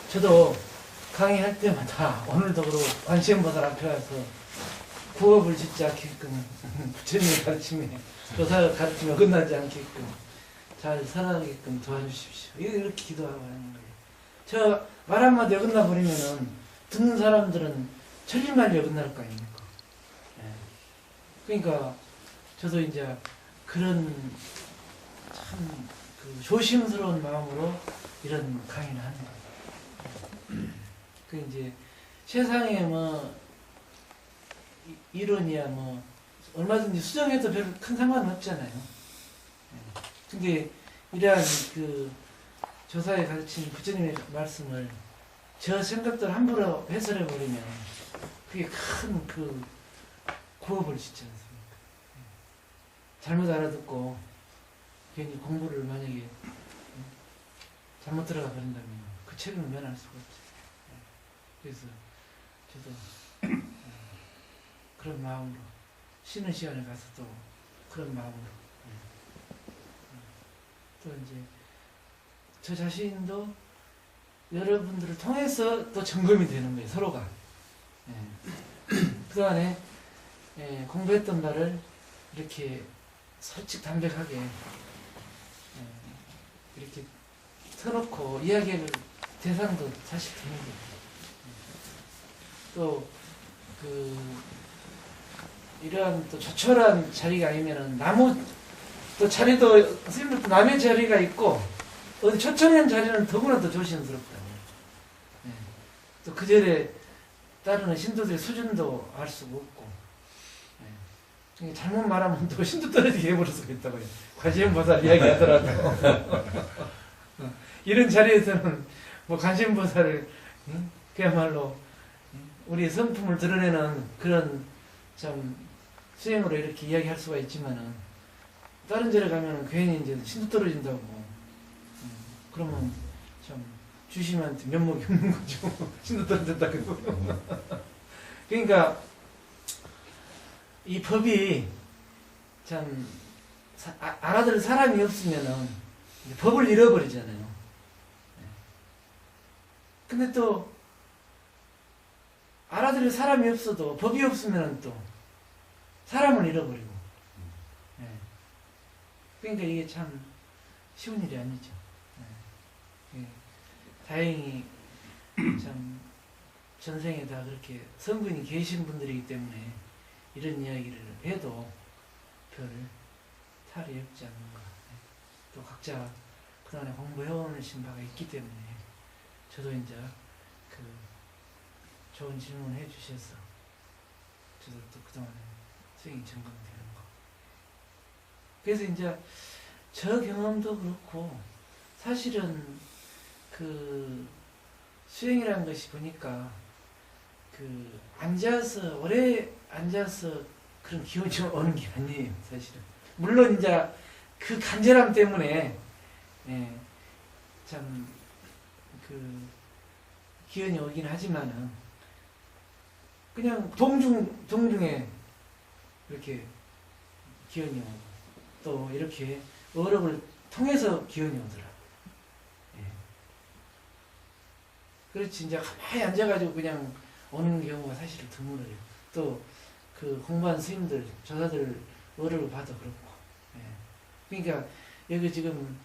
저도 강의할 때마다 오늘도 그러고 관세음보살 앞에 가서 구업을 짓지 않게끔 부처님의 가르침에 교사의 가르침에 어긋나지 않게끔 잘 살아가게끔 도와주십시오. 이렇게 기도하고 하는 거예요. 저 말 한마디 어긋나 버리면은 듣는 사람들은 천리만리 어긋날 거 아닙니까? 예. 그러니까 저도 이제 그런 참 그 조심스러운 마음으로 이런 강의를 하는 거예요. 그 이제 세상에 뭐 이론이야 뭐 얼마든지 수정해도 별 큰 상관은 없잖아요. 근데 이러한 그 조사의 가르친 부처님의 말씀을 저 생각대로 함부로 해설해 버리면 그게 큰 그 구업을 짓지 않습니까? 잘못 알아듣고 괜히 공부를 만약에 잘못 들어가 버린다면 그 책임을 면할 수가 없죠. 그래서 저도 그런 마음으로 쉬는 시간에 가서 또 그런 마음으로 또 이제 저 자신도 여러분들을 통해서 또 점검이 되는 거예요. 서로가 그동안에 공부했던 바를 이렇게 솔직 담백하게 이렇게 터놓고 이야기할 대상도 사실 되는 거예요. 또 이러한 또 조촐한 자리가 아니면은 또 자리도 선생님들도 남의 자리가 있고 어디 초청한 자리는 더구나 더 조심스럽다. 또 그 절에 따르는 신도들의 수준도 알 수가 없고 잘못 말하면 또 신도 떨어지게 해버릴 수가 있다고요. 관세음보살 이야기하더라도 이런 자리에서는 뭐 관세음보살을 그야말로 우리의 성품을 드러내는 그런 참 수행으로 이렇게 이야기할 수가 있지만은 다른 절에 가면은 괜히 이제 신도 떨어진다고 그러면 참 주심한테 면목이 없는 거죠. 신도 떨어졌다고. 그러니까 이 법이 참 알아들을 사람이 없으면은 법을 잃어버리잖아요. 근데 또 알아들을 사람이 없어도 법이 없으면 또 사람을 잃어버리고. 그러니까 이게 참 쉬운 일이 아니죠. 다행히 참 전생에 다 그렇게 성근이 계신 분들이기 때문에 이런 이야기를 해도 별 탈이 없지 않는가. 또 각자 그동안에 공부해오신 바가 있기 때문에 저도 이제 그 좋은 질문을 해주셔서 저도 또 그동안에 수행이 점검되는 거. 그래서 이제 저 경험도 그렇고 사실은 그 수행이라는 것이 보니까 그 오래 앉아서 그런 기운이 오는 게 아니에요, 사실은. 물론 이제 그 간절함 때문에 참 그 기운이 오긴 하지만은 그냥 동중에 이렇게 기운이 오고 또 이렇게 어록을 통해서 기운이 오더라. 그렇지 이제 가만히 앉아가지고 그냥 오는 경우가 사실 드물어요. 또 그 공부한 스님들, 조사들 어록을 봐도 그렇고. 그러니까 여기 지금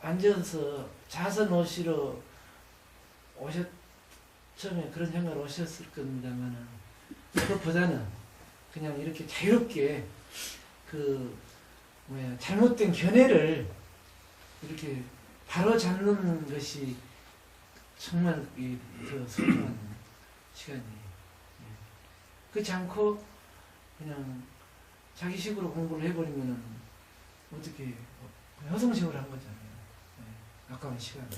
앉아서 자선 오시러 처음에 그런 생각을 오셨을 겁니다만은 그것보다는 그냥 이렇게 자유롭게 잘못된 견해를 이렇게 바로 잡는 것이 정말 더 소중한 시간이에요. 그렇지 않고 그냥 자기식으로 공부를 해버리면은 어떻게 허송세월 한 거잖아요. 아까운 시간을.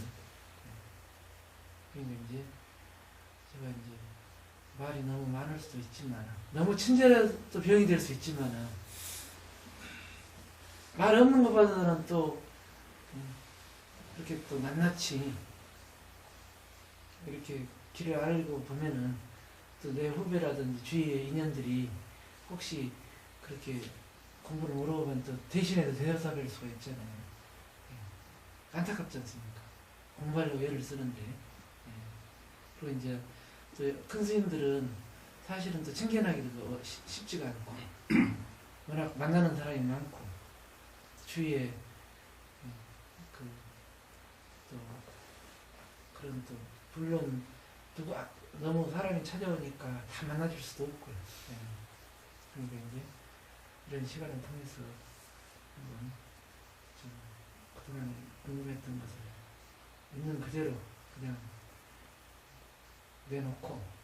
그러니까 이제 제가 이제 말이 너무 많을 수도 있지만 너무 친절해도 병이 될 수 있지만 말 없는 것보다는 또 이렇게 또 낱낱이 이렇게 길을 알고 보면은 또 내 후배라든지 주위의 인연들이 혹시 그렇게 공부를 물어보면 또 대신해서 대답할 수가 있잖아요. 안타깝지 않습니까? 공부하려고 애를 쓰는데 그리고 이제 또 큰 스님들은 사실은 또 챙겨나기도 쉽지가 않고 워낙 만나는 사람이 많고 주위에 또 그런 또 물론 너무 사람이 찾아오니까 다 만나줄 수도 없고요. 네. 그러니까 이제 이런 시간을 통해서 한번 좀 그동안 궁금했던 것을 있는 그대로 그냥 내놓고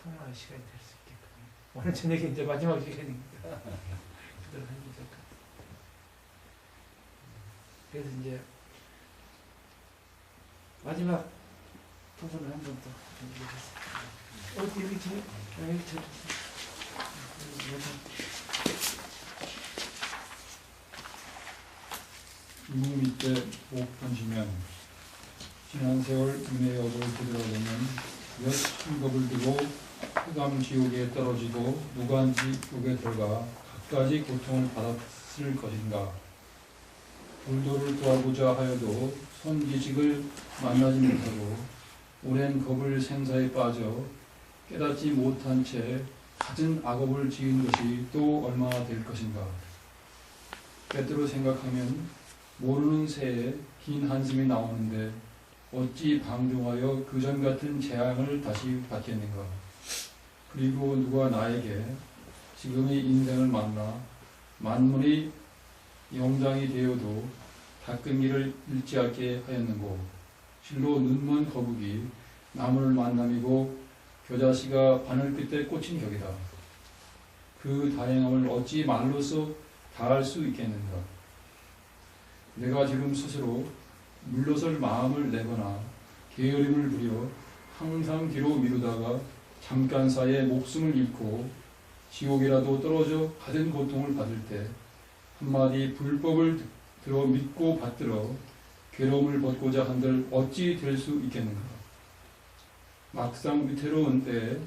통화할 시간이 될 수 있게끔 오늘 저녁에 이제 마지막 시간이니까 그대로 하는 게 좋을 것 같아요. 그래서 이제 마지막 부분을 한 번 더 준비했습니다. 여기 지금 여기 저 이무 밑에 옥 던지면 지난 세월 은혜의 업을 되돌아보면 몇 천겁을 두고 흑암 지옥에 떨어지고 무간지 옥에 들어가 갖가지 고통을 받았을 것인가. 불도를 구하고자 하여도 선지식을 만나지 못하고 오랜 겁을 생사에 빠져 깨닫지 못한 채 갖은 악업을 지은 것이 또 얼마나 될 것인가. 때때로 생각하면 모르는 새에 긴 한숨이 나오는데 어찌 방종하여 그전 같은 재앙을 다시 받겠는가. 그리고 누가 나에게 지금의 인생을 만나 만물이 영장이 되어도 닦은기를 잃지 않게 하였는고. 실로 눈먼 거북이 나무를 만남이고 겨자씨가 바늘끝에 꽂힌 격이다. 그 다행함을 어찌 말로써 다할 수 있겠는가. 내가 지금 스스로 물러설 마음을 내거나 게으름을 부려 항상 뒤로 미루다가 잠깐 사이에 목숨을 잃고 지옥이라도 떨어져 가든 고통을 받을 때 한마디 불법을 들어 믿고 받들어 괴로움을 벗고자 한들 어찌 될 수 있겠는가. 막상 위태로운 때에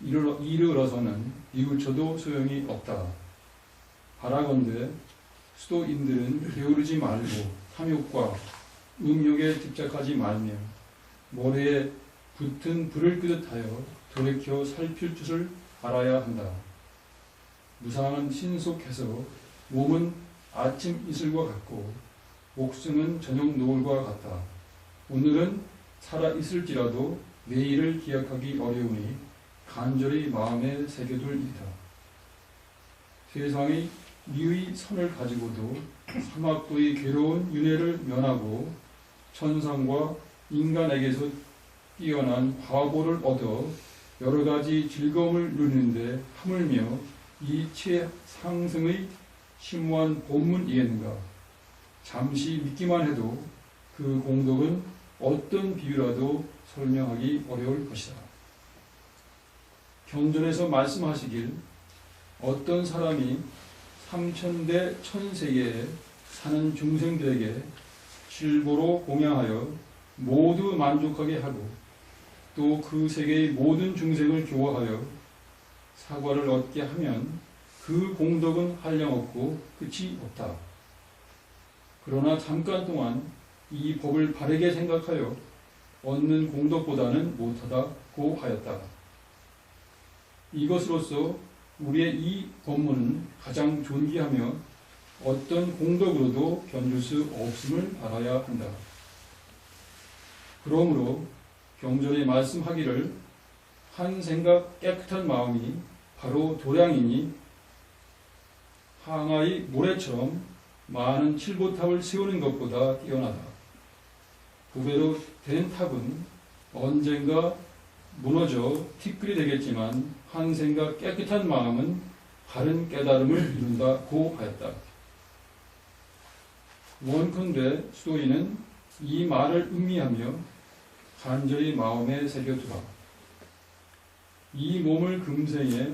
이르러서는 뉘우쳐도 소용이 없다. 바라건대 수도인들은 게으르지 말고 탐욕과 음욕에 집착하지 말며 모래에 붙은 불을 끄듯하여 돌이켜 살필 줄을 알아야 한다. 무상은 신속해서 몸은 아침 이슬과 같고 목숨은 저녁 노을과 같다. 오늘은 살아 있을지라도 내일을 기약하기 어려우니 간절히 마음에 새겨둘 일이다. 세상의 미의 선을 가지고도 사막도의 괴로운 윤회를 면하고 천상과 인간에게서 뛰어난 과보를 얻어 여러 가지 즐거움을 누리는데 하물며 이 최상승의 심오한 본문이겠는가. 잠시 믿기만 해도 그 공덕은 어떤 비유라도 설명하기 어려울 것이다. 경전에서 말씀하시길 어떤 사람이 3000대 1000세계에 사는 중생들에게 실보로 공양하여 모두 만족하게 하고 또 그 세계의 모든 중생을 교화하여 사과를 얻게 하면 그 공덕은 한량없고 끝이 없다. 그러나 잠깐 동안 이 법을 바르게 생각하여 얻는 공덕보다는 못하다고 하였다. 이것으로서 우리의 이 법문은 가장 존귀하며 어떤 공덕으로도 견줄 수 없음을 알아야 한다. 그러므로 경전에 말씀하기를 한 생각 깨끗한 마음이 바로 도량이니 항아의 모래처럼 많은 칠보탑을 세우는 것보다 뛰어나다. 그대로 된 탑은 언젠가 무너져 티끌이 되겠지만 한 생각 깨끗한 마음은 바른 깨달음을 이룬다고 하였다. 원컨대 수도인은 이 말을 음미하며 간절히 마음에 새겨두라. 이 몸을 금생에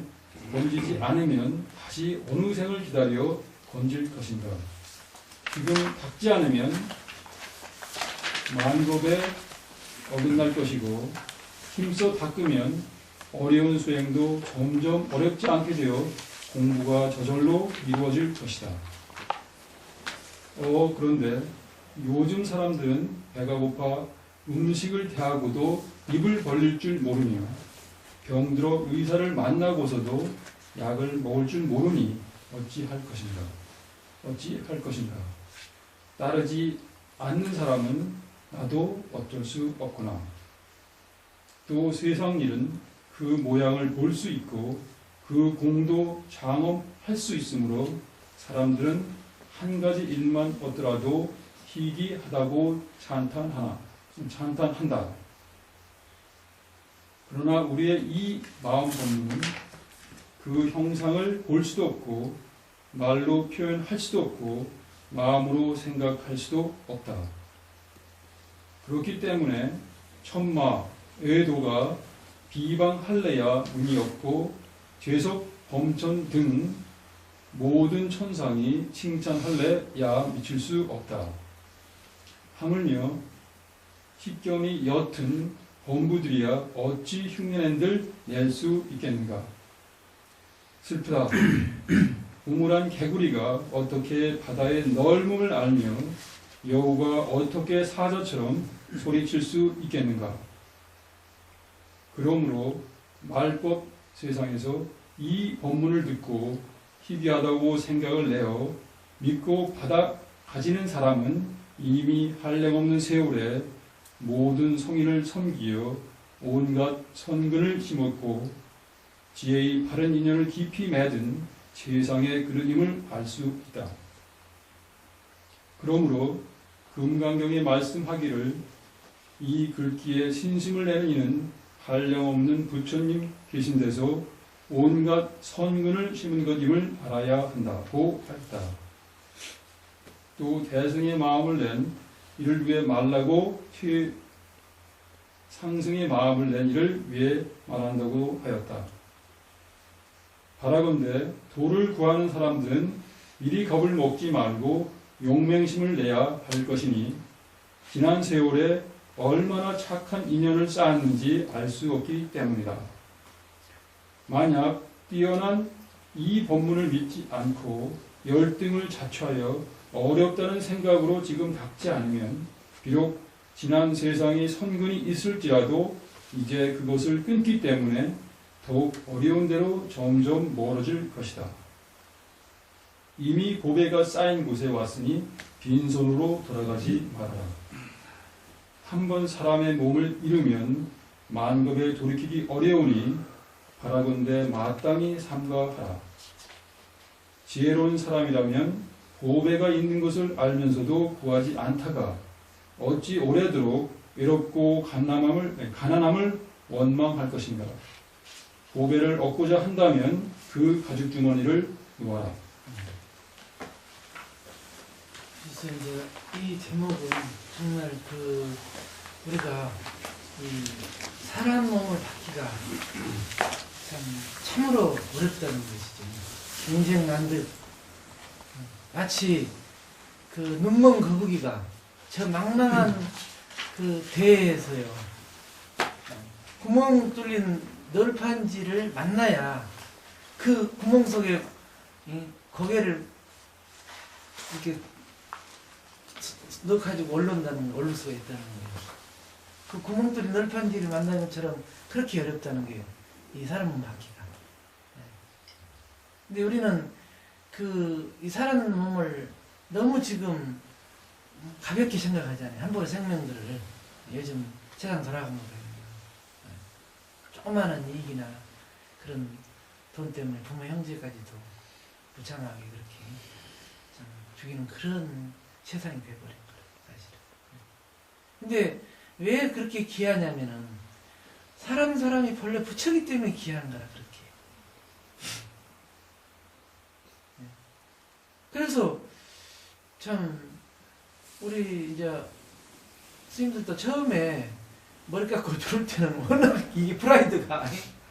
건지지 않으면 다시 어느 생을 기다려 건질 것인가. 지금 닦지 않으면 만겁에 어긋날 것이고 힘써 닦으면 어려운 수행도 점점 어렵지 않게 되어 공부가 저절로 이루어질 것이다. 그런데 요즘 사람들은 배가 고파 음식을 대하고도 입을 벌릴 줄 모르며 병들어 의사를 만나고서도 약을 먹을 줄 모르니 어찌할 것인가? 어찌할 것인가? 따르지 않는 사람은 나도 어쩔 수 없구나. 또 세상 일은 그 모양을 볼 수 있고 그 공도 장엄할 수 있으므로 사람들은 한 가지 일만 얻더라도 희귀하다고 찬탄한다. 그러나 우리의 이 마음 법문은 그 형상을 볼 수도 없고 말로 표현할 수도 없고 마음으로 생각할 수도 없다. 그렇기 때문에 천마, 애도가 비방할래야 운이 없고 죄석, 범천 등 모든 천상이 칭찬할래야 미칠 수 없다. 하물며 식견이 옅은 범부들이야 어찌 흉내낸들 낼 수 있겠는가. 슬프다. 우물한 개구리가 어떻게 바다의 넓음을 알며 여우가 어떻게 사자처럼 소리칠 수 있겠는가. 그러므로 말법 세상에서 이 법문을 듣고 희귀하다고 생각을 내어 믿고 받아 가지는 사람은 이미 한량없는 세월에 모든 성인을 섬기어 온갖 선근을 심었고 지혜의 바른 인연을 깊이 맺은 세상의 그릇임을 알 수 있다. 그러므로 금강경에 말씀하기를 이 글귀에 신심을 내는 이는 한량없는 부처님 계신 데서 온갖 선근을 심은 것임을 알아야 한다고 했다. 또 대승의 마음을 낸 이를 위해 말라고 상승의 마음을 낸 이를 위해 말한다고 하였다. 바라건대 도를 구하는 사람들은 미리 겁을 먹지 말고 용맹심을 내야 할 것이니 지난 세월에 얼마나 착한 인연을 쌓았는지 알 수 없기 때문이다. 만약 뛰어난 이 법문을 믿지 않고 열등을 자초하여 어렵다는 생각으로 지금 닦지 않으면 비록 지난 세상에 선근이 있을지라도 이제 그것을 끊기 때문에 더욱 어려운 대로 점점 멀어질 것이다. 이미 보배가 쌓인 곳에 왔으니 빈손으로 돌아가지 말아라. 한번 사람의 몸을 잃으면 만겁에 돌이키기 어려우니 바라건대 마땅히 삼가하라. 지혜로운 사람이라면 보배가 있는 것을 알면서도 구하지 않다가 어찌 오래도록 외롭고 가난함을 원망할 것인가. 보배를 얻고자 한다면 그 가죽 주머니를 놓아라. 그래서 이제 이 제목은 정말 우리가 이 사람 몸을 받기가 참으로 어렵다는 것이죠. 인생 난듯 마치 그 눈먼 거북이가 저 망망한 그 대에서요 구멍 뚫린 널판지를 만나야 그 구멍 속에 고개를 이렇게 넣어가지고 올를 수가 있다는 거예요. 그 구멍 뚫린 널판지를 만나는 것처럼 그렇게 어렵다는 거예요. 이 사람은 받기가. 근데 우리는 이 사람 몸을 너무 지금 가볍게 생각하잖아요. 함부로 생명들을 요즘 세상 돌아간 거예요. 조그마한 이익이나 그런 돈 때문에 부모 형제까지도 무참하게 그렇게 참 죽이는 그런 세상이 돼버린 거예요, 사실은. 근데 왜 그렇게 귀하냐면은 사람이 본래 부처기 때문에 귀한 거라 그렇게. 그래서 참 우리 이제 스님들도 처음에 머리 깎고 들을 때는 워낙 이게 프라이드가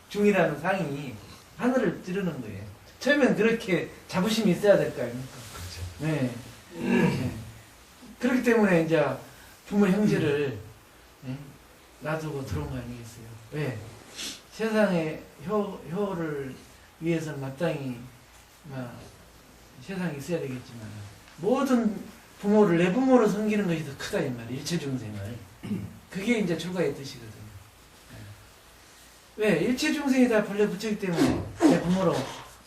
중이라는 상이 하늘을 찌르는 거예요. 처음엔 그렇게 자부심이 있어야 될 거 아닙니까? 그렇죠. 네. 네. 그렇기 때문에 이제 부모 형제를 놔두고 들어온 거 아니겠어요? 왜? 세상의 효를 위해서는 마땅히 세상에 있어야 되겠지만 모든 부모를 내 부모로 섬기는 것이 더 크다 이 말이에요. 일체중생을. 그게 이제 출가의 뜻이거든요. 왜? 일체중생이 다 본래 부처이기 때문에 내 부모로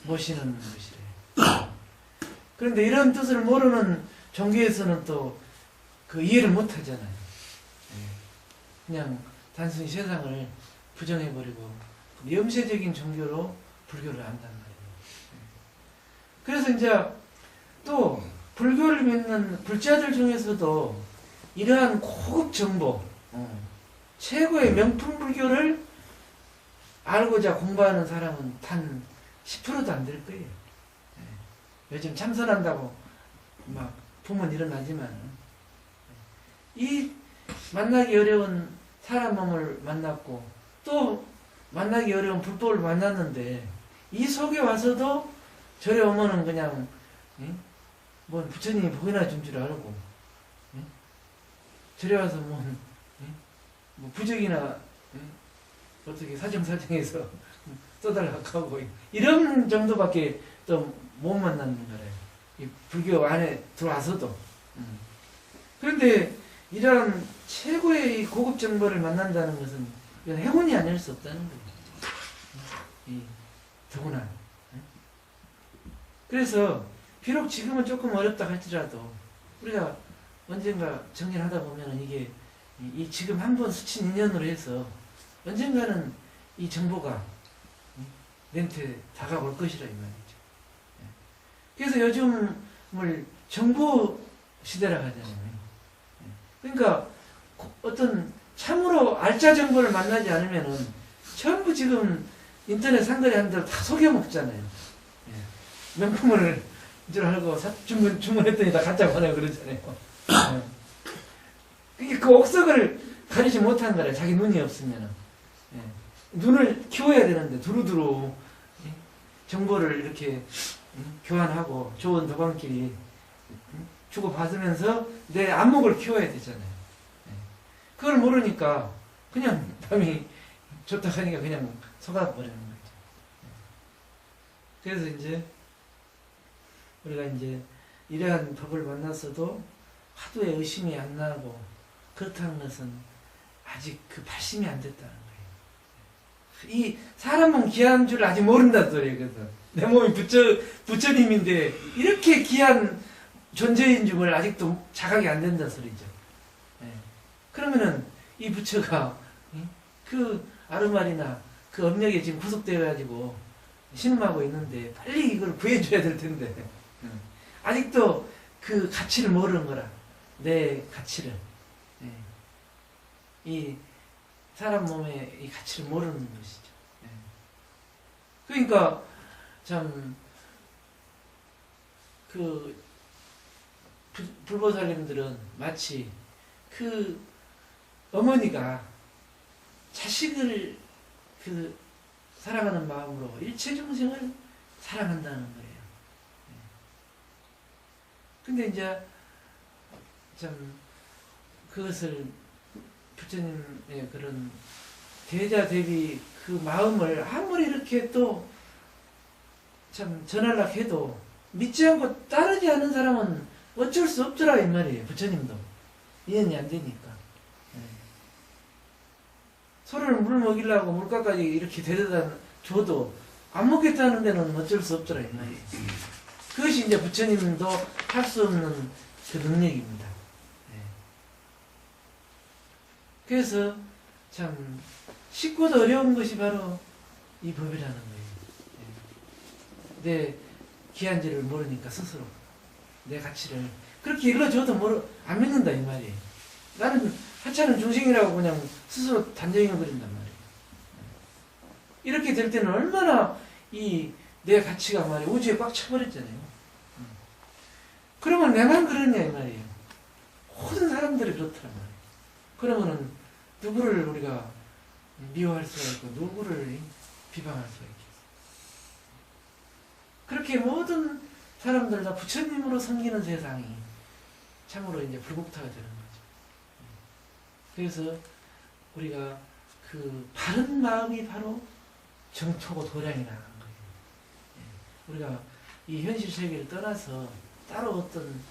모시는 것이래요. 그런데 이런 뜻을 모르는 종교에서는 또 그 이해를 못 하잖아요. 그냥 단순히 세상을 부정해버리고 염세적인 종교로 불교를 안단 말이에요. 그래서 이제 또 불교를 믿는 불자들 중에서도 이러한 고급 정보, 최고의 명품 불교를 알고자 공부하는 사람은 단 10%도 안 될 거예요. 요즘 참선한다고 막 부문 일어나지만 이 만나기 어려운 사람 몸을 만났고 또 만나기 어려운 불법을 만났는데 이 속에 와서도 절에 오면은 그냥 뭐 부처님이 복이나 준 줄 알고 절에 와서 뭐 부적이나 어떻게 사정사정해서 써달라고 하고 이런 정도밖에 또 못 만나는 거래요. 이 불교 안에 들어와서도. 그런데 이러한 최고의 이 고급 정보를 만난다는 것은 이건 행운이 아닐 수 없다는 거예요. 더구나. 그래서 비록 지금은 조금 어렵다 할지라도 우리가 언젠가 정리를 하다 보면 이게 이 지금 한번 스친 인연으로 해서 언젠가는 이 정보가 내한테 다가올 것이라 이 말이죠. 그래서 요즘을 정보 시대라 하잖아요. 그러니까 어떤 참으로 알짜 정보를 만나지 않으면은 전부 지금 인터넷 상거래 하는 대로 다 속여먹잖아요. 명품을 줄 알고 주문했더니 다 가짜 보내고 그러잖아요. 그게 그 옥석을 가리지 못한 거래. 자기 눈이 없으면은. 눈을 키워야 되는데 두루두루 정보를 이렇게 교환하고 좋은 도방끼리 주고받으면서 내 안목을 키워야 되잖아요. 그걸 모르니까 그냥 남이 좋다 하니까 그냥 속아버리는 거죠. 그래서 이제 우리가 이제 이러한 법을 만났어도 하도의 의심이 안 나고 그렇다는 것은 아직 그 발심이 안 됐다는 거예요. 이 사람 몸 귀한 줄 아직 모른다는 소리거든. 내 몸이 부처님인데 이렇게 귀한 존재인 줄 아직도 자각이 안 된다는 소리죠. 그러면은 이 부처가 그 아르말이나 그 업력에 지금 구속되어가지고 신음하고 있는데 빨리 이걸 구해줘야 될 텐데 아직도 그 가치를 모르는 거라. 내 가치를. 이 사람 몸의 이 가치를 모르는 것이죠. 그러니까 참 그 불보살님들은 마치 그 어머니가 자식을 그 사랑하는 마음으로 일체중생을 사랑한다는 거예요. 근데 이제 참 그것을 부처님의 그런 대자 대비 그 마음을 아무리 이렇게 또 참 전하려고 해도 믿지 않고 따르지 않은 사람은 어쩔 수 없더라 이 말이에요. 부처님도 이해이 안 되니까. 소를 물 먹이려고 물가까지 이렇게 데려다 줘도 안 먹겠다는 데는 어쩔 수 없더라 이 말이에요. 그것이 이제 부처님도 할 수 없는 그 능력입니다. 그래서 참 쉽고도 어려운 것이 바로 이 법이라는 거예요. 내 귀한지를 모르니까 스스로 내 가치를 그렇게 일러줘도 안 믿는다 이 말이에요. 나는 하찮은 중생이라고 그냥 스스로 단정해버린단 말이에요. 이렇게 될 때는 얼마나 이 내 가치가 말이에요. 우주에 꽉 차버렸잖아요. 그러면 내만 그러냐 이 말이에요. 모든 사람들이 그렇더란 말이에요. 그러면은 누구를 우리가 미워할 수가 있고 누구를 비방할 수가 있겠어요. 그렇게 모든 사람들 다 부처님으로 섬기는 세상이 참으로 이제 불국타가 되는 거죠. 그래서 우리가 그 바른 마음이 바로 정토고 도량이라는 거예요. 우리가 이 현실 세계를 떠나서 따로 어떤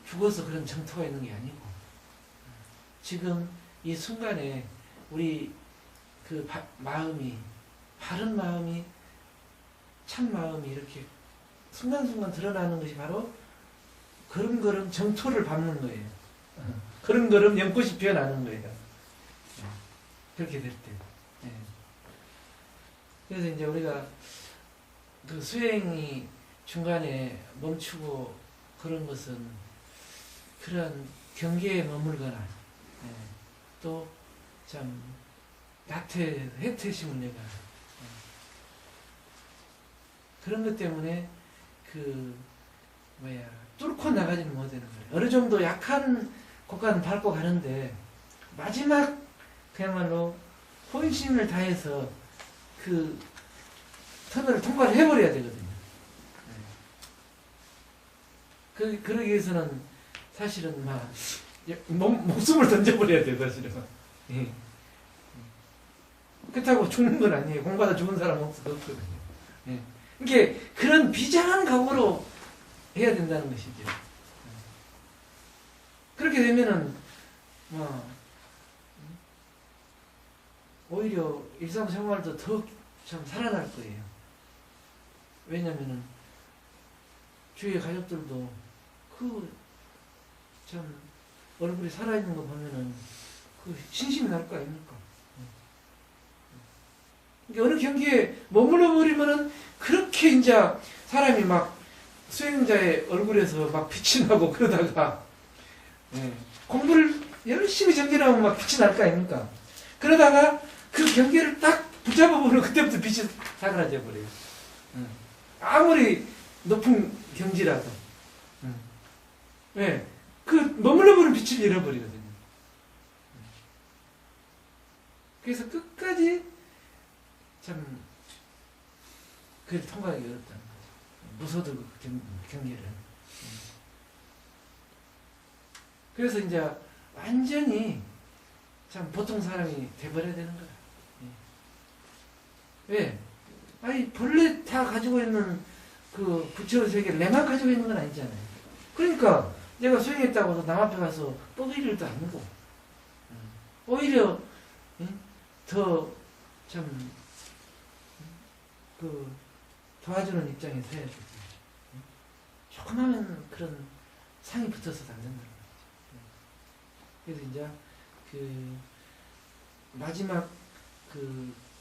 죽어서 그런 정토가 있는 게 아니고 지금 이 순간에 우리 그 마음이 바른 마음이 참 마음이 이렇게 순간순간 드러나는 것이 바로 걸음걸음 정토를 밟는 거예요. 걸음걸음 연꽃이 피어나는 거예요. 그렇게 될 때. 예. 그래서 이제 우리가 그 수행이 중간에 멈추고 그런 것은 그런 경계에 머물거나 또 참 해태심을 내거나 그런 것 때문에 뚫고 나가지는 못하는 거예요. 어느 정도 약한 곳간은 밟고 가는데 마지막 그야말로 혼신을 다해서 그 터널을 통과를 해버려야 되거든요. 그러기 위해서는 사실은 목숨을 던져버려야 돼요, 사실은. 예. 그렇다고 죽는 건 아니에요. 공부하다 죽은 사람 없거든요. 예. 이게 그런 비장한 각오로 해야 된다는 것이죠. 그렇게 되면은 오히려 일상생활도 더 참 살아날 거예요. 왜냐면은 주위의 가족들도 참 얼굴이 살아있는 거 보면은 신심이 날 거 아닙니까? 이게 어느 경기에 머물러 버리면은 그렇게 이제 사람이 막 수행자의 얼굴에서 막 빛이 나고 그러다가 공부를 열심히 전진하면 막 빛이 날 거 아닙니까? 그러다가 그 경계를 딱 붙잡아 보면 그때부터 빛이 사그라져 버려요. 아무리 높은 경지라도. 왜? 그 머물러 버린 빛을 잃어버리거든요. 그래서 끝까지 참 그걸 통과하기 어렵다는 거죠. 무서도 그 경계를. 그래서 이제 완전히 참 보통 사람이 돼버려야 되는 거야. 왜? 아니 본래 다 가지고 있는 그 부처의 세계를 내만 가지고 있는 건 아니잖아요. 그러니까 내가 수행했다고 해서 남 앞에 가서 뻐길 일도 아니고 오히려 더 참 도와주는 입장에서 해야 되지. 조그마한 그런 상이 붙어서도 안 된다는 거죠. 그래서 이제 마지막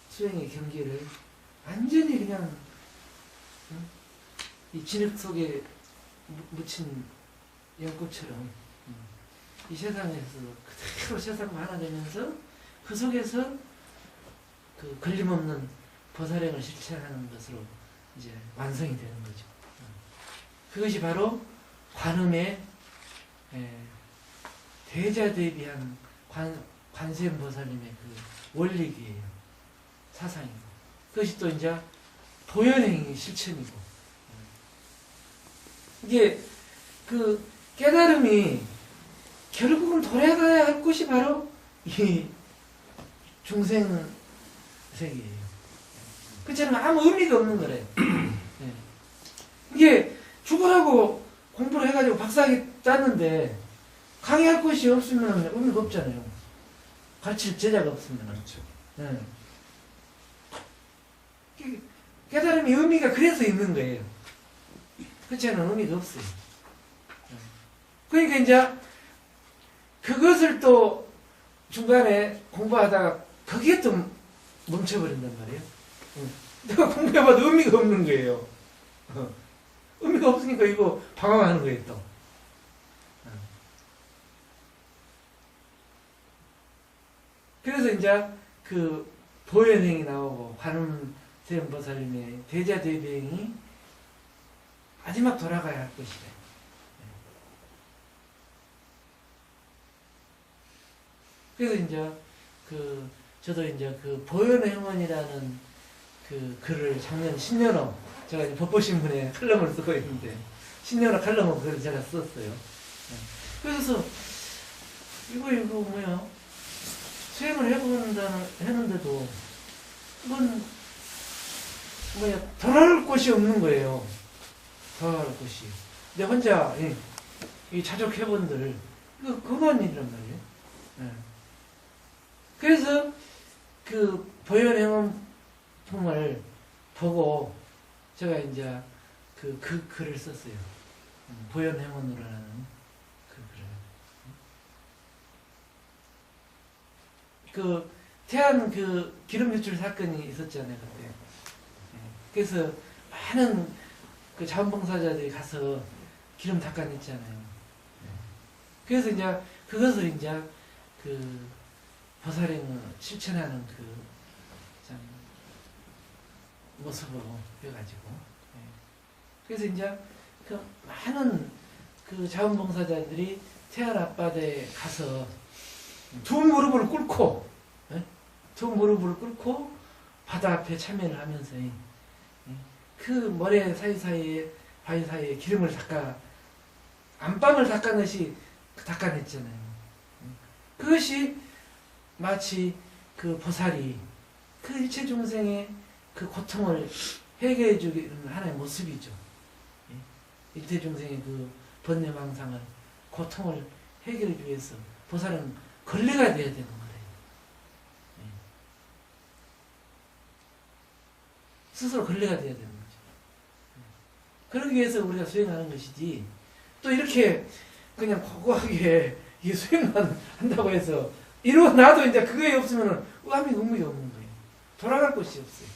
수행의 경계를 완전히 그냥 이 진흙 속에 묻힌 연꽃처럼 이 세상에서 그대로 세상과 하나 되면서 그 속에서 걸림없는 보살행을 실천하는 것으로 이제 완성이 되는 거죠. 그것이 바로 관음의 대자대비한 관세음보살님의 원리기예요. 사상이고. 그것이 또 이제 도연행의 실천이고. 이게 깨달음이 결국은 돌아가야 할 곳이 바로 이 중생 세계예요. 그처럼 아무 의미가 없는 거래요. 이게 죽으라고 공부를 해가지고 박사학위 땄는데 강의할 곳이 없으면 의미가 없잖아요. 가르칠 제자가 없으면. 그렇죠. 깨달음이 의미가 그래서 있는 거예요. 그렇지 않은 의미가 없어요. 그러니까 이제 그것을 또 중간에 공부하다가 거기에 또 멈춰버린단 말이에요. 내가 공부해봐도 의미가 없는 거예요. 의미가 없으니까 이거 방황하는 거예요 또. 그래서 이제 보현행이 나오고 관음세음보살님의 대자대비행이 마지막 돌아가야 할 것이래. 그래서 이제 저도 이제 보현행원이라는 글을 작년 신년호 제가 이제 법보신문에 칼럼을 쓰고 있는데 신년호 칼럼은 글을 제가 썼어요. 그래서 이거 수행을 했는데도 이건 돌아올 곳이 없는 거예요. 돌아올 곳이. 내 혼자 이 자족해본들 이거 그만 일이란 말이에요. 예. 그래서 그 보현행원품을 보고 제가 이제 그 글을 썼어요. 보현행원으로라는 그 글을. 그 태안 그 기름 유출 사건이 있었잖아요 그때. 그래서 많은 그 자원봉사자들이 가서 기름 닦아냈잖아요. 그래서 이제 그것을 이제 그 보살행을 실천하는 그 참 모습으로 해가지고. 그래서 이제 그 많은 그 자원봉사자들이 태안 앞바다에 가서 두 무릎을 꿇고 바다 앞에 참여를 하면서 그 모래 사이사이에 바위 사이에 기름을 안방을 닦아내시 닦아냈잖아요. 그것이 마치 그 보살이 그 일체 중생의 그 고통을 해결해 주는 하나의 모습이죠. 일체 중생의 그 번뇌망상을 고통을 해결해 주기 위해서 보살은 걸레가 되어야 되는 거예요. 스스로 걸레가 되어야 되는 거죠. 그러기 위해서 우리가 수행하는 것이지 또 이렇게 그냥 고고하게 이 수행만 한다고 해서 이루어놔도 이제 그게 없으면 의미 없는 거예요. 돌아갈 곳이 없어요.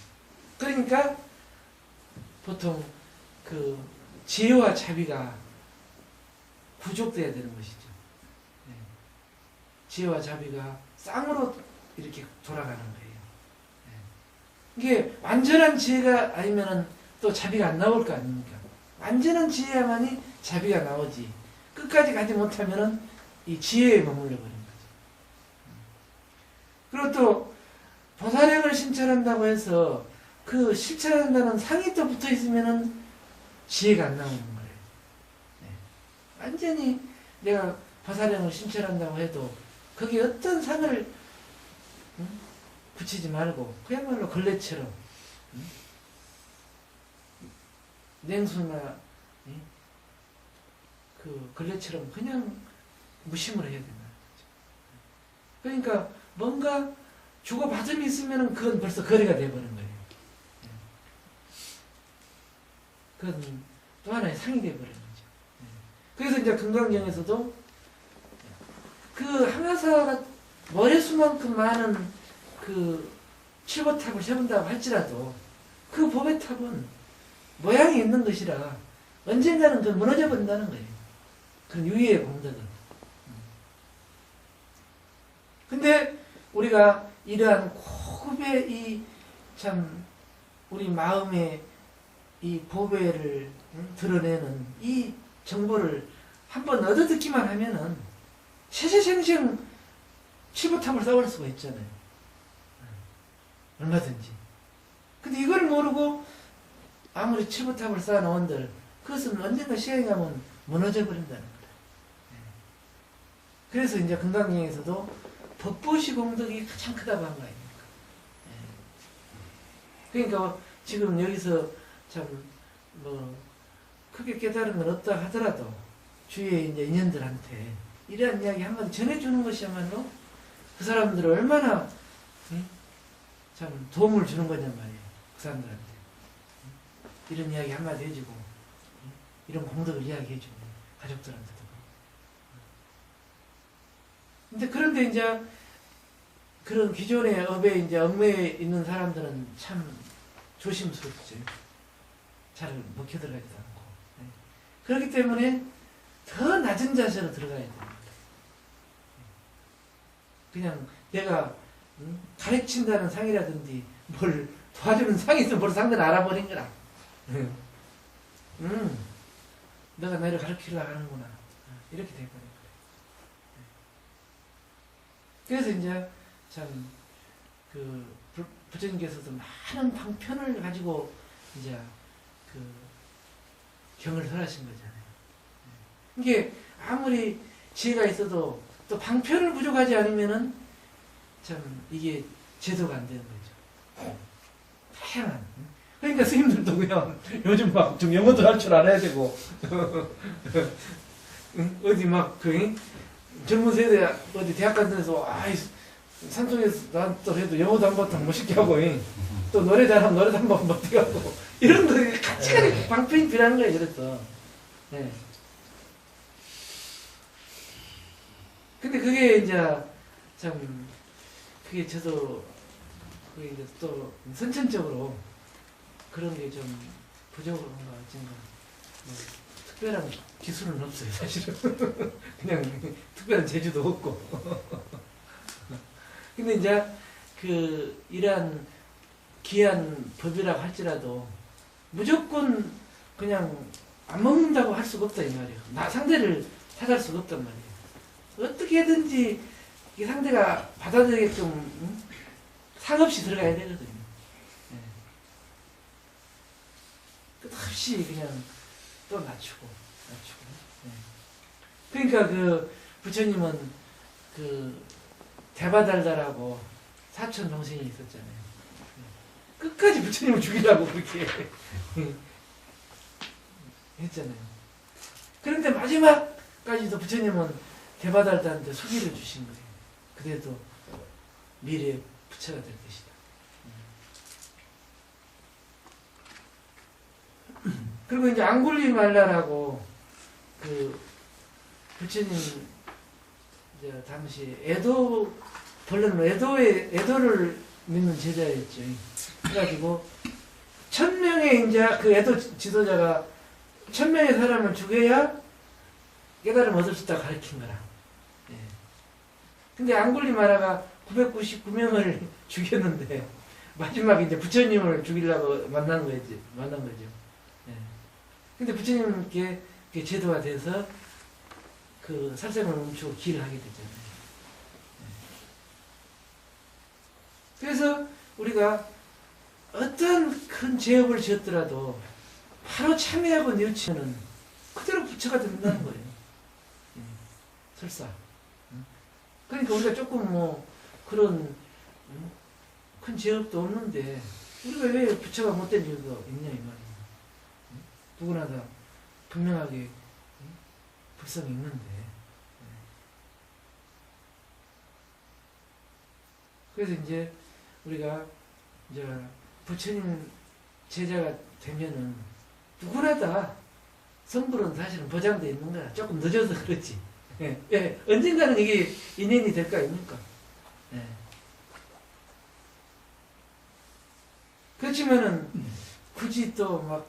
그러니까 보통 그 지혜와 자비가 부족돼야 되는 것이죠. 지혜와 자비가 쌍으로 이렇게 돌아가는 거예요. 이게 완전한 지혜가 아니면은 또 자비가 안 나올 거 아닙니까? 완전한 지혜야만이 자비가 나오지. 끝까지 가지 못하면은 이 지혜에 머물러 버린 거죠. 그리고 또 보살행을 실천한다고 해서 그 실천한다는 상이 또 붙어 있으면은 지혜가 안 나오는 거예요. 완전히 내가 보살행을 실천한다고 해도 거기에 어떤 상을 붙이지 말고 그야말로 걸레처럼 냉수나 그 걸레처럼 그냥 무심을 해야 된다. 그러니까 뭔가 주고받음이 있으면 그건 벌써 거래가 되어버린 거예요. 그건 또 하나의 상이 되어버린 거죠. 그래서 이제 금강경에서도 그 항아사가 머리수만큼 많은 그 칠보탑을 세운다고 할지라도 그 보배탑은 모양이 있는 것이라 언젠가는 그 무너져 버린다는 거예요. 그런 유의의 공덕은. 근데 우리가 이러한 고급의 이 참 우리 마음의 이 보배를 드러내는 이 정보를 한번 얻어 듣기만 하면은 세세생생 칠보탑을 쌓을 수가 있잖아요. 얼마든지. 근데 이걸 모르고 아무리 칠보탑을 쌓아놓은들 그것은 언젠가 시간이 가면 무너져 버린다는 거다. 그래서 이제 금강경에서도 법보시 공덕이 가장 크다고 한 거 아닙니까? 그러니까 지금 여기서 참 뭐 크게 깨달은 건 없다 하더라도 주위에 이제 인연들한테 이러한 이야기 한마디 전해주는 것이야말로 그 사람들을 얼마나 참 도움을 주는 거냔 말이에요. 그 사람들한테. 이런 이야기 한마디 해주고 이런 공덕을 이야기해주고 가족들한테도. 근데 그런데 이제 그런 기존의 업에 이제 얽매여 있는 사람들은 참 조심스럽죠. 잘 먹혀 들어가지도 않고. 그렇기 때문에 더 낮은 자세로 들어가야 됩니다. 그냥 내가 가르친다는 상이라든지 뭘 도와주는 상이 있으면 벌써 상대는 알아버린 거라. 너가 나를 가르치려고 하는구나. 이렇게 돼버린 거예요. 그래서 이제 참 그 부처님께서도 많은 방편을 가지고 이제 그 경을 설하신 거잖아요. 이게 아무리 지혜가 있어도 또 방편을 부족하지 않으면은 참 이게 제도가 안 되는 거죠. 다양한. 그러니까 스님들도 그냥 요즘 막 좀 영어도 할 줄 알아야 되고 응? 어디 막, 젊은 세대, 어디 대학 같은 데서, 산속에서 난또 해도 영어도 한 번 못 시켜 하고, 또 노래 잘하면 노래도 한 번 못 뛰고, 이런 거 같이 방편이 필요한 거예요, 그래서. 예. 근데 그게 이제, 참, 그게 저도, 그게 이제 또 선천적으로 그런 게 좀 부족한 것 같지만, 뭐, 특별한 기술은 없어요, 사실은. 그냥 특별한 재주도 없고. 근데 이제 이러한 귀한 법이라고 할지라도 무조건 그냥 안 먹는다고 할 수가 없다 이 말이에요. 상대를 탓할 수가 없단 말이에요. 어떻게든지 이 상대가 받아들이게끔 상없이 들어가야 되거든요. 예. 끝없이 그냥 또 낮추고. 예. 그러니까 부처님은 대바달다라고 사촌 동생이 있었잖아요. 끝까지 부처님을 죽이려고 그렇게 했잖아요. 그런데 마지막까지도 부처님은 대바달다한테 소개를 주신 거예요. 그래도 미래의 부처가 될 것이다. 그리고 이제 앙굴리말라라고 부처님 이제 당시 본래는 에도를 믿는 제자였죠. 그래가지고 1000명의 이제 그 에도 지도자가 1000명의 사람을 죽여야 깨달음 얻을 수 있다고 가르친 거라. 예. 근데 앙굴리마라가 999명을 죽였는데 마지막에 이제 부처님을 죽이려고 만난 거죠. 예. 근데 부처님께 제도가 돼서 살생을 멈추고 길을 하게 되잖아요. 그래서 우리가 어떤 큰 죄업을 지었더라도 바로 참회하고 뉘우치면 그대로 부처가 된다는 거예요. 설사. 그러니까 우리가 조금 그런 큰 죄업도 없는데 우리가 왜 부처가 못된 이유가 있냐 이 말이에요. 누구나 다 분명하게 불성이 있는데. 그래서 이제 우리가 이제 부처님 제자가 되면은 누구나 다 성불은 사실은 보장되어 있는 거야. 조금 늦어서 그렇지. 예. 예. 언젠가는 이게 인연이 될 거 아닙니까? 예. 그렇지만은 굳이 또 막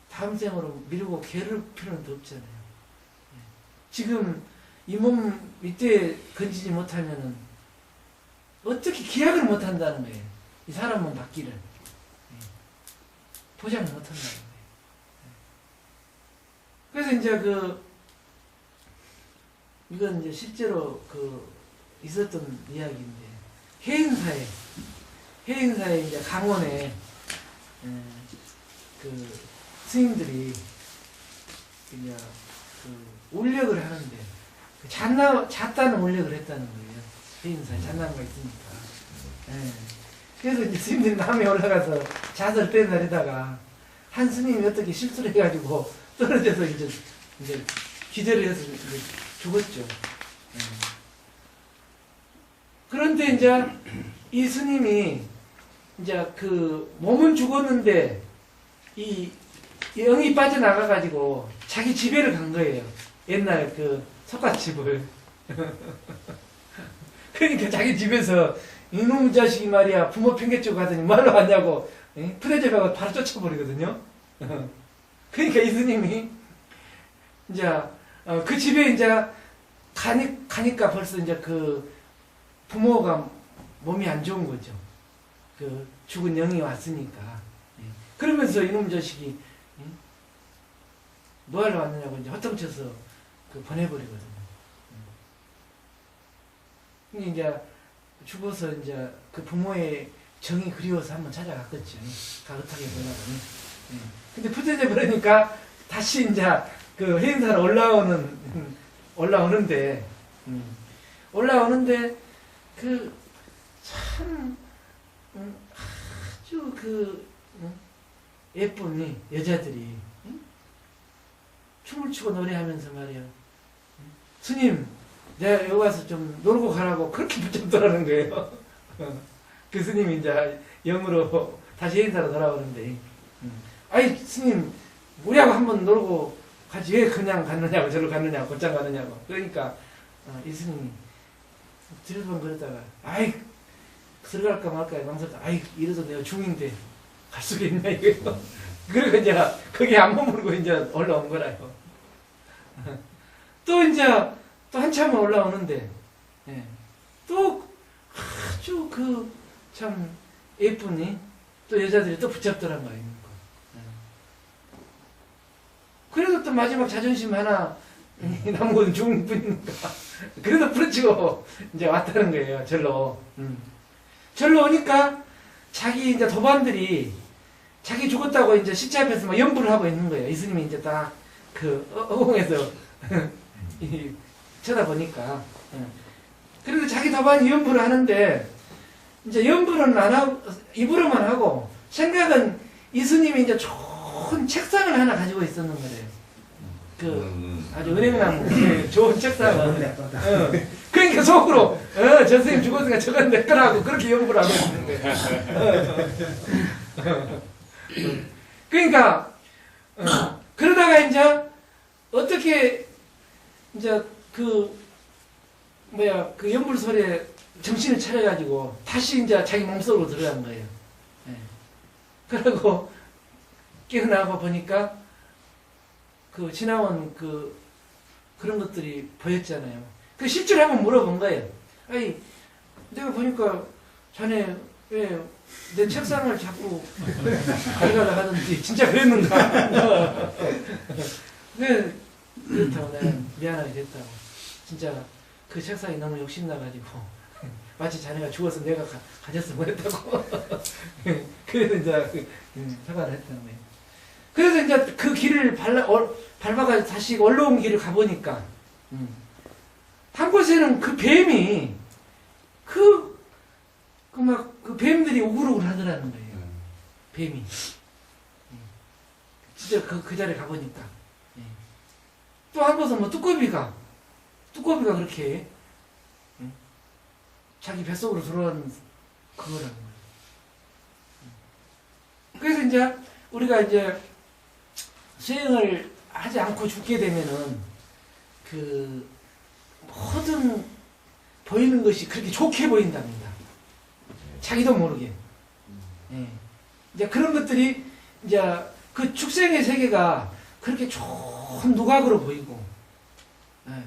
다음 생으로 미루고 게으를 필요는 없잖아요. 예. 지금 이 몸 이때 건지지 못하면은 어떻게 기약을 못한다는 거예요. 이 사람은 받기를. 보장을 못한다는 거예요. 그래서 이제 이건 이제 실제로 있었던 이야기인데, 해인사에 이제 강원에, 스님들이 이제 울력을 하는데, 잣다는 울력을 했다는 거예요. 해인사에 잣나무가 있으니까. 예. 그래서 이제 스님들이 남에 올라가서 잣을 빼내리다가 한 스님이 어떻게 실수를 해가지고 떨어져서 이제 기절을 해서 이제 죽었죠. 예. 그런데 이제 이 스님이 이제 몸은 죽었는데 이 영이 빠져나가가지고 자기 집에를 간 거예요. 옛날 석갓집을. 그러니까 자기 집에서 이놈 자식이 말이야 부모 팽개치고 가더니 뭐하러 왔냐고 푸대접하고 바로 쫓아버리거든요. 그러니까 이 스님이 이제 그 집에 이제 가니까 벌써 이제 부모가 몸이 안 좋은 거죠. 죽은 영이 왔으니까. 그러면서 이놈 자식이 뭐하러 왔느냐고 이제 허통쳐서 보내버리거든요. 근데 이제 죽어서 이제 부모의 정이 그리워서 한번 찾아갔겠죠. 가긋하게 보려고. 근데 푸대접 버리니까 다시 이제 해인사로 올라오는데 참 아주 예쁜 여자들이 춤을 추고 노래하면서 말이야. 스님, 내가 여기 와서 좀 놀고 가라고 그렇게 붙잡더라는 거예요. 그 스님이 이제 영으로 다시 인사로 돌아오는데, 아이, 스님, 우리하고 한번 놀고 같이 왜 그냥 갔느냐고, 저를 갔느냐고, 곧장 가느냐고. 그러니까, 이 스님이 들여다만 그러다가, 아이, 들어갈까 말까 망설다. 아이, 이래서 내가 중인데 갈 수가 있냐, 이거요. 그리고 이제, 거기 안 머물고 이제 올라온 거라요. 또 이제, 또 한참 올라오는데, 예. 또 아주 참 예쁘니, 또 여자들이 또 붙잡더란 거예요. 그래도 또 마지막 자존심 하나 남은 건 중뿐이니까. 그래도 부르치고 이제 왔다는 거예요, 절로. 절로 오니까 자기 이제 도반들이 자기 죽었다고 이제 시체 앞에서 막 연부를 하고 있는 거예요. 이스님이 이제 딱 허공에서 쳐다보니까. 그래도 자기 도반이 연부를 하는데, 이제 연부는 안 하고, 입으로만 하고, 생각은 이스님이 이제 좋은 책상을 하나 가지고 있었는 거래요. 아주 은행나무, 좋은 책상을. 그러니까 속으로, 저 선생님 죽었으니까 저건 내 거라고 그렇게 연구를 하고 있는 거예요. 그러니까, 그러다가 이제, 어떻게, 이제 그 연불 소리에 정신을 차려가지고, 다시 이제 자기 몸속으로 들어간 거예요. 그러고, 깨어나고 보니까, 지나온 그런 것들이 보였잖아요. 실제로 한번 물어본 거예요. 아니, 내가 보니까 자네 왜 내 책상을 자꾸 가져가려 하던지 진짜 그랬는가? 네, 그렇다고 내가 미안하게 됐다고. 진짜 그 책상이 너무 욕심나가지고 마치 자네가 죽어서 내가 가졌으면 했다고. 그래서 이제 사과를 했다는 거예요. 그래서 이제 그 길을 밟아가지고 다시 올라온 길을 가보니까, 한 곳에는 그 뱀이, 그 뱀들이 우글우글 하더라는 거예요. 뱀이. 진짜 그 자리에 가보니까. 또 한 곳은 뭐 뚜꺼비가 그렇게, 자기 뱃속으로 들어온 그거라는 거예요. 그래서 이제, 우리가 이제, 수행을 하지 않고 죽게 되면은 모든 보이는 것이 그렇게 좋게 보인답니다. 자기도 모르게. 예. 이제 그런 것들이 이제 그 축생의 세계가 그렇게 좋은 누각으로 보이고, 예.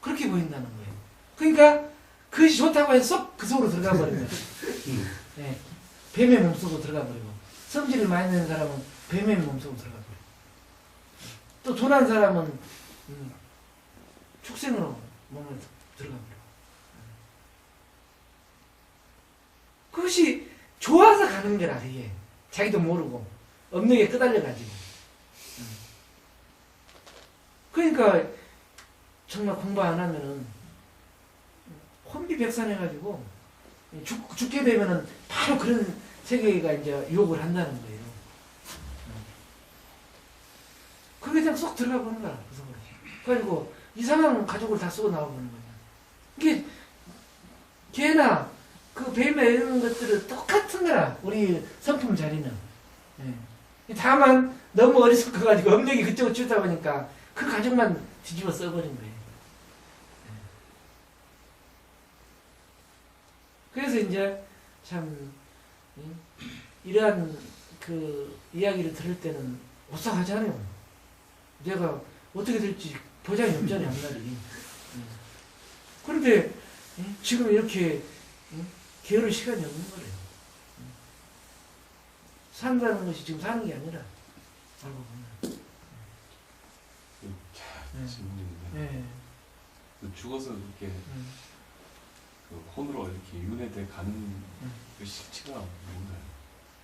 그렇게 보인다는 거예요. 그러니까 그것이 좋다고 해서 쏙 그 속으로 들어가 버리면, 예. 뱀의 몸속으로 들어가 버리고, 성질을 많이 내는 사람은 뱀의 몸속으로 들어가 버리고. 또 둔한 사람은 축생으로 몸을 들어가 버려. 그것이 좋아서 가는 거라, 그게. 자기도 모르고 업력에 끄달려가지고. 그러니까 정말 공부 안 하면은 혼비백산해가지고 죽게 되면은 바로 그런 세계가 이제 유혹을 한다는 거예요. 그게 그냥 쏙 들어가 보는 거야, 그 속으로. 그래가지고 이상한 가족을 다 쓰고 나와보는 거야. 이게 개나 그 뱀에 이런 것들은 똑같은 거라, 우리 성품 자리는. 예. 다만 너무 어리석어가지고 업력이 그쪽으로 치우다 보니까 그 가족만 뒤집어 써버린 거예요. 예. 그래서 이제 참 이러한 그 이야기를 들을 때는 오싹하잖아요. 내가 어떻게 될지 보장이 없잖아요, 앞날이. 그런데 지금 이렇게 게으를 시간이 없는 거래요. 산다는 것이 지금 사는 게 아니라 알고 보면. 질문인데 죽어서 이렇게 그 혼으로 이렇게 윤회돼 가는 그 실체가 뭔가요?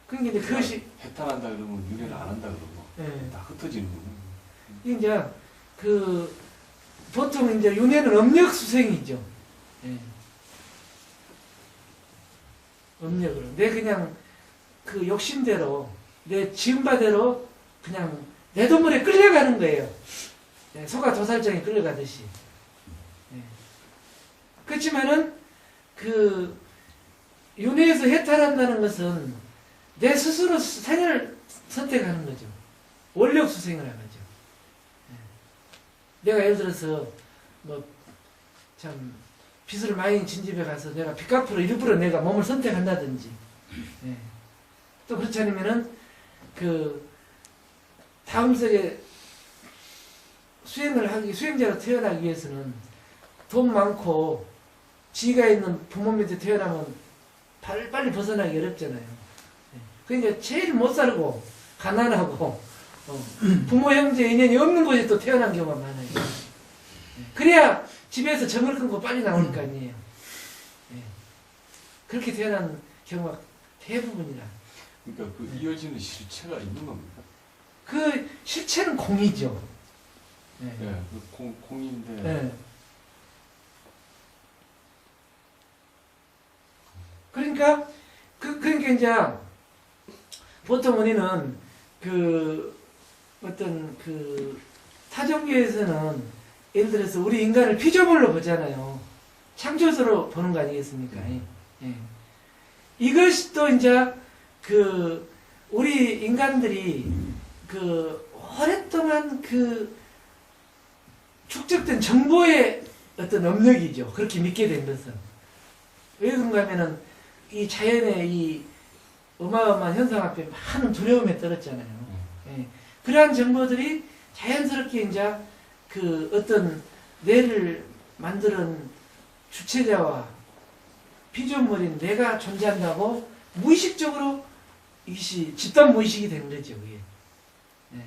그러니까 이제 그것이 해탈한다 그러면 윤회를 안 한다 그러고 다 흩어지는 거예요. 이게 이제 보통 이제 윤회는 업력 수생이죠. 예. 업력으로 내 그냥 그 욕심대로 내 지음바대로 그냥 내 도물에 끌려가는 거예요. 소가 도살장에 끌려가듯이. 예. 그렇지만은 그 윤회에서 해탈한다는 것은 내 스스로 생을 선택하는 거죠. 원력 수생을 하는 거죠. 예. 내가 예를 들어서 뭐 참 빚을 많이 진 집에 가서 내가 빚 갚으러 일부러 내가 몸을 선택한다든지, 예. 또 그렇지 않으면은 그 다음 세계 수행자로 태어나기 위해서는 돈 많고 지가 있는 부모 밑에 태어나면 빨리 벗어나기 어렵잖아요. 예. 그러니까 제일 못 살고 가난하고 부모 형제 인연이 없는 곳에 또 태어난 경우가 많아요. 예. 그래야 집에서 정을 끊고 빨리 나올 거 아니에요. 예. 그렇게 태어난 경우가 대부분이라. 그러니까 그 이어지는 실체가 있는 겁니까? 그 실체는 공이죠. 예. 네, 그 공인데. 예. 그러니까 그러니까 이제 보통 우리는 그 어떤 그 타종교에서는 예를 들어서 우리 인간을 피조물로 보잖아요. 창조주로 보는 거 아니겠습니까? 예. 이것이 또 이제 그 우리 인간들이 그 오랫동안 그 축적된 정보의 어떤 업력이죠. 그렇게 믿게 된 것은. 왜 그런가 하면은 이 자연의 이 어마어마한 현상 앞에 많은 두려움에 떨었잖아요. 예. 그러한 정보들이 자연스럽게 이제 그 어떤 뇌를 만드는 주체자와 피조물인 내가 존재한다고 무의식적으로 이것이 집단 무의식이 된 거죠. 그게. 예.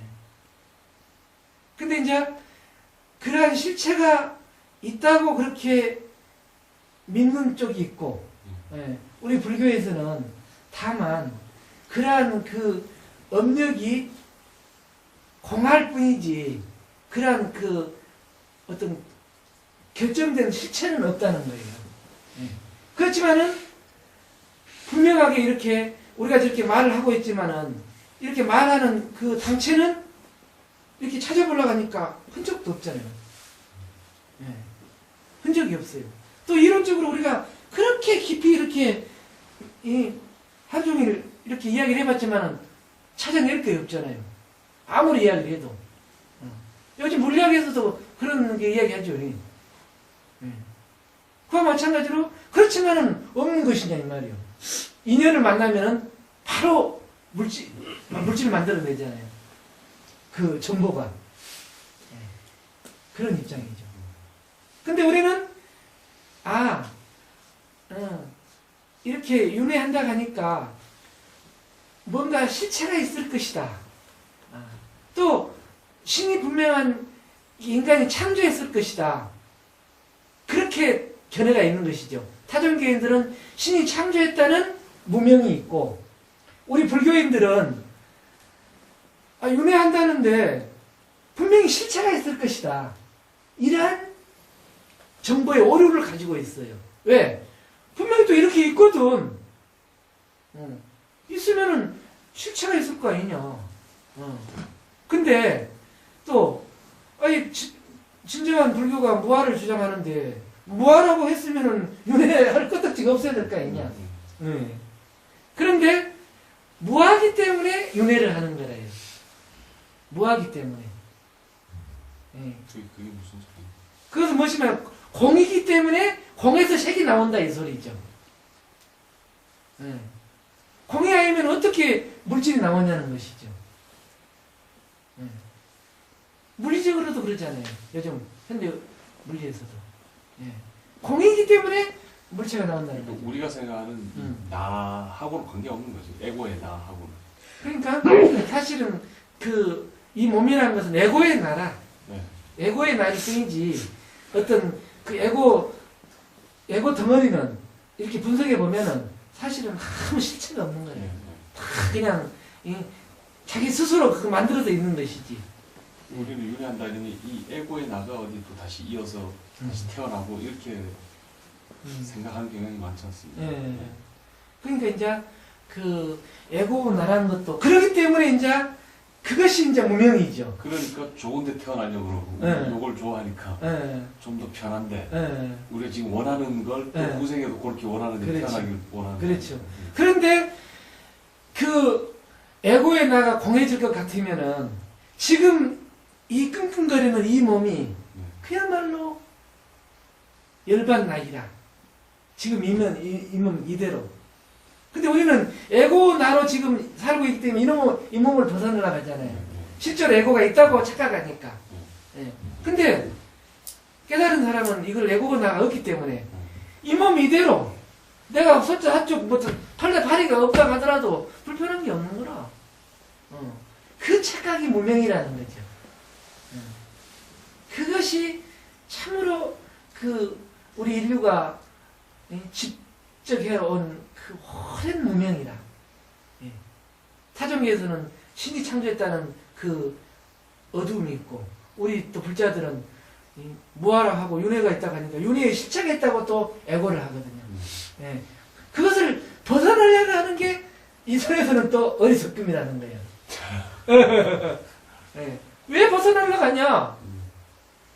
근데 이제 그러한 실체가 있다고 그렇게 믿는 쪽이 있고, 예. 우리 불교에서는 다만 그러한 그 업력이 공할 뿐이지 그러한 그 어떤 결정된 실체는 없다는 거예요. 예. 그렇지만은 분명하게 이렇게 우리가 저렇게 말을 하고 있지만은 이렇게 말하는 그 당체는 이렇게 찾아보려고 하니까 흔적도 없잖아요. 예. 흔적이 없어요. 또 이론적으로 우리가 그렇게 깊이 이렇게 하루 종일 이렇게 이야기를 해봤지만은 찾아낼 게 없잖아요. 아무리 이야기를 해도. 요즘 물리학에서도 그런 게 이야기하죠. 그와 마찬가지로 그렇지만은 없는 것이냐 이 말이요. 인연을 만나면은 바로 물질을 만들어내잖아요. 그 정보가. 그런 입장이죠. 근데 우리는 이렇게 윤회한다 하니까 뭔가 실체가 있을 것이다. 또 신이 분명한 인간이 창조했을 것이다. 그렇게 견해가 있는 것이죠. 타종교인들은 신이 창조했다는 무명이 있고 우리 불교인들은 윤회한다는데 분명히 실체가 있을 것이다. 이러한 정보의 오류를 가지고 있어요. 왜? 분명히 또 이렇게 있거든. 있으면은 실체가 있을 거 아니냐. 근데 또 진정한 불교가 무아를 주장하는데 무아라고 했으면은 윤회할 끄떡지가 없어야 될 거 아니냐. 그런데 무아기 때문에 윤회를 하는 거래요. 무아기 때문에. 그게 무슨 소리예요? 그것은 무엇이면 공이기 때문에 공에서 색이 나온다 이 소리죠. 공이 아니면 어떻게 물질이 나오냐는 것이죠. 물리적으로도 그러잖아요. 요즘 현대 물리에서도. 공이기 때문에 물체가 나온다는 거죠. 우리가 생각하는 나하고는 관계없는 거죠. 에고의 나하고는. 그러니까 사실은 이 몸이라는 것은 에고의 나라. 네. 에고의 날이 뿐이지 어떤 그 에고 덩어리는 이렇게 분석해 보면은 사실은 아무 실체가 없는 거예요. 다 그냥 자기 스스로 그거 만들어서 있는 것이지. 우리는 윤회한다 이러니 이 에고의 나가 어디 또 다시 이어서 다시 태어나고 이렇게 생각하는 경향이 많지 않습니까? 그러니까 이제 그 에고 나라는 것도 그렇기 때문에 이제 그것이 이제 무명이죠. 그러니까 좋은데 태어나려고 그러고 네. 요걸 좋아하니까 예, 좀 더 편한데 예. 우리가 지금 원하는 걸 또 네. 후생에도 그렇게 원하는데 그렇지. 태어나길 원하는 그렇죠. 거예요. 그런데 그 에고의 나가 공해질 것 같으면은 지금 이 끙끙거리는 이 몸이 그야말로 열반 나이라. 지금 이 몸 이대로. 근데 우리는 에고 나로 지금 살고 있기 때문에 이 몸을 벗어나려고 하잖아요. 실제로 에고가 있다고 착각하니까. 예. 근데 깨달은 사람은 이걸 에고가 나가 없기 때문에 이 몸 이대로 내가 설자 한쪽 뭐 팔에 다리가 없다 하더라도 불편한 게 없는 거라. 그 착각이 무명이라는 거죠. 그것이 참으로 그 우리 인류가 집적해온 그 오랜 무명이라. 예. 타종계에서는 신이 창조했다는 그 어둠이 있고 우리 또 불자들은 무아라하고 윤회가 있다고 하니까 윤회에 실착했다고 또 애고를 하거든요. 예. 그것을 벗어나려고 하는 게 이선에서는 또 어리석음이라는 거예요. 예. 왜 벗어나려고 하냐?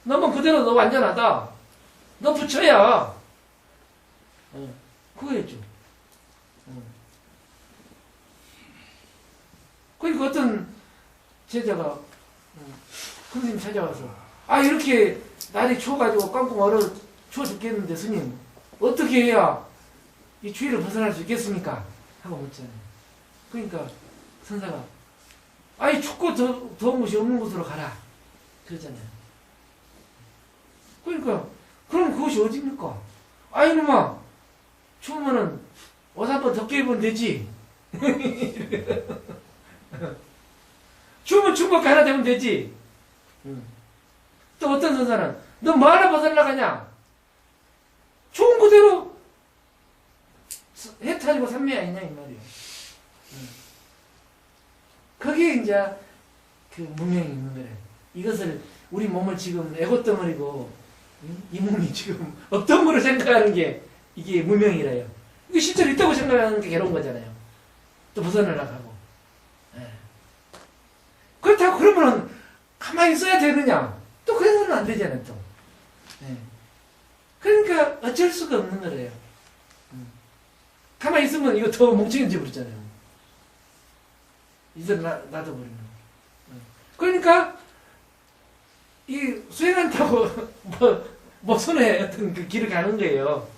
너만 그대로 너 완전하다. 너 부처야. 그거였죠. 그러니까 어떤 제자가 선생님 찾아와서 이렇게 날이 추워가지고 깡통 얼어 추워 죽겠는데 스님 어떻게 해야 이 추위를 벗어날 수 있겠습니까? 하고 묻잖아요. 그러니까 선사가 춥고 더운 곳이 없는 곳으로 가라 그러잖아요. 그러니까 그럼 그것이 어디입니까? 이놈아 추우면은 옷 한 번 덮게 입으면 되지. 추우면 추운 거 하나 되면 되지. 또 어떤 선사는 너 뭐 하나 벗으려고 하냐? 추운 그대로 해 타지고 삼매 아니냐 이 말이에요. 거기에 이제 그 무명이 있는 거래. 이것을 우리 몸을 지금 애고덩어리고 이 몸이 지금 없던 거로 생각하는 게 이게 무명이래요. 이게 실제로 있다고 생각하는 게 괴로운 거잖아요. 또 벗어나려고 하고. 그렇다고 그러면은 가만히 있어야 되느냐? 또 그래서는 안 되잖아요. 또. 그러니까 어쩔 수가 없는 거래요. 가만히 있으면 이거 더 멍청해져 버리잖아요. 이제 놔둬버리는. 그러니까 이 수행한다고 뭐 손에 어떤 그 길을 가는 거예요.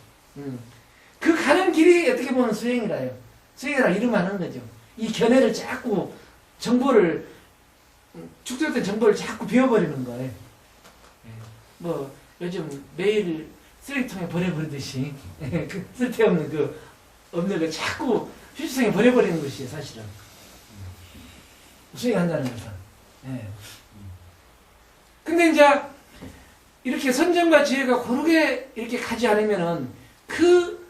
그 가는 길이 어떻게 보면 수행이라요. 수행이라 이름하는 거죠. 이 견해를 자꾸 정보를 축적된 정보를 자꾸 비워버리는 거예요. 뭐 요즘 매일 쓰레기통에 버려버리듯이 그 쓸데없는 그 없는 걸 자꾸 휴지통에 버려버리는 것이 사실은 수행한다는 것은. 근데 이제 이렇게 선정과 지혜가 고르게 이렇게 가지 않으면은 그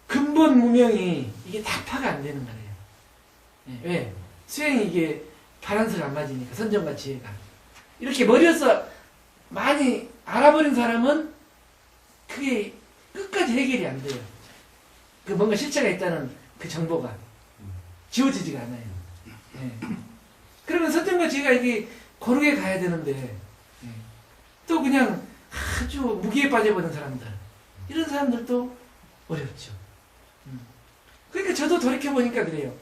근본 무명이 이게 타파가 안 되는 거예요. 왜? 수행이 이게 바란스가 안 맞으니까 선정과 지혜가. 이렇게 머리에서 많이 알아버린 사람은 그게 끝까지 해결이 안 돼요. 그 뭔가 실체가 있다는 그 정보가 지워지지가 않아요. 그러면 선정과 지혜가 이게 고르게 가야 되는데 또 그냥 아주 무기에 빠져버린 사람들 이런 사람들도 어렵죠. 그러니까 저도 돌이켜보니까 그래요.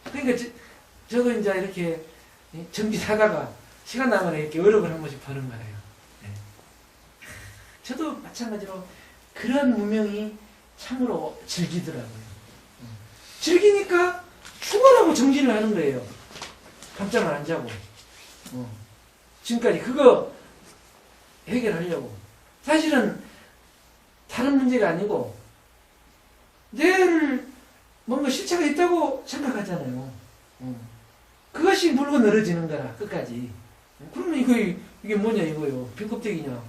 그러니까 저도 이제 이렇게 정진하다가 시간 나면 이렇게 어록을 한 번씩 버는 거예요. 저도 마찬가지로 그런 무명이 참으로 즐기더라고요. 즐기니까 충원하고 정진을 하는 거예요. 밤잠을 안 자고. 지금까지 그거 해결하려고. 사실은 다른 문제가 아니고 뇌를 뭔가 실체가 있다고 생각하잖아요. 그것이 물고 늘어지는 거라 끝까지. 그러면 이게 뭐냐 이거요. 빈껍데기냐.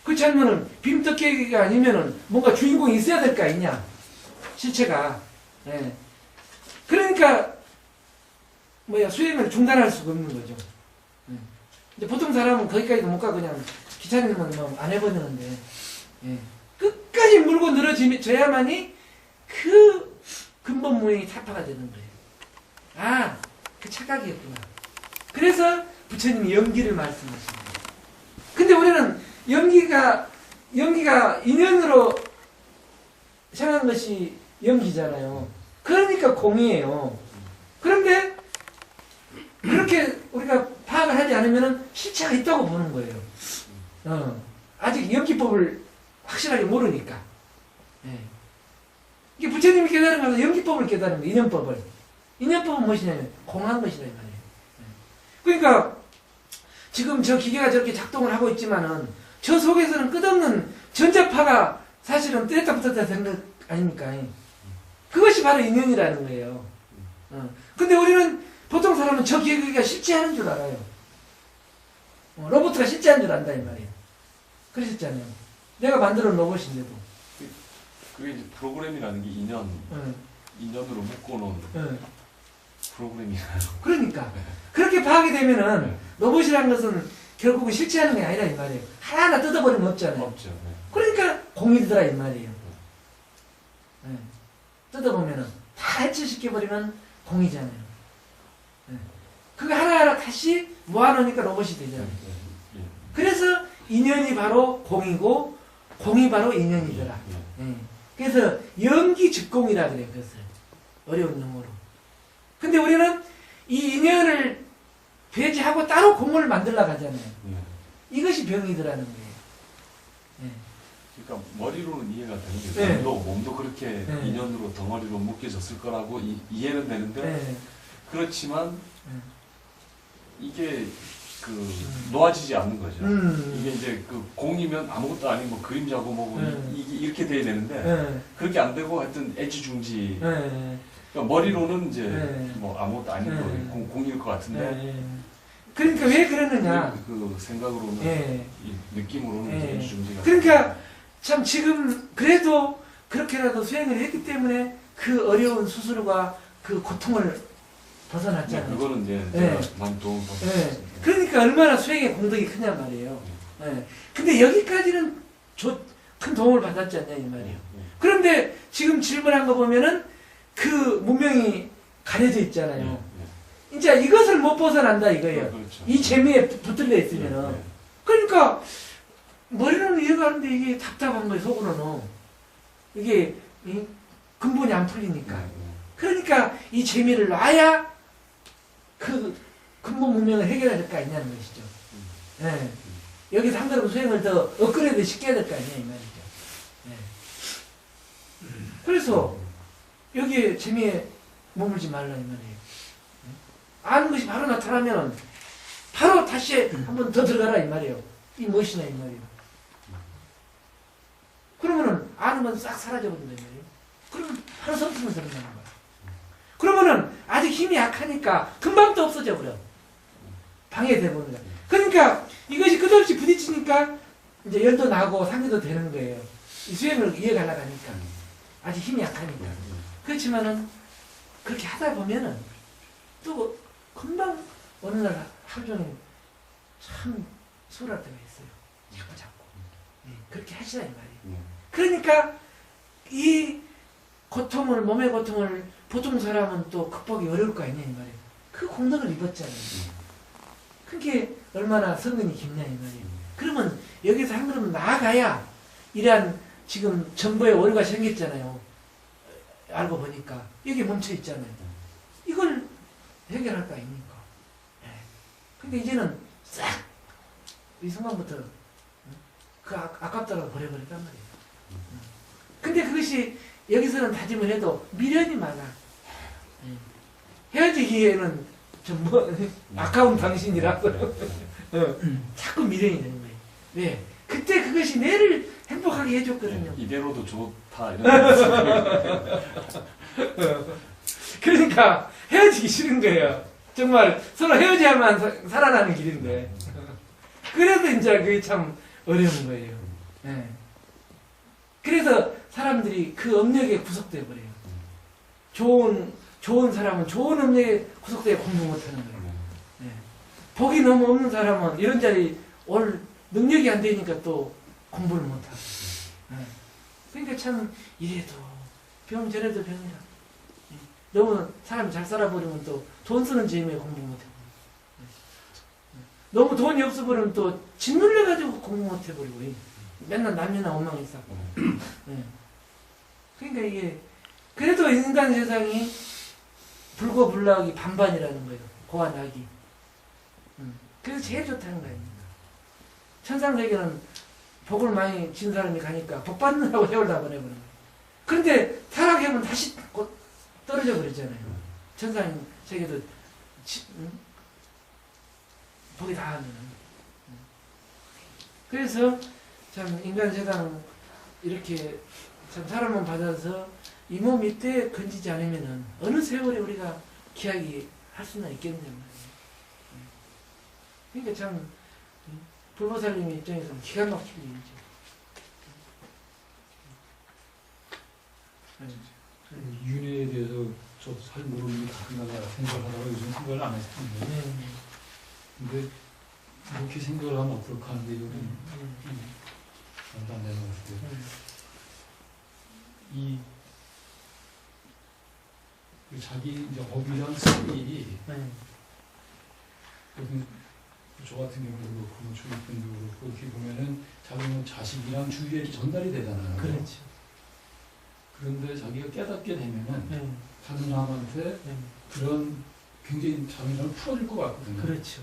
그렇지 않으면은 빈껍데기가 아니면은 뭔가 주인공이 있어야 될 거 아니냐. 실체가. 그러니까 수행을 중단할 수가 없는 거죠. 근데 보통 사람은 거기까지도 못 가 그냥 귀찮으면 안 해버리는데 끝까지 물고 늘어져야만이 그 근본 무형이 타파가 되는 거예요. 그 착각이었구나. 그래서 부처님이 연기를 말씀하십니다. 근데 우리는 연기가 인연으로 생각한 것이 연기잖아요. 그러니까 공이에요. 그런데 그렇게 우리가 파악을 하지 않으면 실체가 있다고 보는 거예요. 아직 연기법을 확실하게 모르니까. 예. 이게 부처님이 깨달은 것은 연기법을 깨달은 거예요. 인연법을. 인연법은 무엇이냐면 공한 것이라 이 말이에요. 예. 그러니까 지금 저 기계가 저렇게 작동을 하고 있지만은 저 속에서는 끝없는 전자파가 사실은 떼다 붙었다 된 것 아닙니까? 그것이 바로 인연이라는 거예요. 근데 우리는 보통 사람은 저 기계가 실제하는 줄 알아요. 로봇가 실제하는 줄 안다 이 말이에요. 그러셨잖아요. 내가 만들어 놓은 로봇인데도. 그게 이제 프로그램이라는 게 인연으로 묶어놓은 프로그램이라는. 그러니까 그렇게 파악이 되면은 로봇이라는 것은 결국은 실체하는 게 아니라 이 말이에요. 하나하나 뜯어버리면 없잖아요. 없죠. 네. 그러니까 공이더라 이 말이에요. 뜯어보면은 다 해체시켜버리면 공이잖아요. 그거 하나하나 다시 모아놓으니까 로봇이 되잖아요. 그래서 인연이 바로 공이고 공이 바로 인연이더라. 그래서 연기즉공이라 그래요. 그것을 어려운 용어로. 근데 우리는 이 인연을 배제하고 따로 공을 만들려고 하잖아요. 이것이 병이더라는 거예요. 그러니까 머리로는 이해가 되는 게 네. 몸도 그렇게 인연으로 덩어리로 묶여졌을 거라고 이해는 되는데 그렇지만 이게 놓아지지 않는 거죠. 이게 이제 공이면 아무것도 아닌 뭐 그림자고 뭐고 이게 이렇게 돼야 되는데 그렇게 안 되고 하여튼 애지중지. 그러니까 머리로는 이제 뭐 아무것도 아닌 거 공일 것 같은데. 그러니까 왜 그러느냐? 그 생각으로는 이 느낌으로는 이제 애지중지가. 그러니까 참 지금 그래도 그렇게라도 수행을 했기 때문에 그 어려운 수술과 그 고통을 벗어났잖아요. 그거는 이제 제가 많이 도움을 받았습니다. 그러니까 얼마나 수행의 공덕이 크냐 말이에요. 근데 여기까지는 큰 도움을 받았지 않냐 이 말이에요. 그런데 지금 질문한 거 보면은 그 문명이 가려져 있잖아요. 이제 이것을 못 벗어난다 이거예요. 그렇죠. 이 재미에 붙들려 있으면은. 그러니까 머리로는 이해가 하는데 이게 답답한 거예요. 속으로는. 이게 근본이 안 풀리니까. 그러니까 이 재미를 놔야 그 근본 문명을 해결해야 될 거 아니냐는 것이죠. 여기서 한 걸음 수행을 더 업그레이드 시켜야 될 거 아니냐 이 말이죠. 그래서 여기에 재미에 머물지 말라 이 말이에요. 아는 것이 바로 나타나면 바로 다시 한 번 더 들어가라 이 말이에요. 이 무엇이냐 이 말이에요. 그러면은 아는 건 싹 사라져버린다 이 말이에요. 그러면 바로 성품을 드러나는 거야. 그러면은 아직 힘이 약하니까 금방 또 없어져 버려. 방해돼 버려. 그러니까 이것이 끝없이 부딪히니까 이제 열도 나고 상기도 되는 거예요. 이 수행을 이해가려고 하니까. 아직 힘이 약하니까. 그렇지만은 그렇게 하다 보면은 또 금방 어느 날 하루 종일 참 수월할 때가 있어요. 자꾸. 그렇게 하시라 이 말이에요. 그러니까 이 고통을, 몸의 고통을 보통 사람은 또 극복이 어려울 거 아니냐 이 말이에요. 그 공덕을 입었잖아요. 그게 얼마나 성근이 깊냐 이 말이에요. 그러면 여기서 한 걸음 나아가야 이러한 지금 정보의 오류가 생겼잖아요. 알고 보니까 여기 멈춰 있잖아요. 이걸 해결할 거 아닙니까? 근데 이제는 싹 이 순간부터 그 아깝다고 버려버렸단 말이에요. 근데 그것이 여기서는 다짐을 해도 미련이 많아. 헤어지기에는 좀 아까운 당신이라고 자꾸 미련이 되는 거예요. 왜? 그때 그것이 내를 행복하게 해줬거든요. 이대로도 좋다 이런 그러니까 헤어지기 싫은 거예요. 정말 서로 헤어져야만 살아나는 길인데. 그래서 이제 그게 참 어려운 거예요. 그래서 사람들이 그 업력에 구속돼 버려요. 좋은 사람은 좋은 업력에 구속돼 공부 못하는 거예요. 복이 너무 없는 사람은 이런 자리 올 능력이 안 되니까 또 공부를 못하고. 그러니까 참 이래도 병 저래도 병이라. 너무 사람이 잘 살아버리면 또 돈 쓰는 재미에 공부 못하고. 너무 돈이 없어버리면 또 짓눌려가지고 공부 못해버리고 맨날 남이나 엉망이 쌓고. 예. 그러니까 이게 그래도 인간 세상이 불고불락이 반반이라는 거예요. 고와 낙이. 그래서 제일 좋다는 거 아닙니까? 천상세계는 복을 많이 진 사람이 가니까 복 받느라고 해올 다 보내버리는 거예요. 그런데 타락하면 다시 곧 떨어져 버리잖아요. 천상세계도 복이 다 하면. 그래서 참 인간 세상 이렇게 참 사람만 받아서 이 몸 이때 건지지 않으면은 어느 세월에 우리가 기약이 할 수는 있겠느냐 말이에요. 그러니까 참 불보살님 입장에서는 기가 막힌 일이죠. 윤회에 대해서 저 잘 모르는 게 가끔가다 생각을 하다가 요즘 생각을 안 했었는데 근데 이렇게 생각을 하면 어떨까 하는데 이거는 말도 안 되는 것 같아요. 이 자기 이제 업이랑 습이 저 같은 경우도 그렇고 주위 분도 그렇고 이렇게 보면은 자기는 자식이랑 주위에 전달이 되잖아요. 그렇죠. 그런데 자기가 깨닫게 되면은 다른 사람한테 그런 굉장히 자기를 풀어줄 것 같거든요. 그렇죠.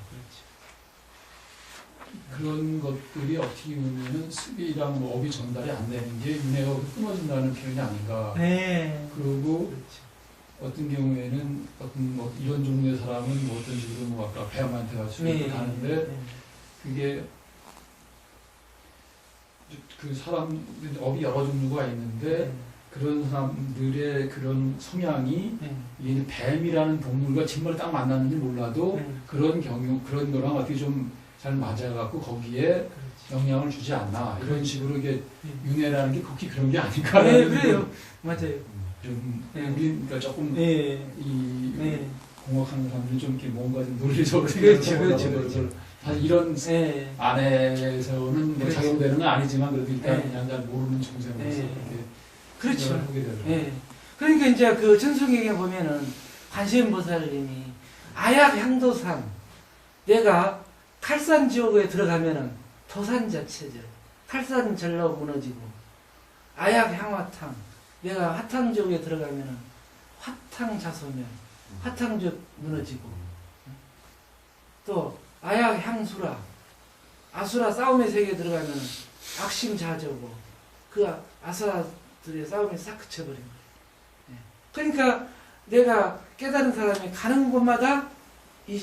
그런 것들이 어떻게 보면은 습이랑 뭐 업이 전달이 안 되는 게 윤회가 끊어진다는 표현이 아닌가. 네. 그리고 그렇죠. 어떤 경우에는 어떤 뭐 이런 종류의 사람은 뭐 어떤 식으로 뭐 아까 배암한테 가서 이렇게 가는데 그게 그 사람 업이 여러 종류가 있는데 그런 사람들의 그런 성향이 이 뱀이라는 동물과 정말 딱 만났는지 몰라도 그런 경우 그런 거랑 어떻게 좀 잘 맞아갖고 거기에 영향을 주지 않나 이런 식으로 이게 윤회라는 게 그렇게 그런 게 아닌가. 네, 그래요. 맞아요. 좀 우리 그러니까 조금 이 공학하는 사람들이 좀 이렇게 뭔가 좀 논리적으로 그렇죠. 사실 이런 안에서는 뭐 작용되는 건 아니지만 그래도 일단 그냥 잘 모르는 정세로서 이렇게 그렇죠. 하게 되더라고요. 그러니까 이제 그 전승에게 보면은 관세음보살님이 아약 향도상 내가 칼산 지옥에 들어가면은 도산 자체죠. 칼산 절로 무너지고 아약 향화탕 내가 화탕 지옥에 들어가면은 화탕 자소면 화탕 지옥 무너지고 또 아약 향수라 아수라 싸움의 세계에 들어가면은 악심 자저고 그 아수라들의 싸움이 싹 그쳐버린 거예요. 그러니까 내가 깨달은 사람이 가는 곳마다 이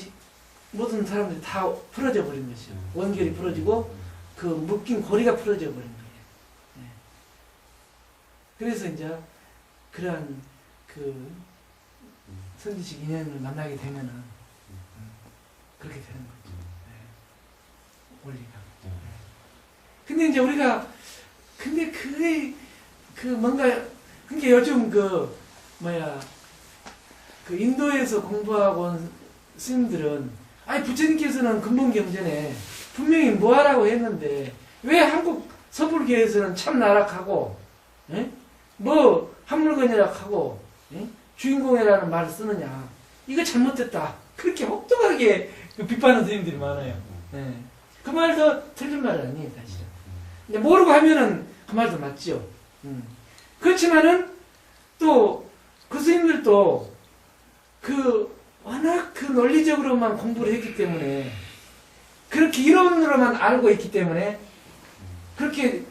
모든 사람들이 다 풀어져 버린 것이요. 원결이 풀어지고 그 묶인 고리가 풀어져 버린 거예요. 그래서 이제 그러한 그 선지식 인연을 만나게 되면은 그렇게 되는 거죠. 원리가. 근데 이제 우리가 근데 그 뭔가 그러니까 요즘 그 인도에서 공부하고 온 스님들은 아니 부처님께서는 근본경전에 분명히 뭐하라고 했는데 왜 한국 서불교에서는 참 나락하고 뭐 한물건이라 하고 주인공이라는 말을 쓰느냐 이거 잘못됐다 그렇게 혹독하게 비판하는 스님들이 많아요. 그 말도 틀린 말 아니에요 사실은. 근데 모르고 하면은 그 말도 맞죠. 그렇지만은 또 그 스님들도 워낙 그 논리적으로만 공부를 했기 때문에 그렇게 이론으로만 알고 있기 때문에 그렇게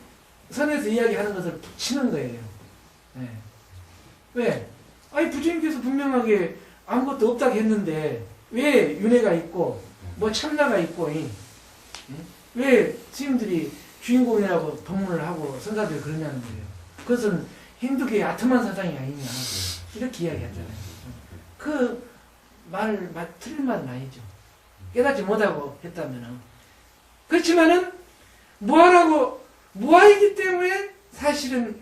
선에서 이야기하는 것을 붙이는 거예요. 왜? 아니 부처님께서 분명하게 아무것도 없다고 했는데 왜 윤회가 있고 뭐 참나가 있고 왜 스님들이 주인공이라고 법문을 하고 선사들이 그러냐는 거예요. 그것은 힌두교의 아트만 사상이 아니냐 이렇게 이야기하잖아요. 그 틀린 말은 아니죠. 깨닫지 못하고 했다면은. 그렇지만은, 무아이기 때문에 사실은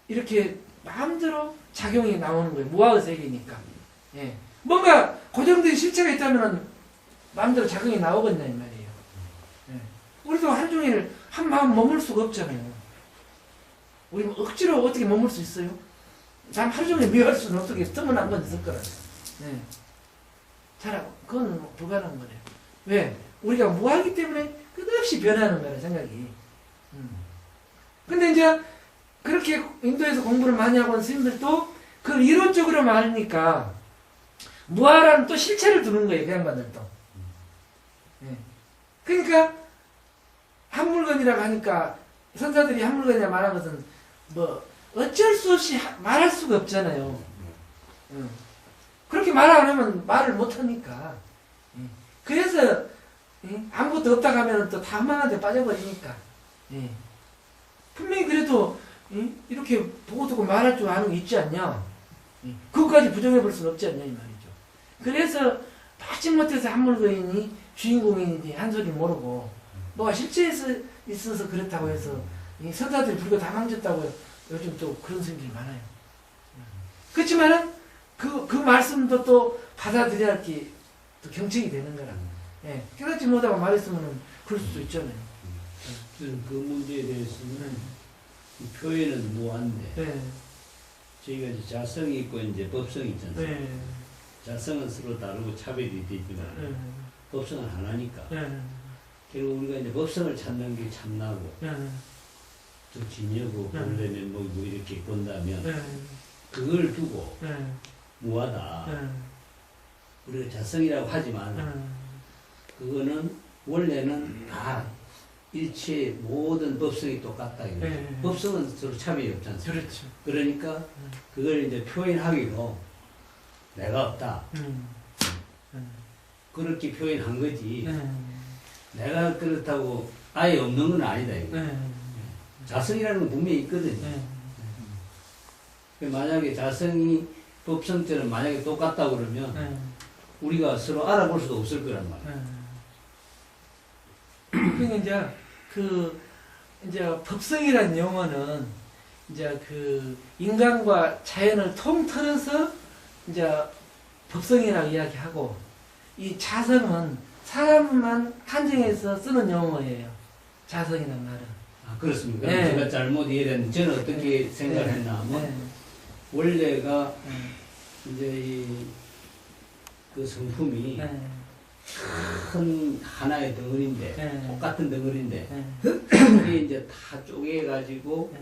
이렇게 마음대로 작용이 나오는 거예요. 무아의 세계니까. 뭔가 고정된 실체가 있다면은 마음대로 작용이 나오겠냐, 이 말이에요. 우리도 하루 종일 한 마음 머물 수가 없잖아요. 우리 억지로 어떻게 머물 수 있어요? 잠 하루 종일 미워할 수는 어떻게 틈은 한 번 있을 거라. 그건 불가능한 거래요. 왜? 우리가 무하기 때문에 끝없이 변하는 거라 생각이. 근데 이제 그렇게 인도에서 공부를 많이 하고 온 스님들도 그걸 이론적으로 말하니까 무하라는 또 실체를 두는 거예요, 그 양반들도. 예. 그러니까 한 물건이라고 하니까 선사들이 한 물건이라 말한 것은 뭐 어쩔 수 없이 말할 수가 없잖아요. 그렇게 말 안 하면 말을 못 하니까. 그래서 아무것도 없다 가면 또 다 엉망한데 빠져버리니까. 분명히 그래도 이렇게 보고 듣고 말할 줄 아는 게 있지 않냐. 그것까지 부정해 볼 수는 없지 않냐 이 말이죠. 그래서 마지못해서 한 물건이 주인공인지 한 소리 모르고 뭐가 실체에서 있어서 그렇다고 해서 이 선사들이 불교 다 망쳤다고 요즘 또 그런 스님들이 많아요. 그렇지만은 그 말씀도 또 받아들여야 할 게 또 경청이 되는 거라. 깨닫지 못하고 말했으면 그럴 수도 있잖아요. 저는 그 문제에 대해서는 이 표현은 무한데 저희가 이제 자성이 있고 이제 법성이 있잖아요. 자성은 서로 다르고 차별이 되지만 법성은 하나니까 결국 우리가 이제 법성을 찾는 게 참나고 또 진여고 본래는 뭐 이렇게 본다면 그걸 두고 무하다. 우리가 자성이라고 하지만 그거는 원래는 다 일체 모든 법성이 똑같다. 법성은 서로 차별이 없지 않습니까? 그렇죠. 그러니까 그걸 이제 표현하기로 내가 없다. 그렇게 표현한 거지. 내가 그렇다고 아예 없는 건 아니다. 이거. 자성이라는 건 분명히 있거든요. 만약에 자성이 법성처럼 만약에 똑같다고 그러면 우리가 서로 알아볼 수도 없을 거란 말이야. 그러니까 이제 법성이란 용어는 이제 그 인간과 자연을 통틀어서 이제 법성이라고 이야기하고 이 자성은 사람만 한정해서 쓰는 용어예요. 자성이라는 말은. 아, 그렇습니까? 제가 잘못 이해했는데 저는 어떻게 생각을 했나 하면 원래가 이제 그 성품이 큰 하나의 덩어리인데 똑같은 덩어리인데 그게 이제 다 쪼개가지고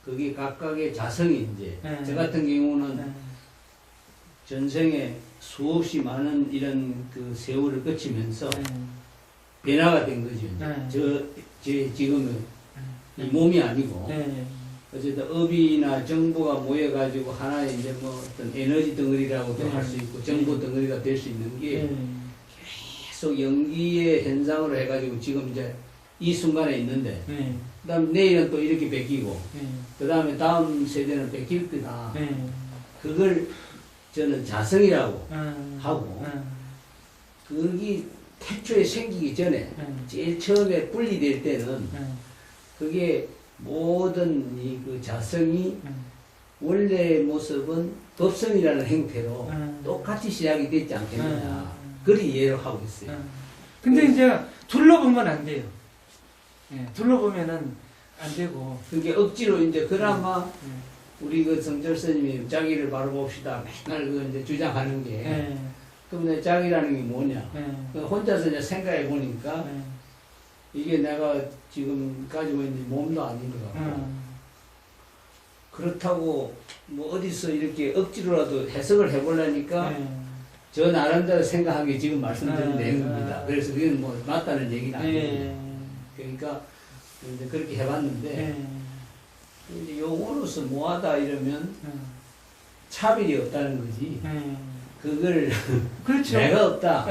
그게 각각의 자성이 이제 저 같은 경우는 전생에 수없이 많은 이런 그 세월을 거치면서 변화가 된 거죠. 제 지금은 이 몸이 아니고 어쨌든 업이나 정보가 모여가지고 하나의 이제 뭐 어떤 에너지 덩어리라고도 할 수 있고 정보 덩어리가 될 수 있는 게 계속 연기의 현상으로 해가지고 지금 이제 이 순간에 있는데 그 다음 내일은 또 이렇게 베끼고 그 다음에 다음 세대는 베낄 거다. 그걸 저는 자성이라고 하고 그게 태초에 생기기 전에 제일 처음에 분리될 때는 그게 모든 이 그 자성이 원래의 모습은 법성이라는 행태로 똑같이 시작이 됐지 않겠느냐. 그리 이해를 하고 있어요. 근데 이제 둘러보면 안 돼요. 둘러보면은 안 되고. 그게 억지로 이제 그나마 우리 그 성철 스님이 자기를 바로 봅시다. 맨날 그 이제 주장하는 게. 그럼 자기라는 게 뭐냐. 혼자서 이제 생각해 보니까 이게 내가 지금 가지고 있는 몸도 아닌 것 같고 그렇다고 뭐 어디서 이렇게 억지로라도 해석을 해보려니까 저 나름대로 생각한 게 지금 말씀드린 내용입니다. 그래서 그건 뭐 맞다는 얘기는 아니에요. 그러니까 이제 그렇게 해봤는데 이제 용어로서 뭐하다 이러면 차별이 없다는 거지. 그걸 그렇죠. 내가 없다.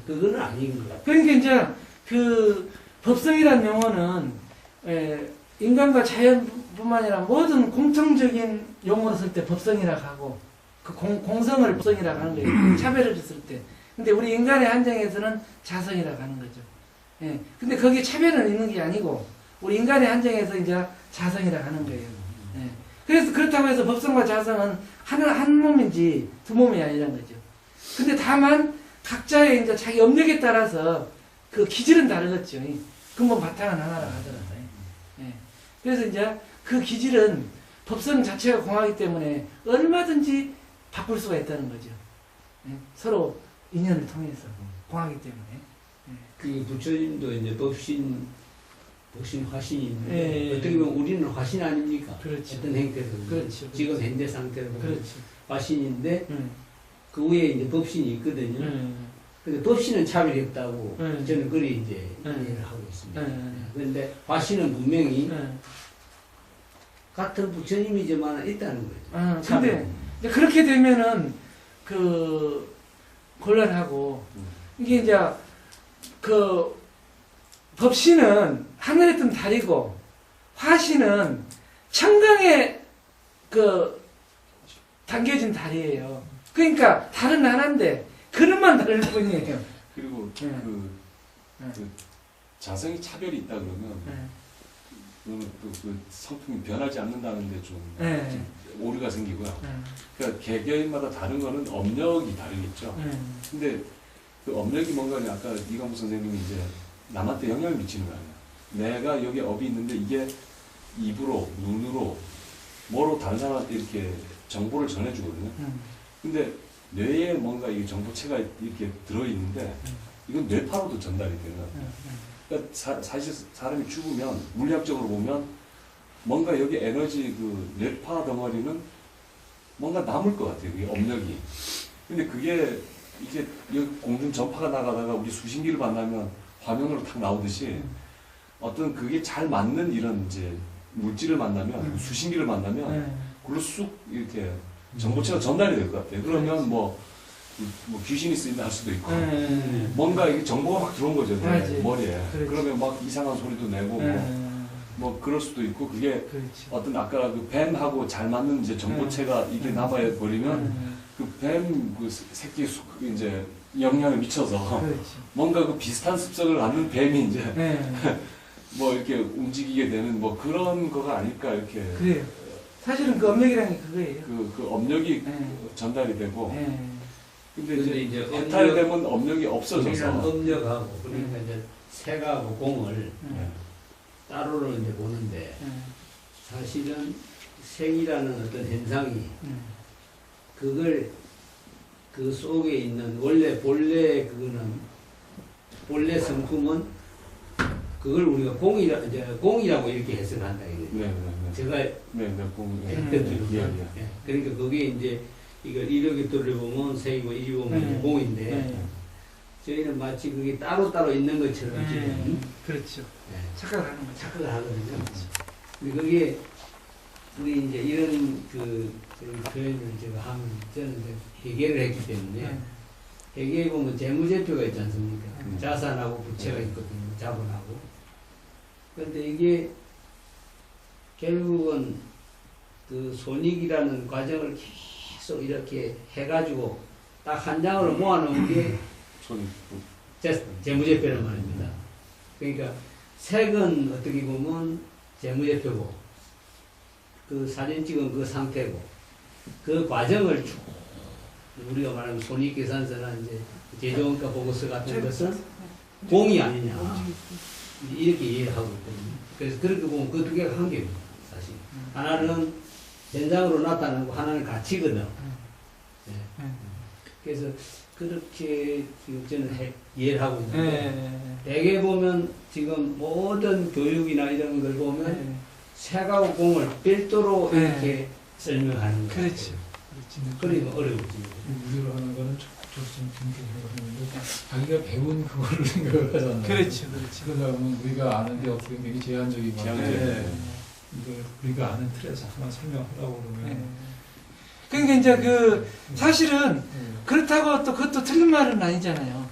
그거는 아닌 것 같아요. 그러니까 이제 그 법성이라는 용어는 인간과 자연뿐만 아니라 모든 공통적인 용어로 쓸 때 법성이라고 하고 그 공성을 법성이라고 하는 거예요. 차별을 줬을 때. 근데 우리 인간의 한정에서는 자성이라고 하는 거죠. 근데 거기에 차별은 있는 게 아니고 우리 인간의 한정에서 이제 자성이라고 하는 거예요. 그래서 그렇다고 해서 법성과 자성은 한 몸인지 두 몸이 아니라는 거죠. 근데 다만 각자의 이제 자기 업력에 따라서 그 기질은 다르겠죠. 근본 바탕은 하나라고 하더라고요. 그래서 이제 그 기질은 법성 자체가 공하기 때문에 얼마든지 바꿀 수가 있다는 거죠. 서로 인연을 통해서 공하기 때문에. 그 부처님도 이제 법신 화신인데 예, 예. 어떻게 보면 우리는 화신 아닙니까? 그렇죠. 어떤 행태로 그렇죠. 지금 현재 상태로 보면 그렇지. 화신인데 응. 그 위에 이제 법신이 있거든요. 응. 근데 법신은 차별이 없다고 응. 저는 그리 이제 응. 이해를 하고 있습니다. 응. 그런데 화신은 분명히 응. 같은 부처님이지만 있다는 거죠. 근데 차별은. 이제 그렇게 되면은 그 곤란하고 이게 이제 그 법신은 하늘에 뜬 달이고 화신은 청강에 그 당겨진 달이에요. 그러니까 달은 하나인데 그릇만 다를 뿐이에요. 그리고 네. 그 자성이 차별이 있다 그러면 그 성품이 변하지 않는다는데 좀 네. 오류가 생기고요. 그러니까 개개인마다 다른 거는 업력이 다르겠죠. 근데 그 업력이 뭔가 아까 이광무 선생님이 이제 남한테 영향을 미치는 거 아니야. 내가 여기 업이 있는데 이게 입으로, 눈으로, 뭐로 다른 사람한테 이렇게 정보를 전해주거든요. 근데 뇌에 뭔가 이 정보체가 이렇게 들어있는데 이건 뇌파로도 전달이 되는. 그러니까 사실 사람이 죽으면 물리학적으로 보면 뭔가 여기 에너지 그 뇌파 덩어리는 뭔가 남을 것 같아요. 그게 업력이. 근데 그게 이게 여기 공중 전파가 나가다가 우리 수신기를 만나면 화면으로 탁 나오듯이 어떤 그게 잘 맞는 이런 이제 물질을 만나면 수신기를 만나면 그걸로 쑥 이렇게 정보체가 전달이 될 것 같아요. 그러면 뭐 귀신이 쓰인다 할 수도 있고 뭔가 이게 정보가 막 들어온 거죠. 내 맞아요. 머리에. 그렇지. 그러면 막 이상한 소리도 내고 뭐 그럴 수도 있고 그게 그렇지. 어떤 아까 그 뱀하고 잘 맞는 이제 정보체가 이게 남아 버리면 그 뱀 그 새끼 이제 영향을 미쳐서 그렇지. 뭔가 그 비슷한 습성을 갖는 뱀이 이제 네. 뭐 이렇게 움직이게 되는 뭐 그런 거가 아닐까 이렇게 그래요. 사실은 그 업력이라는 게 그거예요. 그 업력이 네. 전달이 되고 네. 근데 근데 이제 이제 해탈되면 업력이 우리는 없어져서 업력하고 그러니까 이제 색하고 공을 네. 따로로 이제 보는데 사실은 색이라는 어떤 현상이 그걸 그 속에 있는 본래 그거는 본래 성품은 그걸 우리가 공이라고 이렇게 해석한다 이거죠. 네, 네, 네. 제가 공. 했거든요. 예, 예. 그러니까 그게 이제 이걸 이렇게 돌려보면 색이고 이리 보면 이제 공인데 저희는 마치 그게 따로따로 있는 것처럼 지금 그렇죠. 착각을 하는 거죠. 착각을 하거든요. 근데 그게 우리 이제 이런 그런 표현을 제가 하면 저는 이제 해결을 했기 때문에 해결에 보면 재무제표가 있지 않습니까? 자산하고 부채가 있거든요. 자본하고. 그런데 이게 결국은 그 손익이라는 과정을 계속 이렇게 해가지고 딱 한 장으로 모아놓은 게 재무제표란 말입니다. 그러니까 색은 어떻게 보면 재무제표고 그 사진 찍은 그 상태고 그 과정을 쭉 우리가 말하는 손익계산서나 이제 제조원가 보고서 같은 것은 공이 아니냐 이렇게 이해를 하고 있거든요. 그래서 그렇게 보면 그 두 개가 한 개입니다. 사실 하나는 현장으로 나타나고 하나는 가치거든. 네. 그래서 그렇게 지금 저는 이해를 하고 있는데 대개 보면 지금 모든 교육이나 이런 걸 보면 색하고 공을 별도로 이렇게 설명하는 거예요. 그렇지. 그러면 어려우지. 우리로 하는 거는 좀 생각하는데 자기가 배운 그거를 생각을 하잖아요. 그렇죠. 그러다 보면 우리가 아는 게 어떻게 되게 제한적이고 제한적이에요. 이걸 우리가 아는 틀에서 하나 설명하라고 그러면 그러니까 이제 그 사실은 그렇다고 또 그것도 틀린 말은 아니잖아요.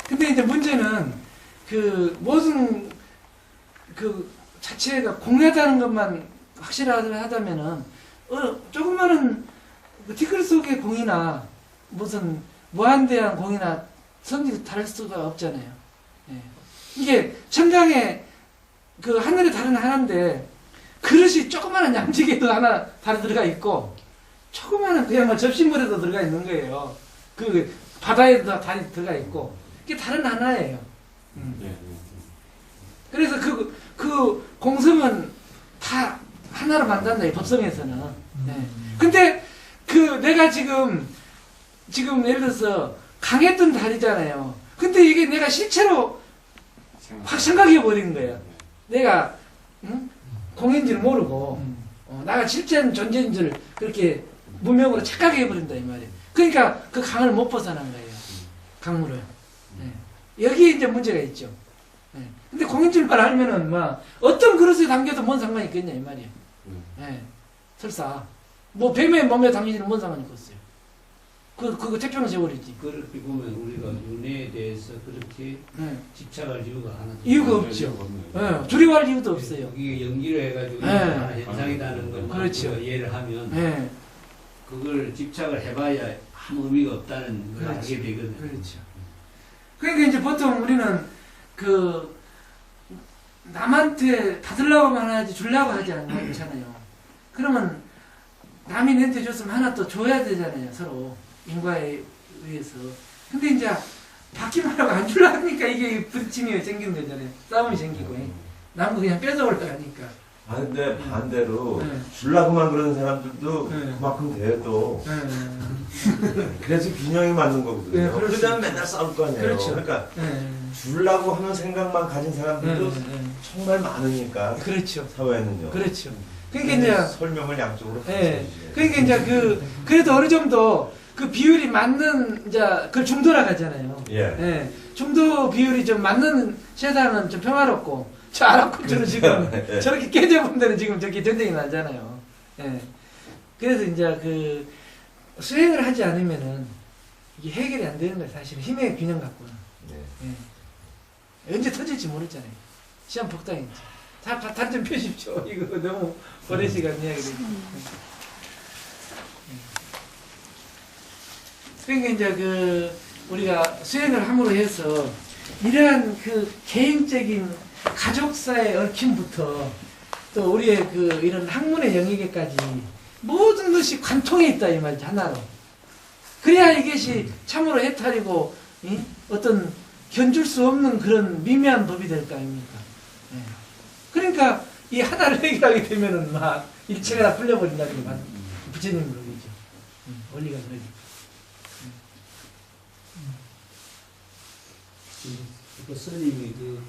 근데 이제 문제는 그 모든 그 자체가 공유하다는 것만 확실하다면은 조그마한 그 티끌 속의 공이나 무슨 무한대한 공이나 성질이 다를 수가 없잖아요. 이게 천장에 그 하늘에 다른 하나인데 그릇이 조그마한 양지개도 하나 다른 들어가 있고 조그마한 그냥 뭐 접시물에도 들어가 있는 거예요. 그 바다에도 다리 들어가 있고 이게 다른 하나예요. 그래서 그 공성은 다 하나로 만든다 이 법성에서는. 근데 그 내가 지금 예를 들어서 강했던 달이잖아요. 근데 이게 내가 실제로 확 생각해 버리는 거야. 내가 응? 공인지를 모르고 나가 실제 존재인 줄 그렇게 무명으로 착각해 버린다 이 말이에요. 그러니까 그 강을 못 벗어난 거예요. 강물을. 예. 여기에 이제 문제가 있죠. 예. 근데 공인줄만 알면은 막 어떤 그릇에 담겨도 뭔 상관이 있겠냐 이 말이에요. 예. 설사 뭐 뱀의 몸에 담기지는 뭔 상관이 있겠어요. 그거 태평은 세월이지. 그렇게 보면 우리가 윤회에 대해서 그렇게 집착할 이유가 하나도 이유가 없죠. 예. 두려워할 이유도 없어요. 이게 연기를 해가지고 예. 하나 현상이라는 것만 그렇죠. 우리가 이해를 하면 예. 그걸 집착을 해봐야 아무 의미가 없다는 걸 그렇지. 알게 되거든. 그렇죠. 그러니까 이제 보통 우리는 그 남한테 받으려고만 하지 주려고 하지 않잖아요. 그러면 남이 내한테 줬으면 하나 또 줘야 되잖아요. 서로 인과에 의해서. 근데 이제 받기만 하고 안 주려고 하니까 이게 부딪힘이 생기는 거잖아요. 싸움이 생기고 남은 그냥 뺏어오려고 하니까. 아 근데 반대로 네. 주려고만 그러는 사람들도 네. 그만큼 돼도 네. 그래서 균형이 맞는 거거든요. 네, 그렇죠. 그러면 맨날 싸울 거 아니에요. 그렇죠. 그러니까 네. 주려고 하는 생각만 가진 사람들도 정말 많으니까 그렇죠. 사회는요. 그렇죠. 그러니까 이제 설명을 양쪽으로 예. 해야지. 그러니까 이제 그래도 어느 정도 그 비율이 맞는 이제 그걸 중도라 하잖아요. 예. 예. 중도 비율이 좀 맞는 세상은 좀 평화롭고 저 아랍군주는 지금 예. 저렇게 깨져본 데는 지금 저렇게 전쟁이 나잖아요. 예. 그래서 이제 그 수행을 하지 않으면은 이게 해결이 안 되는 거예요. 사실은 힘의 균형 갖고는. 예. 예. 언제 터질지 모르잖아요. 시한 폭탄인지. 다 좀 펴십시오. 이거 너무 오랜 시간 이야기를. 그러니까 이제 그 우리가 수행을 함으로 해서 이러한 그 개인적인 가족사의 얽힘부터 또 우리의 그 이런 학문의 영역에까지 모든 것이 관통해 있다 이 말이지 하나로. 그래야 이것이 참으로 해탈이고 어떤 견줄 수 없는 그런 미묘한 법이 될 거 아닙니까? 예. 그러니까 이 하나를 해결하게 되면은 막 일체가 다 풀려버린다는 게 부처님 그러기죠. 원리가 그러죠. 그 스님이 그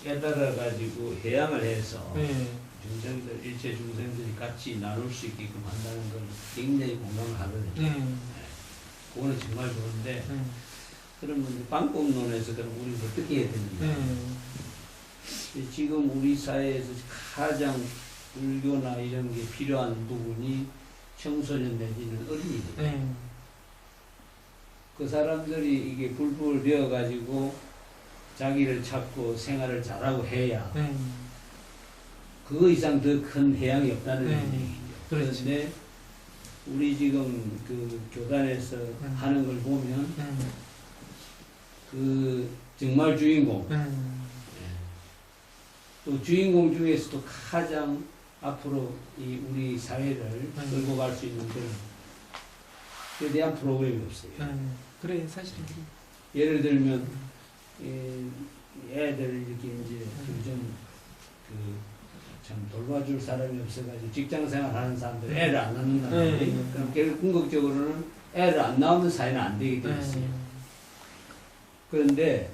깨달아 가지고 해양을 해서 네. 중생들 일체 중생들이 같이 나눌 수 있게끔 한다는 걸 굉장히 공감을 하거든요. 네. 그거는 정말 좋은데 네. 그러면 방법론에서 그럼 우리는 어떻게 해야 되는가? 네. 지금 우리 사회에서 가장 불교나 이런 게 필요한 부분이 청소년 내지는 어린이들. 네. 그 사람들이 이게 불법을 배워가지고 자기를 찾고 생활을 잘하고 해야 네. 그 이상 더 큰 해양이 없다는 네. 얘기죠. 그렇죠. 그런데 우리 지금 그 교단에서 하는 걸 보면 그 정말 주인공 또 주인공 중에서도 가장 앞으로 이 우리 사회를 끌고 갈 수 있는 그에 대한 프로그램이 없어요. 그래 사실은 그래. 예를 들면 애들 이렇게 이제 요즘 그 참 돌봐줄 사람이 없어가지고 직장생활 하는 사람들 애를 안 낳는다는 거예요. 그럼 결국 궁극적으로는 애를 안 낳는 사회는 안 되게 되어 있어요. 그런데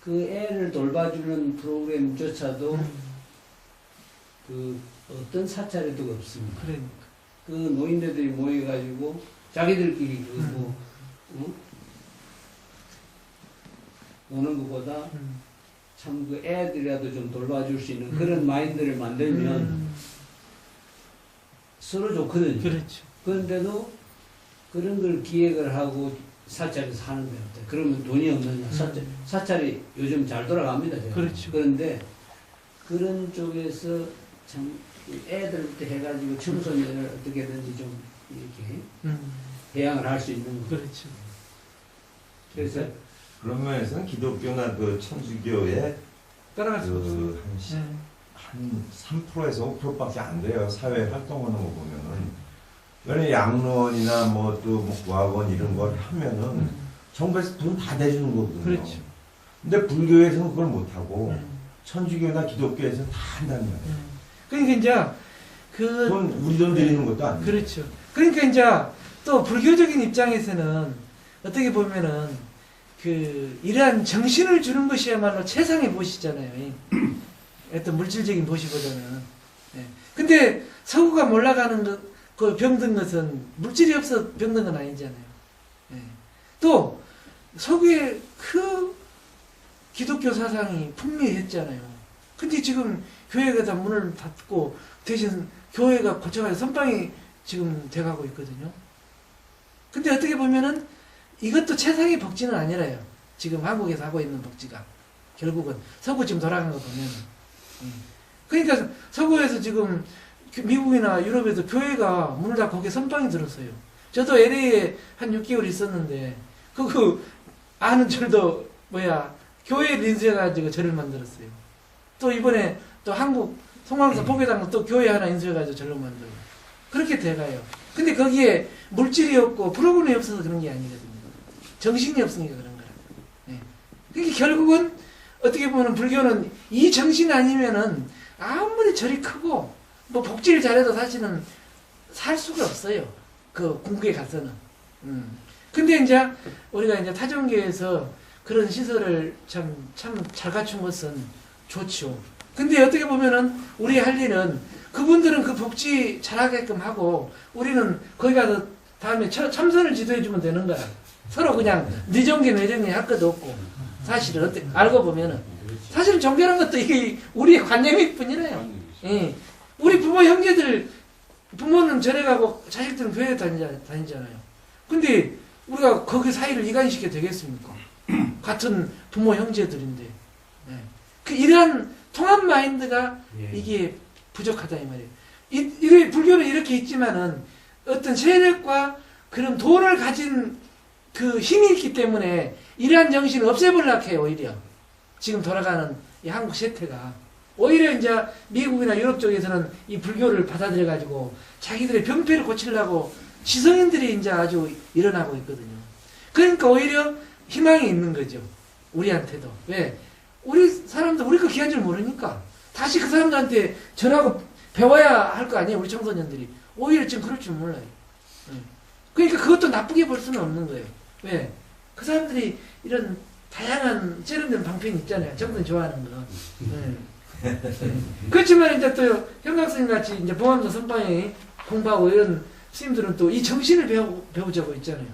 그 애를 돌봐주는 프로그램조차도 그 어떤 사찰에도 없습니다. 그러니까. 그 노인네들이 모여가지고 자기들끼리 노는 것보다 참 그 애들이라도 좀 돌봐줄 수 있는 그런 마인드를 만들면 서로 좋거든요. 그렇죠. 그런데도 그런 걸 기획을 하고 사찰에서 하는 게 없다. 그러면 돈이 없느냐? 사찰이 요즘 잘 돌아갑니다. 제가. 그렇죠. 그런데 그런 쪽에서 참 애들부터 해가지고 청소년을 어떻게든지 좀 이렇게 해양을 할 수 있는 거. 그렇죠. 그래서 그런 면에서는 기독교나 그 천주교의 따라갈 수 없어요. 한 3%에서 5%밖에 안 돼요. 사회 활동하는 거 보면은. 왜냐면 양론이나 뭐 또 뭐 구학원 이런 걸 하면은 정부에서 돈 다 내주는 거거든요. 그렇죠. 근데 불교에서는 그걸 못하고 천주교나 기독교에서는 다 한다는 거예요. 그러니까 이제 그건 우리 돈 들이는 것도 아니에요. 그렇죠. 그러니까 이제 또 불교적인 입장에서는 어떻게 보면은 이러한 정신을 주는 것이야말로 최상의 보시잖아요. 어떤 물질적인 보시보다는. 예. 근데 서구가 몰라가는 것, 그 병든 것은 물질이 없어 병든 건 아니잖아요. 예. 또 서구의 그 기독교 사상이 풍미했잖아요. 근데 지금 교회가 다 문을 닫고 대신 교회가 고쳐가지고 선방이 지금 돼가고 있거든요. 근데 어떻게 보면은 이것도 최상의 복지는 아니라요. 지금 한국에서 하고 있는 복지가. 결국은 서구 지금 돌아간 거 보면은. 그러니까 서구에서 지금 미국이나 유럽에도 교회가 문을 닫고 거기에 선방이 들었어요. 저도 LA에 한 6개월 있었는데 그 아는 절도 교회에 인수해가지고 절을 만들었어요. 또 이번에 또 한국 송황서 포교당도 또 교회 하나 인수해가지고 절로 만들고 그렇게 돼가요. 근데 거기에 물질이 없고 프로그램이 없어서 그런 게 아니거든요. 정신이 없으니까 그런 거라. 네. 그러니까 결국은 어떻게 보면 불교는 이 정신 아니면은 아무리 절이 크고 뭐 복지를 잘해도 사실은 살 수가 없어요. 그 궁극에 가서는. 근데 이제 우리가 이제 타종교에서 그런 시설을 참 잘 갖춘 것은 좋죠. 근데 어떻게 보면은 우리 할 일은 그분들은 그 복지 잘하게끔 하고 우리는 거기 가서 다음에 참선을 지도해주면 되는 거야. 서로 그냥 네 종교 내 종교 할 것도 없고 사실은 어떻게 알고 보면은 사실은 종교라는 것도 이게 우리의 관념일 뿐이래요. 예. 우리 부모 형제들 부모는 절에 가고 자식들은 교회 다니잖아요. 근데 우리가 거기 사이를 이간시켜 되겠습니까? 같은 부모 형제들인데. 예. 이러한 통합 마인드가 이게 부족하다 이 말이에요. 불교는 이렇게 있지만은 어떤 세력과 그런 돈을 가진 그 힘이 있기 때문에 이러한 정신을 없애버리려고 해요. 오히려 지금 돌아가는 이 한국 세태가 오히려 이제 미국이나 유럽 쪽에서는 이 불교를 받아들여 가지고 자기들의 병폐를 고치려고 지성인들이 이제 아주 일어나고 있거든요. 그러니까 오히려 희망이 있는 거죠. 우리한테도. 왜? 우리 사람들 우리 거 귀한 줄 모르니까 다시 그 사람들한테 전하고 배워야 할 거 아니에요. 우리 청소년들이. 오히려 지금 그럴 줄 몰라요. 그러니까 그것도 나쁘게 볼 수는 없는 거예요. 왜? 그 사람들이 이런 다양한 세련된 방편이 있잖아요. 청소년 좋아하는 거. 그렇지만 이제 또 현각스님 같이 이제 봉암도 선방에 공부하고 이런 스님들은 또 이 정신을 배우자고 있잖아요.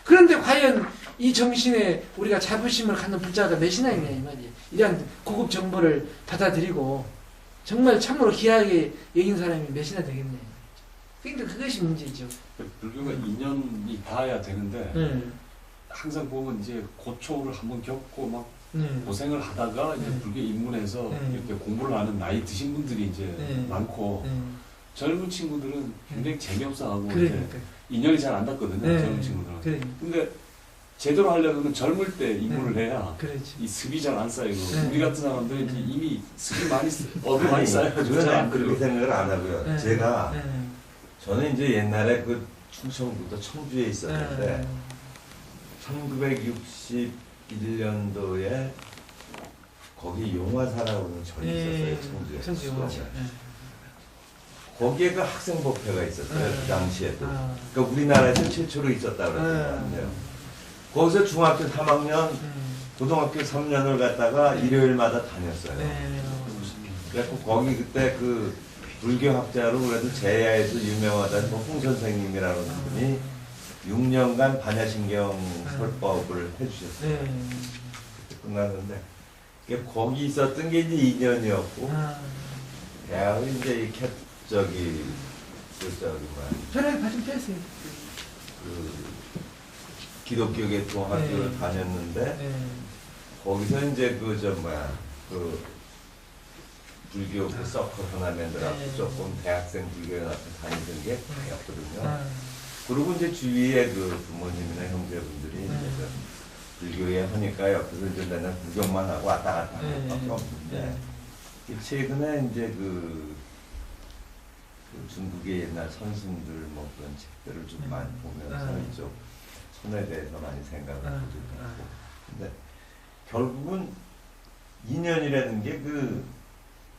그런데 과연 이 정신에 우리가 자부심을 갖는 불자가 몇이나 있냐 이 말이에요. 이런 고급 정보를 받아들이고 정말 참으로 귀하게 여긴 사람이 몇이나 되겠네요. 그러니까 그것이 문제죠. 불교가 2년이 닿아야 되는데 항상 보면 이제 고초를 한번 겪고 막 고생을 하다가 이제 불교 입문해서 이렇게 공부를 하는 나이 드신 분들이 이제 많고 젊은 친구들은 굉장히 재미없어 하고 그러니까. 인연이 잘 안 닿거든요. 젊은 친구들은. 그러니까. 근데 제대로 하려면 젊을 때 입문을 해야 그렇지. 이 습이 잘 안 쌓이고 우리 같은 사람들은 이제 이미 습이 많이 많이 쌓여가지고 저는 잘안 그렇게 생각을 안 하고요. 제가 네. 저는 이제 옛날에 그 충청부터 청주에 있었는데 1961년도에 거기 용화사라고 하는 절이 있었어요. 청주에. 청주 용화사. 수원에. 거기에 그 학생법회가 있었어요. 그 당시에도. 그러니까 우리나라에서 최초로 있었다고 그랬거든요. 거기서 중학교 3학년, 고등학교 3년을 갔다가 일요일마다 다녔어요. 그래서 거기 그때 그 불교학자로 그래도 제야에서 유명하다는 홍 선생님이라는 분이 6년간 반야신경 설법을 해주셨어요. 그때 끝났는데 거기 있었던 게 이제 2년이었고 대학은 이제 이 편하게 좀 펴세요. 그 기독교계 중학교를 다녔는데 거기서 이제 그 불교 그 서클 하나 만들어서 조금 대학생 불교연합회 다니던 게 다였거든요. 그리고 이제 주위에 그 부모님이나 형제분들이 이제 불교에 하니까 옆에서 이제 맨날 구경만 하고 왔다 갔다 하는 것밖에 없는데 최근에 이제 그 중국의 옛날 선생들 뭐 그런 책들을 좀 많이 보면서 이쪽 손에 대해서 많이 생각을 하고 근데 결국은 인연이라는 게 그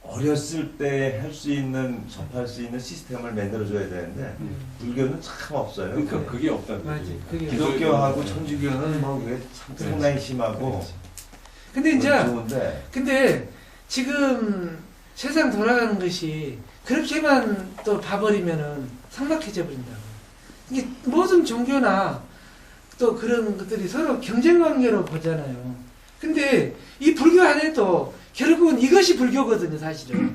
어렸을 때 할 수 있는 접할 수 있는 시스템을 만들어줘야 되는데 불교는 참 없어요. 그러니까 그게 없다는 맞아. 거지. 그게 기독교하고 천주교는 뭐 그게 참 상당히 심하고 근데 이제 좋은데 근데 지금 세상 돌아가는 것이 그렇게만 또 봐버리면은 삭막해져 버린다고. 이게 모든 종교나 또 그런 것들이 서로 경쟁 관계로 보잖아요. 근데 이 불교 안에도 결국은 이것이 불교거든요, 사실은.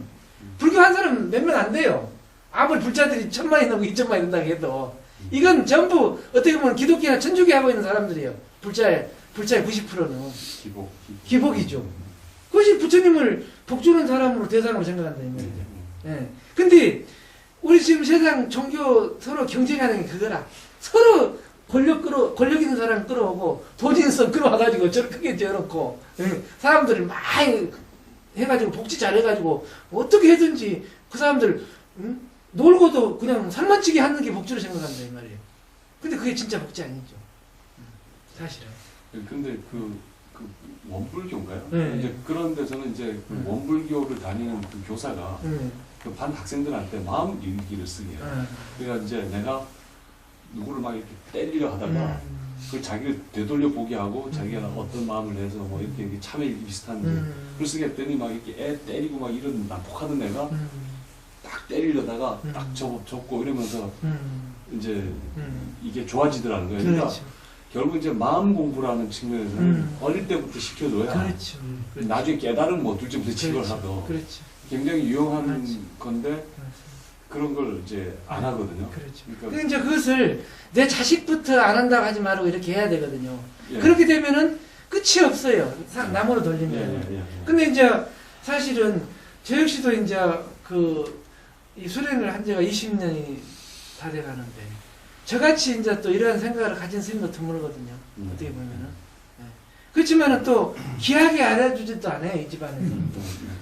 불교 한 사람 몇 명 안 돼요. 아무리 불자들이 1000만이 넘고 2000만이 된다고 해도 이건 전부 어떻게 보면 기독교나 천주교 하고 있는 사람들이에요. 불자의 90%는 기복이죠. 그것이 부처님을 복주는 사람으로 대상으로 생각한다 이 말이죠. 예. 근데 우리 지금 세상 종교 서로 경쟁하는 게 그거라. 서로 권력 있는 사람 끌어오고 돈 있는 사람 끌어와가지고 저렇게 크게 지어놓고 사람들을 많이 해가지고 복지 잘해가지고 어떻게 해든지 그 사람들 놀고도 그냥 살만치게 하는 게 복지로 생각한다 이 말이에요. 근데 그게 진짜 복지 아니죠. 사실은. 근데 그 원불교인가요? 네. 이제 그런 데서는 이제 그 원불교를 다니는 그 교사가 그 반 학생들한테 마음 일기를 쓰게 해요. 그러니까 이제 내가 누구를 막 이렇게 때리려 하다가 그걸 자기를 되돌려 보게 하고 자기가 어떤 마음을 내서 뭐 이렇게 참에 비슷한 그걸 쓰게 했더니 막 이렇게 애 때리고 막 이런 난폭하던 애가 딱 때리려다가 딱 접고 이러면서 이제 이게 좋아지더라는 거예요. 그러니까 그렇죠. 결국 이제 마음 공부라는 측면에서는 어릴 때부터 시켜줘야 그렇죠. 나중에 깨달으면 뭐 둘째부터 집을 그렇죠. 하도 그렇죠. 굉장히 유용한 그렇죠. 건데 그런 걸 이제 안 하거든요. 그렇죠. 그러니까 근데 이제 그것을 내 자식부터 안 한다고 하지 말고 이렇게 해야 되거든요. 예. 그렇게 되면은 끝이 없어요. 남으로 돌리면. 예, 예, 예. 근데 이제 사실은 저 역시도 이제 이 수련을 한 지가 20년이 다 돼가는데 저같이 이제 또 이러한 생각을 가진 스님도 드물거든요. 어떻게 보면은. 예. 그렇지만은 또 귀하게 알아주지도 않아요, 이 집안에서.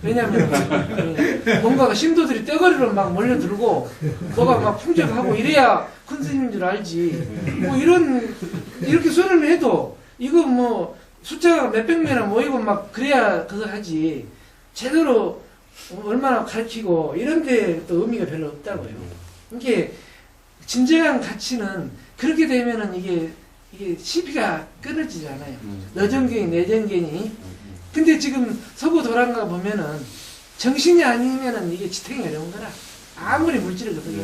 왜냐면 뭔가 신도들이 떼거리로 막 몰려들고 뭐가 막 풍족하고 이래야 큰 스님인 줄 알지. 뭐 이렇게 수련을 해도 이거 뭐 숫자가 몇백 명이나 모이고 막 그래야 그거 하지. 제대로 얼마나 가르치고 이런 데 또 의미가 별로 없다고요. 이게 진정한 가치는 그렇게 되면은 이게 시비가 끊어지지 않아요. 너정견이 내정견이. 근데 지금 서구 도란가 보면은 정신이 아니면은 이게 지탱이 어려운 거라. 아무리 물질을 거둬도.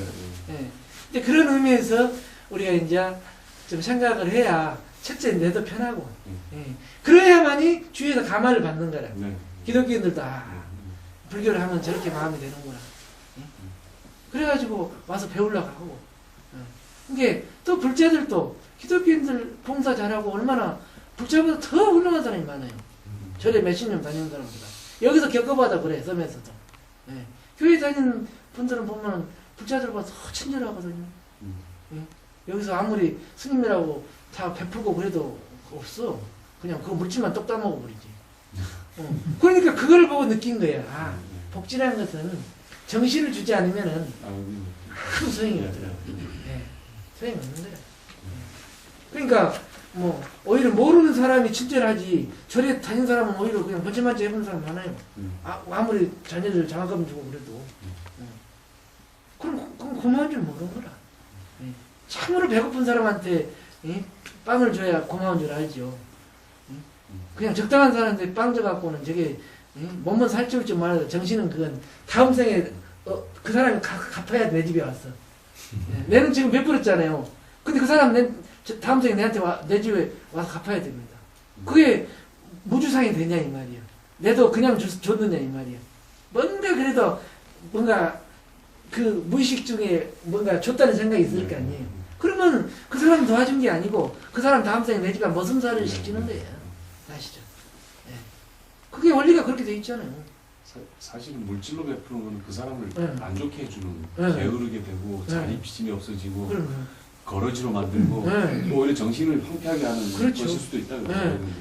예. 근데 그런 의미에서 우리가 이제 좀 생각을 해야 첫째 내도 편하고. 예. 그래야만이 주위에서 감화를 받는 거라. 기독교인들도 불교를 하면 저렇게 마음이 되는구나. 예? 그래가지고 와서 배우려고 하고. 이게 또 불자들도 기독교인들 봉사 잘하고 얼마나 불자보다 더 훌륭한 사람이 많아요. 절에 몇십 년 다니는 사람보다. 여기서 겪어봐도 그래, 섬에서도. 예. 교회 다니는 분들은 보면 불자들보다 더 친절하거든요. 예. 여기서 아무리 스님이라고 다 베풀고 그래도 없어. 그냥 그 물질만 똑 따먹어 버리지. 그러니까 그걸 보고 느낀 거야. 아, 복지라는 것은 정신을 주지 않으면은 큰 소용이 없더라고. 예. 소용이 없는 거야. 그러니까 뭐 오히려 모르는 사람이 친절하지 절에 다닌 사람은 오히려 그냥 번쩍번쩍 해보는 사람 많아요. 아무리 자녀들 장학금 주고 그래도. 그럼 고마운 줄 모르는 거라. 예. 참으로 배고픈 사람한테 빵을 줘야 고마운 줄 알죠. 그냥 적당한 사람한테 빵 줘갖고는 저게 몸은 살찌울 줄 몰라도 정신은 그건 다음 생에 그 사람이 갚아야 내 집에 왔어. 내는 지금 베풀었잖아요. 근데 그 사람 다음 생에 내한테 내 집에 와서 갚아야 됩니다. 그게 무주상이 되냐 이 말이야. 내도 그냥 줬느냐 이 말이야. 뭔가 그래도 뭔가 그 무의식 중에 뭔가 줬다는 생각이 있을 거 아니에요. 그러면 그 사람 도와준 게 아니고 그 사람 다음 생에 내 집에 머슴살이를 시키는 거예요. 사실은. 예. 그게 원리가 그렇게 돼 있잖아요. 사실은 물질로 베푸는 건 그 사람을 안 좋게 해주는 네. 게으르게 되고 자립심이 없어지고 그럼요. 거러지로 만들고 뭐 오히려 정신을 황폐하게 하는 그렇죠. 것일 수도 있다고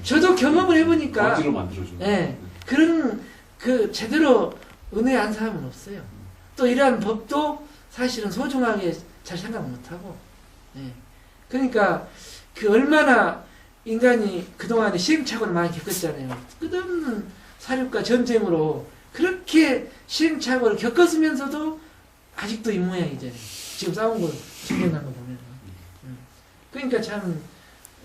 저도 경험을 해보니까 거지로 만들어주는 그런 그 제대로 은혜한 사람은 없어요. 또 이러한 법도 사실은 소중하게 잘 생각 못하고 그러니까 그 얼마나 인간이 그동안에 시행착오를 많이 겪었잖아요. 끝없는 사륙과 전쟁으로 그렇게 시행착오를 겪었으면서도 아직도 이 모양이잖아요. 지금 싸운 거, 증명한 거 보면. 그러니까 참,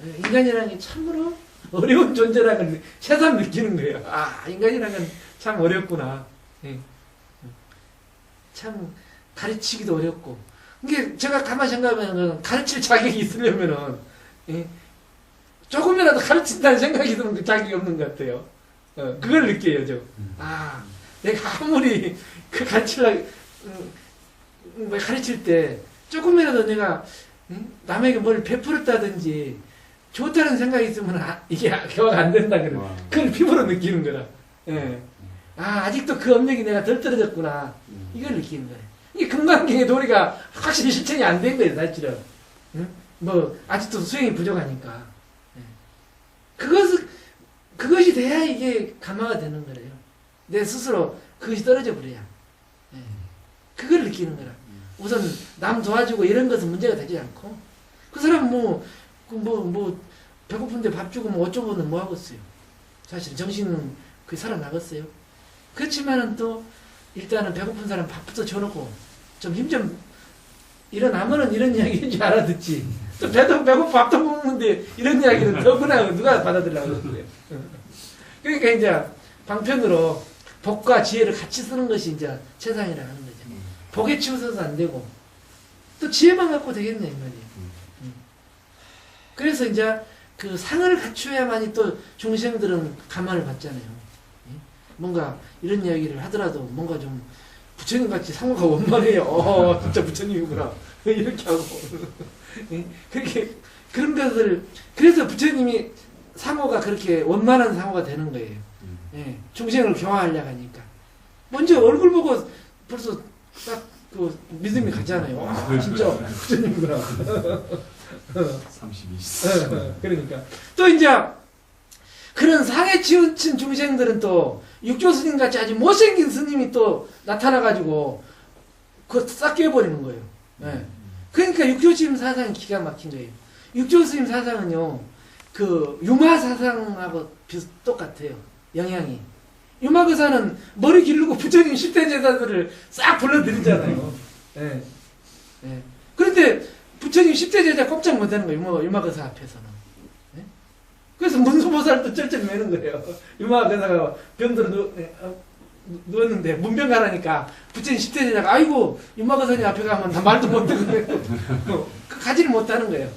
인간이라는 게 참으로 어려운 존재라는 걸 새삼 느끼는 거예요. 아, 인간이라는 건 참 어렵구나. 예. 참, 가르치기도 어렵고. 이게 제가 가만히 생각하면 가르칠 자격이 있으려면은, 예. 조금이라도 가르친다는 생각이 들면 그 자격이 없는 것 같아요. 그걸 느껴요, 저. 아, 내가 아무리 그 가르칠 때 조금이라도 내가 남에게 뭘 베풀었다든지 좋다는 생각이 있으면 이게 교화가 안 된다 그래. 그걸 피부로 느끼는 거라. 예. 아, 아직도 그 업력이 내가 덜 떨어졌구나. 이걸 느끼는 거예요. 이게 금강경의 도리가 확실히 실천이 안 된 거예요, 사실은. 뭐 아직도 수행이 부족하니까. 그것이 돼야 이게 감화가 되는 거래요. 내 스스로 그것이 떨어져 버려야. 그걸 느끼는 거라. 우선 남 도와주고 이런 것은 문제가 되지 않고 그 사람 배고픈데 밥 주고 뭐 어쩌고는 뭐 하겠어요. 사실 정신은 그 살아나겠어요. 그렇지만은 또 일단은 배고픈 사람 밥부터 줘놓고 좀 힘 좀 일어나면은 이런 이야기인지 알아듣지. 또 배도 배고파 밥도 먹는데 이런 이야기는 더구나 누가 받아들이려고 그래요. 그러니까 이제 방편으로 복과 지혜를 같이 쓰는 것이 이제 최상이라 하는 거죠. 복에 치우쳐서 안 되고 또 지혜만 갖고 되겠네 이 말이에요. 그래서 이제 그 상을 갖추어야만이 또 중생들은 감화를 받잖아요. 뭔가 이런 이야기를 하더라도 뭔가 좀 부처님 같이 상호가 원만해요. 진짜 부처님이구나. 이렇게 하고 그렇게 그런 것을 그래서 부처님이 상호가 그렇게 원만한 상호가 되는 거예요. 중생을 교화하려고 하니까 먼저 얼굴 보고 벌써 딱 그 믿음이 가잖아요. 와, 진짜 부처님이구나. 32. 그러니까 또 이제 그런 상에 치우친 중생들은 또 육조 스님 같이 아주 못생긴 스님이 또 나타나가지고 그거 싹 깨버리는 거예요. 그러니까 육조 스님 사상이 기가 막힌 거예요. 육조 스님 사상은요, 그 유마 사상하고 똑같아요. 영향이. 유마거사는 머리 기르고 부처님 10대 제자들을 싹 불러들이잖아요. 그런데 부처님 10대 제자 꼼짝 못하는 거예요. 유마거사 앞에서는. 그래서 문수보살도 쩔쩔 매는 거예요. 유마거사가 병들어 누웠는데 문병 가라니까 부처님 10대 제자가 아이고 유마거사님 앞에 가면 다 말도 못하고 가지를 못하는 거예요.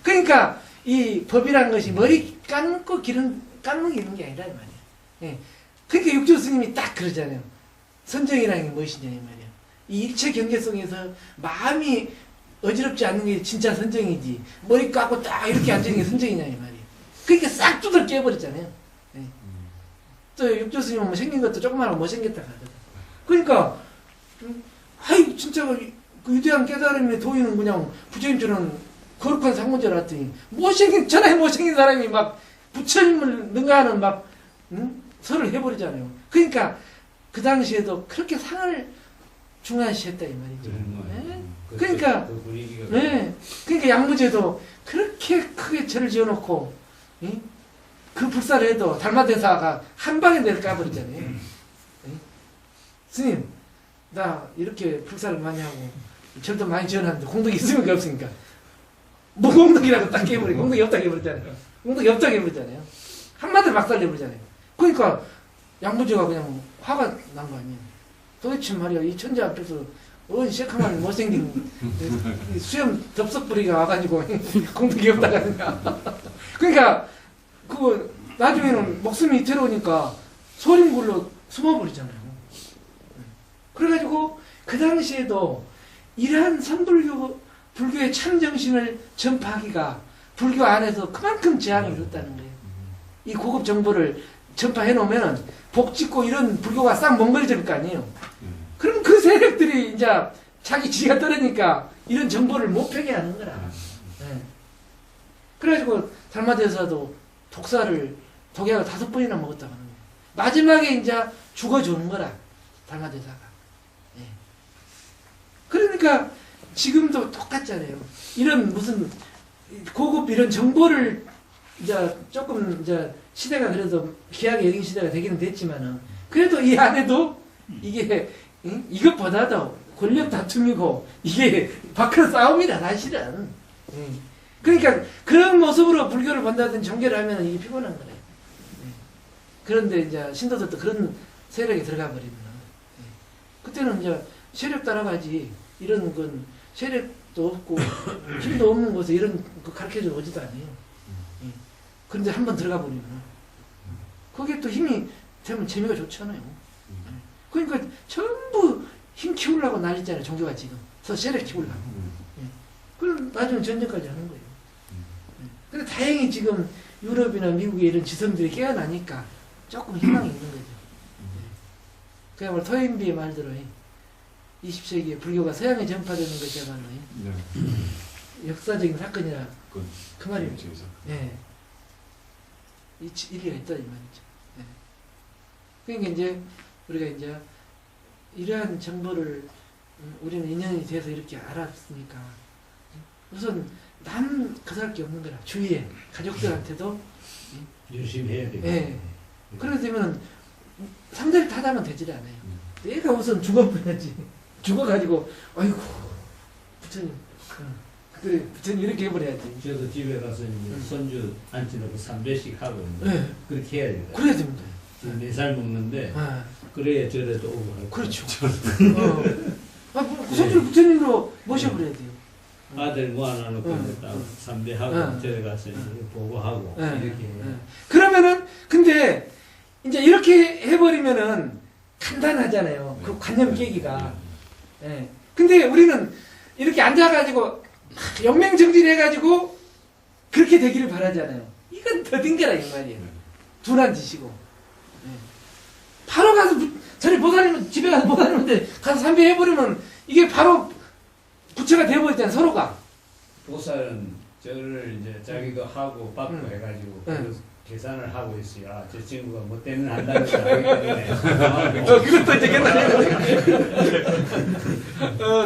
그러니까 이 법이란 것이 머리 감고 감는 게 있는 게 아니라 이 말이에요. 그러니까 육조 스님이 딱 그러잖아요. 선정이라는 게 무엇이냐 이 말이에요. 이 일체 경계 속에서 마음이 어지럽지 않는 게 진짜 선정이지 머리 깎고 딱 이렇게 앉는 게 선정이냐 이 말이에요. 그러니까 싹 두들 깨버리잖아요. 또 육조 스님은 뭐 생긴 것도 조그마하고 못생겼다 하거든. 그러니까 아이 진짜 그 위대한 깨달음의 도인은 그냥 부처님처럼 거룩한 상문절 같더니 못생긴 천하에 못생긴 사람이 막 부처님을 능가하는 막 설을 해버리잖아요. 그러니까 그 당시에도 그렇게 상을 중화시했다 이 말이죠. 그러니까 그러니까 양무제도 그렇게 크게 절을 지어놓고 그 불사를 해도 달마대사가 한 방에 내를 까버리잖아요. 스님 나 이렇게 불사를 많이 하고 절도 많이 지어놨는데 공덕이 있으면 없으니까 무공덕이라고 딱 깨버리고 공덕이 없다 깨버리잖아요. 공덕이 없다 깨버리잖아요. 한마디로 막살내버리잖아요. 그러니까 양무제가 그냥 화가 난 거 아니에요. 도대체 말이야 이 천재 앞에서 새카만 못생긴 수염 덥석부리가 와가지고 공덕이 없다가 하니까 그러니까 그거 나중에는 목숨이 위태로우니까 소림굴로 숨어버리잖아요. 그래가지고 그 당시에도 이러한 불교의 참정신을 전파하기가 불교 안에서 그만큼 제한이 있었다는 거예요. 이 고급 정보를 전파해 놓으면 복 짓고 이런 불교가 싹 멍거려질 거 아니에요. 그럼 그 세력들이 이제 자기 지가 떨으니까 이런 정보를 못 펴게 하는 거라. 그래가지고 달마대사도 독약을 5번이나 먹었다고 하는 거예요. 마지막에 이제 죽어주는 거라 달마대사가. 그러니까 지금도 똑같잖아요. 이런 무슨 고급 이런 정보를 이제 조금 이제 시대가 그래도 귀하게 여긴 시대가 되기는 됐지만은 그래도 이 안에도 이게 이것보다도 권력 다툼이고 이게 밖으로 싸움이다 사실은. 그러니까 그런 모습으로 불교를 본다든지 종교를 하면 이게 피곤한 거래. 그런데 이제 신도들도 그런 세력에 들어가 버리면 그때는 이제 세력 따라가지 이런 건 세력도 없고 힘도 없는 곳에 이런 거 가르쳐줘 오지도 않아요. 그런데 한번 들어가 버리면 그게 또 힘이 되면 재미가 좋잖아요. 그러니까 전부 힘 키우려고 난리잖아요. 종교가 지금. 그래서 세력 키우려고. 그럼 나중에 전쟁까지 하는 거예요. 근데 다행히 지금 유럽이나 미국의 이런 지성들이 깨어나니까 조금 희망이 있는 거죠. 그야말로 토인비의 말대로 20세기에 불교가 서양에 전파되는 것이야말로 역사적인 사건이라 그 말이죠. 예. 일리가 있다 이 말이죠. 예. 그러니까 이제 우리가 이제 이러한 정보를 우리는 인연이 돼서 이렇게 알았으니까 우선 남 그살 게 없는 거라. 주위에 가족들한테도 열심히 해야 되고. 예. 그러게 되면 상대를 탓하면 되질 않아요. 내가 우선 죽어버려야지. 죽어가지고 아이고 부처님 그래 부처님 이렇게 해버려야지. 저도 집에 가서 이제 손주 앉혀놓고 3배씩 하고 네. 그렇게 해야 돼요. 그래야 됩니다. 4살 먹는데 아, 그래야 저래도 오고 하고. 그렇죠. 그 손주를 부처님으로 모셔버려야 돼요. 아들 모아놔놓고 딱 3배하고 저래 가서 이제 보고하고 이렇게 해요. 그러면은 근데 이제 이렇게 해버리면은 간단하잖아요. 그 관념 깨기가. 예. 근데 우리는 이렇게 앉아가지고 영맹정진해가지고 그렇게 되기를 바라잖아요. 이건 더딘 거라 이 말이에요. 둔한 짓이고. 예. 바로 가서 저리 보살님 집에 가서 보살님한테 가서 삼배 해버리면 이게 바로 부처가 되어버렸잖아요. 서로가. 보살은 저를 이제 자기도 하고 받고 해가지고 그 계산을 하고 있어요. 아, 저 친구가 뭐 때문에 한다는 걸 알기 때문에. 그것도 이제 옛날에.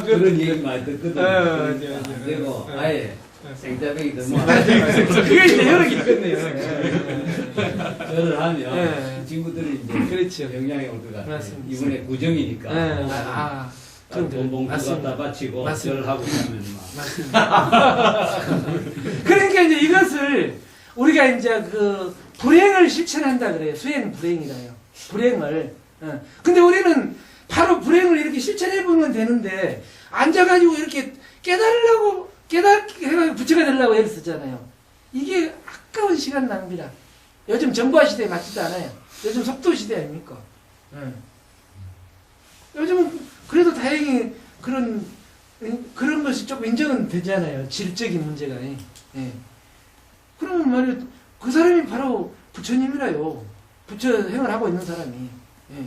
그런 얘기 많이 듣거든요. 그리고 아예 생자백이 너무 그게 이제 여러 개 있겠네요. 저를 하면 친구들이 이제 그렇죠. 영향이 올 것 같아요. 맞습니다. 이번에 구정이니까. 돈 봉투 갖다 바치고 맞습니다. 절 하고 있으면 막. 맞습니다. 그러니까 이제 이것을 우리가 이제 그 불행을 실천한다 그래요. 수행 불행이라요. 불행을. 근데 우리는 바로 불행을 이렇게 실천해 보면 되는데 앉아가지고 이렇게 깨달으려고 깨닫게 부처가 되려고 애를 쓰잖아요. 이게 아까운 시간 낭비라. 요즘 정보화 시대에 맞지도 않아요. 요즘 속도 시대 아닙니까? 요즘은 그래도 다행히 그런 것이 조금 인정은 되잖아요. 질적인 문제가. 예. 그러면 말이야, 그 사람이 바로 부처님이라요. 부처 행을 하고 있는 사람이. 예.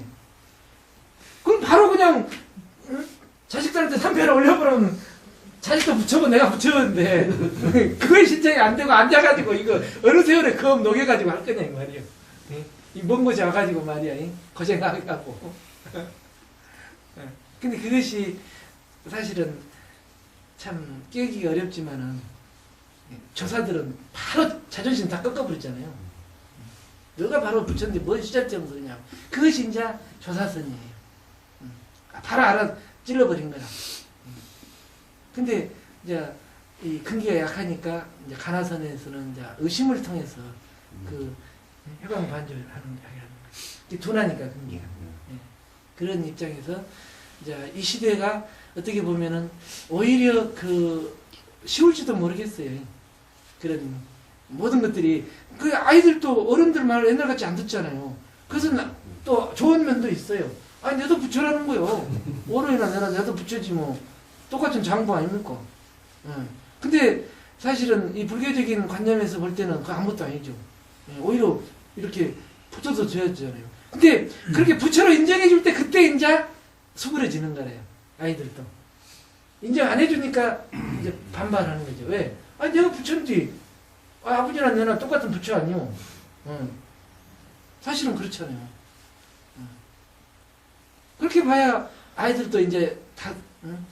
그럼 바로 그냥 자식들한테 삼패를 올려버리면 자식도 부처고 내가 부처인데 그걸 실정이 안 되고 앉아가지고 이거 어느 세월에 검 녹여가지고 할 거냐 이 말이에요. 예? 이 먼 곳에 와가지고 말이야 고생하게 하고. 근데 그것이 사실은 참 깨기가 어렵지만은 조사들은 바로 자존심 다 꺾어버렸잖아요. 너가 바로 부처인데 뭔 시작점 그러냐. 그것이 이제 조사선이에요. 바로 알아 찔러버린 거라. 근데 이제 이 근기가 약하니까 이제 가나선에서는 이제 의심을 통해서 그 해방반조를 하는 거예요. 둔하니까 근기가. 그런 입장에서 이제 이 시대가 어떻게 보면은 오히려 그 쉬울지도 모르겠어요. 그런 모든 것들이 그 아이들도 어른들 말을 옛날같이 안 듣잖아요. 그래서 또 좋은 면도 있어요. 아니 내도 부처라는 거요. 어른이나 내도 부처지 뭐 똑같은 장부 아닙니까? 근데 사실은 이 불교적인 관념에서 볼 때는 그거 아무것도 아니죠. 오히려 이렇게 붙어서 줘야잖아요. 근데 그렇게 부처로 인정해 줄 때 그때 이제 수그러지는 거래요. 아이들도. 인정 안 해주니까 이제 반발하는 거죠. 왜? 아니 내가 부처인데 아버지랑 내랑 똑같은 부처 아니요. 사실은 그렇잖아요. 그렇게 봐야 아이들도 이제 다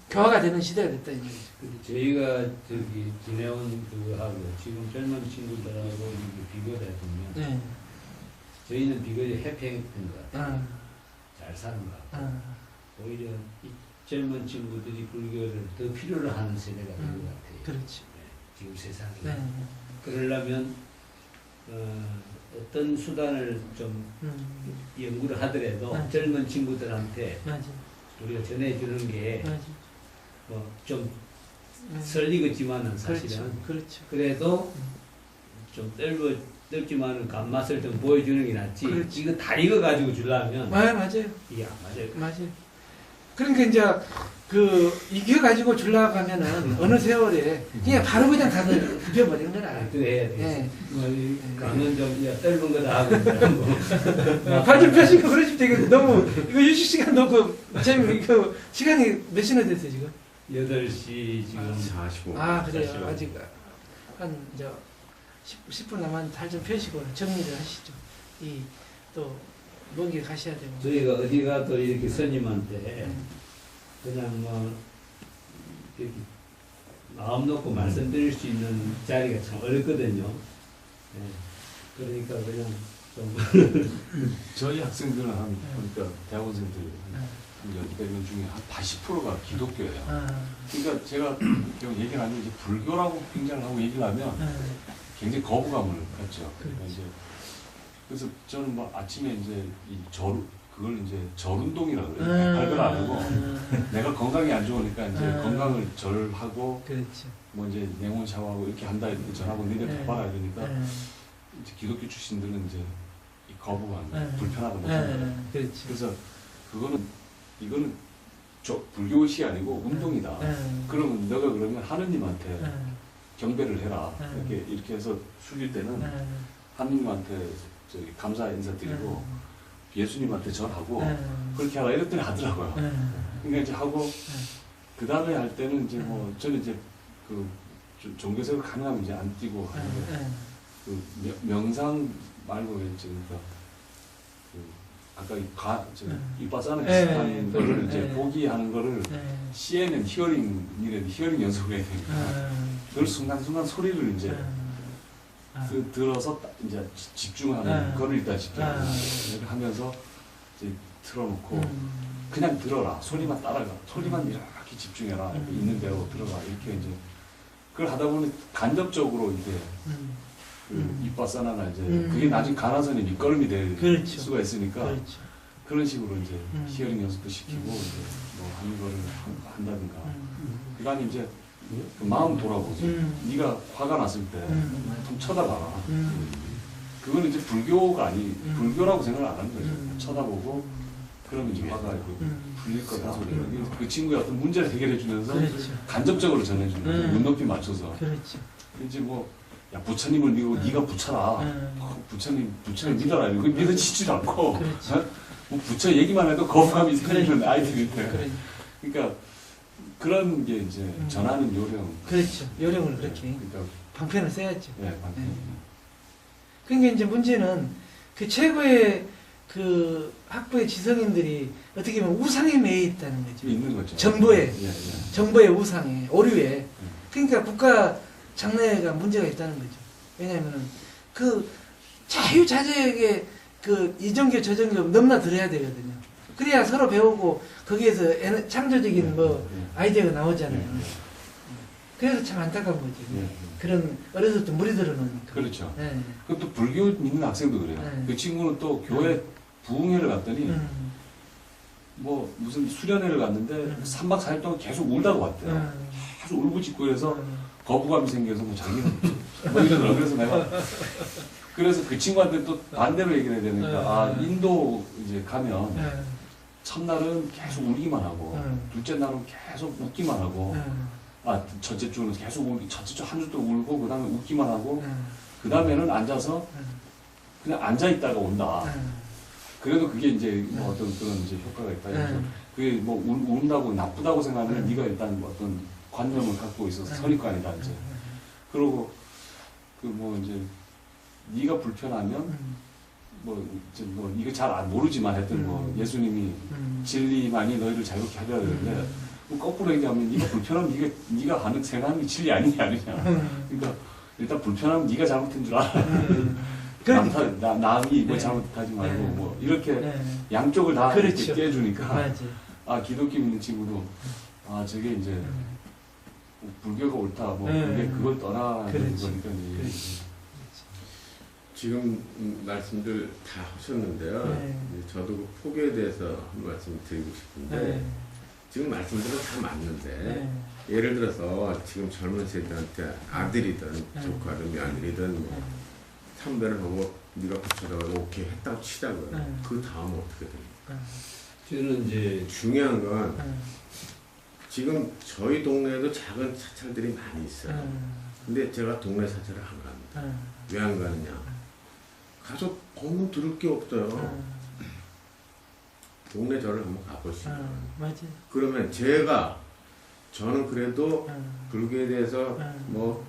교화가 되는 시대가 됐다 이 얘기죠. 저희가 저기 지내온 그거하고 지금 젊은 친구들하고 이렇게 비교를 해보면 저희는 비교적 해평인 것 같아요. 잘 사는 것 같고 오히려 이 젊은 친구들이 불교를 더 필요로 하는 세대가 된 것 같아요. 그렇지. 지금 세상에. 네. 그러려면 어떤 수단을 좀 연구를 하더라도 맞아. 젊은 친구들한테 맞아. 우리가 전해주는 게 맞아. 좀 설리겠지만은 그렇죠. 사실은 그렇죠. 그래도 좀 넓지만은 간맛을 좀 보여주는 게 낫지. 그렇지. 이거 다 익어가지고 주려면 맞아요. 이게 안 맞아요. 맞아요. 그러니까 이제 그 익혀가지고 줄라고 하면은 어느 세월에 그냥 바로 그냥 다들 굽혀버리는 거라. 그래야 돼. 예. 강은 좀 떫은 거다 하고. 발좀 펴시고 그러시면 되겠 너무 이거 휴식 시간 너무 이거 시간이 몇 시나 됐어요 지금? 8시 지금 45. 아 그래요. 아직 한 이제 10분 남았는데 발 좀 펴시고 정리를 하시죠. 이 또 먼 길 가셔야 되고. 저희가 어디 가도 이렇게 스님한테 그냥 뭐 이렇게 마음 놓고 말씀드릴 수 있는 자리가 참 어렵거든요. 네. 그러니까 그냥 좀 저희 학생들은 한 그러니까 대학원생들 한 10명 중에 한 80%가 기독교예요. 그러니까 제가 계속 얘기를 하면 이제 불교라고 굉장히 하고 얘기를 하면 굉장히 거부감을 갖죠. 그러니까 이제 그래서 저는 뭐 아침에 이제 그걸 이제 절운동이라고 그래요. 발걸 안 하고 내가 건강이 안 좋으니까 이제 건강을 절하고 그렇죠. 뭐 이제 냉온 샤워하고 이렇게 한다 이렇게 전하고 니네 덮어라 이러니까 이제 기독교 출신들은 이제 이 거부감, 불편하다 그렇지. 그래서 이거는 불교시 아니고 운동이다. 그러면 너가 그러면 하느님한테 경배를 해라. 이렇게 해서 숙일 때는 하느님한테 저기 감사 인사드리고 예수님한테 절하고 그렇게 하라 이랬더니 하더라고요. 그러니까 이제 하고 그 다음에 할 때는 이제 뭐 저는 이제 그 종교색을 가능하면 이제 안 띄고 하는데 그 명상 말고 이제 그러니까 아까 이빠싸는 비슷한 거를 이제 보기 하는 거를 CNN 히어링 연습을 해야 되니까 그 순간순간 소리를 이제 들어서 이제 집중하는 거를 일단 집중하는 하면서 이제 틀어놓고 그냥 들어라 소리만 따라가 소리만 이렇게 집중해라 이렇게 있는 대로 들어가 이렇게 이제 그걸 하다 보니 간접적으로 이제 이빠싸나나 이제 그게 나중에 가나선이 밑거름이 될 그렇죠. 수가 있으니까 그렇죠. 그런 식으로 이제 히어링 연습도 시키고 이제 뭐 하는 거를 한다든가 그다음에 이제 그 마음 돌아보고 네가 화가 났을 때 좀 쳐다봐라. 그거는 이제 불교가 불교라고 생각을 안 하는 거죠. 쳐다보고 그러면 이제 화가 풀릴 거다 소리. 그 친구의 어떤 문제를 해결해 주면서 그렇죠. 간접적으로 전해주는 거죠. 눈높이 맞춰서. 그렇죠. 이제 뭐 야 부처님을 믿고 네가 부처라. 부처님 믿어라. 이거 믿어지지도 않고. 그렇죠. 뭐 부처 얘기만 해도 거부감이 생기는 아이들인데. 그러니까 그런 게 이제 전하는 요령. 그렇죠. 요령을 그렇게 그러니까 방편을 써야죠. 네, 방편. 그러니까 이제 문제는 그 최고의 그 학부의 지성인들이 어떻게 보면 우상에 매여 있다는 거죠. 있는 거죠. 정보에, 예, 예. 정보의 우상에, 오류에. 그러니까 국가 장래가 문제가 있다는 거죠. 왜냐하면은 그 자유자재에게 그 이정교 저정교 넘나 들어야 되거든요. 그래야 서로 배우고 거기에서 창조적인 뭐 아이디어가 나오잖아요. 그래서 참 안타까운 거죠. 그런 어려서부터 물이 들어놓으니까. 그렇죠. 네. 그것도 불교 믿는 학생도 그래요. 네. 그 친구는 또 교회 부흥회를 갔더니 뭐 무슨 수련회를 갔는데 3박 4일 동안 계속 울다가 왔대요. 계속 울고짖고 그래서 거부감이 생겨서 뭐 자기는 뭐 이러더라고요. 그래서 내가 그래서 그 친구한테 또 반대로 얘기를 해야 되니까 아 인도 이제 가면 첫날은 계속 울기만 하고 둘째 날은 계속 웃기만 하고 아 첫째 주는 계속 첫째 주 한 주 동안 울고 그 다음에 웃기만 하고 그 다음에는 앉아서 그냥 앉아 있다가 온다. 그래도 그게 이제 뭐 어떤 그런 이제 효과가 있다. 그래서 그게 뭐 운다고 나쁘다고 생각하면 네가 일단 어떤 관념을 갖고 있어서 선입관이다 이제. 그러고 그 뭐 이제 네가 불편하면 뭐 이제 뭐 이거 잘 모르지만 하여튼 뭐 예수님이 진리만이 너희를 자유롭게 하려 그러는데 뭐 거꾸로 얘기하면 네가 불편하면 네가 하는 생각하는 게 진리 아니냐 아니냐. 그러니까 일단 불편하면 네가 잘못한 줄 알아. 그러니까. 남이 뭐 네. 잘못하지 말고 네. 뭐 이렇게 네. 양쪽을 다 그렇죠. 이렇게 깨주니까 맞지. 아 기독교 믿는 친구도 아 저게 이제 불교가 옳다 뭐 그게 그걸 떠나는 그렇지. 거니까 그렇지. 지금 말씀들 다 하셨는데요. 네. 이제 저도 그 폭에 대해서 한 말씀 드리고 싶은데 네. 지금 말씀들은 다 맞는데 네. 예를 들어서 지금 젊은 세대한테 아들이든 네. 조카든 며느리든 뭐 선배를 하고 네가 붙여다가 오케이 했다고 치자고요. 네. 그 다음 어떻게 됩니까? 저는 이제 중요한 건 네. 지금 저희 동네에도 작은 사찰들이 많이 있어요. 네. 근데 제가 동네 사찰을 안 갑니다. 네. 왜 안 가느냐? 가서 너무 들을 게 없어요. 동네 절을 한번 가보시죠. 맞지. 그러면 저는 그래도 불교에 대해서 뭐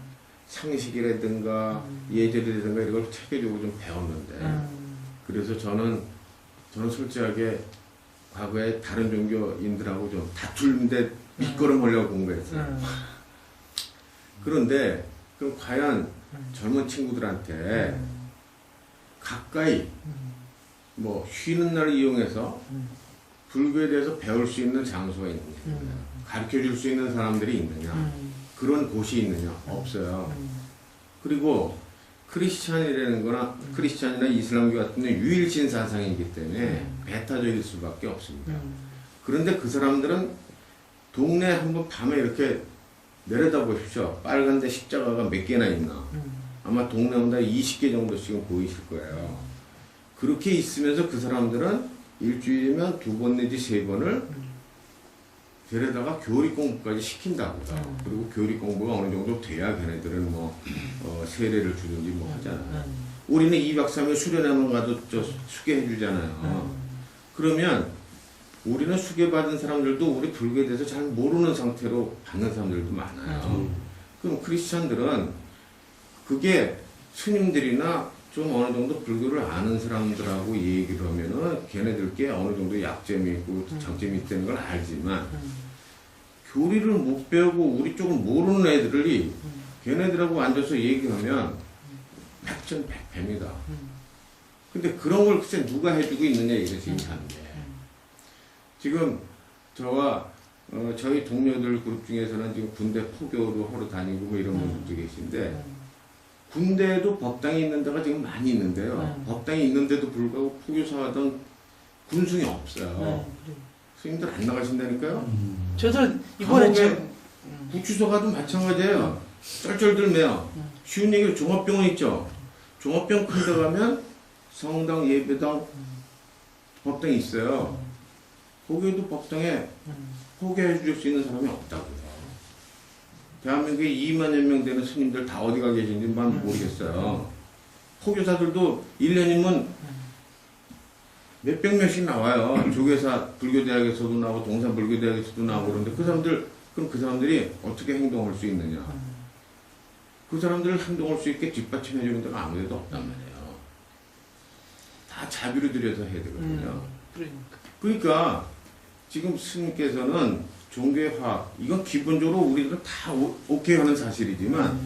상식이라든가 예절이라든가 이런 걸 체계적으로 좀 배웠는데 그래서 저는 솔직하게 과거에 다른 종교인들하고 좀 다툴는데 밑거름 하려고 공부했어요. 그런데 그럼 과연 젊은 친구들한테 가까이 뭐 쉬는 날 이용해서 불교에 대해서 배울 수 있는 장소가 있느냐, 가르쳐 줄 수 있는 사람들이 있느냐, 그런 곳이 있느냐, 없어요. 그리고 크리스찬이라는 거나 크리스찬이나 이슬람교 같은 경우는 유일신 사상이기 때문에 배타적일 수밖에 없습니다. 그런데 그 사람들은 동네 한번 밤에 이렇게 내려다 보십시오. 빨간데 십자가가 몇 개나 있나. 아마 동네마다 20개 정도씩은 보이실 거예요. 그렇게 있으면서 그 사람들은 일주일이면 2번 내지 3번을 데려다가 교리 공부까지 시킨다고요. 그리고 교리 공부가 어느 정도 돼야 걔네들은 뭐 세례를 주든지 뭐 하잖아요. 우리는 2박 3일 수련회만 가도 저 수계해 주잖아요. 그러면 우리는 수계받은 사람들도 우리 불교에 대해서 잘 모르는 상태로 받는 사람들도 많아요. 그럼 크리스찬들은 그게 스님들이나 좀 어느 정도 불교를 아는 사람들하고 얘기를 하면은 걔네들께 어느 정도 약점이 있고 장점이 있다는 걸 알지만 교리를 못 배우고 우리 쪽을 모르는 애들이 걔네들하고 앉아서 얘기하면 백전백패입니다. 근데 그런 걸 글쎄 누가 해주고 있느냐 이게 지금 하는데 지금 저와 저희 동료들 그룹 중에서는 지금 군대 포교로 하러 다니고 뭐 이런 분들도 계신데 군대에도 법당이 있는 데가 지금 많이 있는데요. 법당이 있는데도 불구하고 포교사 하던 군승이 없어요. 스님들 안 나가신다니까요. 저도 이번에 감옥에 구치소 가도 마찬가지예요. 쩔쩔 들매요. 쉬운 얘기로 종합병원 있죠. 종합병원 큰 데 가면 성당, 예배당, 법당이 있어요. 거기에도 법당에 포교해 줄 수 있는 사람이 없다고요. 대한민국에 2만여 명 되는 스님들 다 어디 가 계신지만 모르겠어요. 포교사들도 1년이면 몇백 명씩 나와요. 조계사 불교대학에서도 나오고 동산불교대학에서도 나오고 그러는데 그럼 그 사람들이 어떻게 행동할 수 있느냐. 그 사람들을 행동할 수 있게 뒷받침해 주는 데가 아무 데도 없단 말이에요. 다 자비로 들여서 해야 되거든요. 그러니까 지금 스님께서는 종교의 화합, 이건 기본적으로 우리들은 다 오케이 하는 사실이지만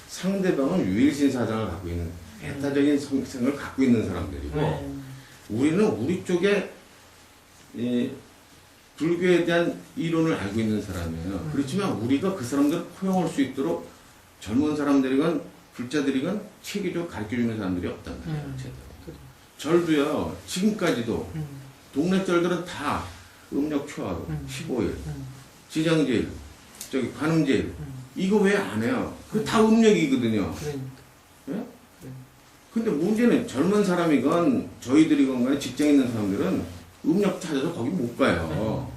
상대방은 유일신 사상을 갖고 있는 배타적인 성격을 갖고 있는 사람들이고 우리는 우리 쪽에 불교에 대한 이론을 알고 있는 사람이에요. 그렇지만 우리가 그 사람들을 포용할 수 있도록 젊은 사람들이건 불자들이건 체계적으로 가르쳐주는 사람들이 없단 말이에요. 절도요. 지금까지도 동네 절들은 다 음력 초하루 15일 지장제일 저기 관음제일 이거 왜 안 해요? 그 다 음력이거든요. 예? 근데 문제는 젊은 사람이건 저희들이건 간에 직장에 있는 사람들은 음력 찾아서 거기 못 가요.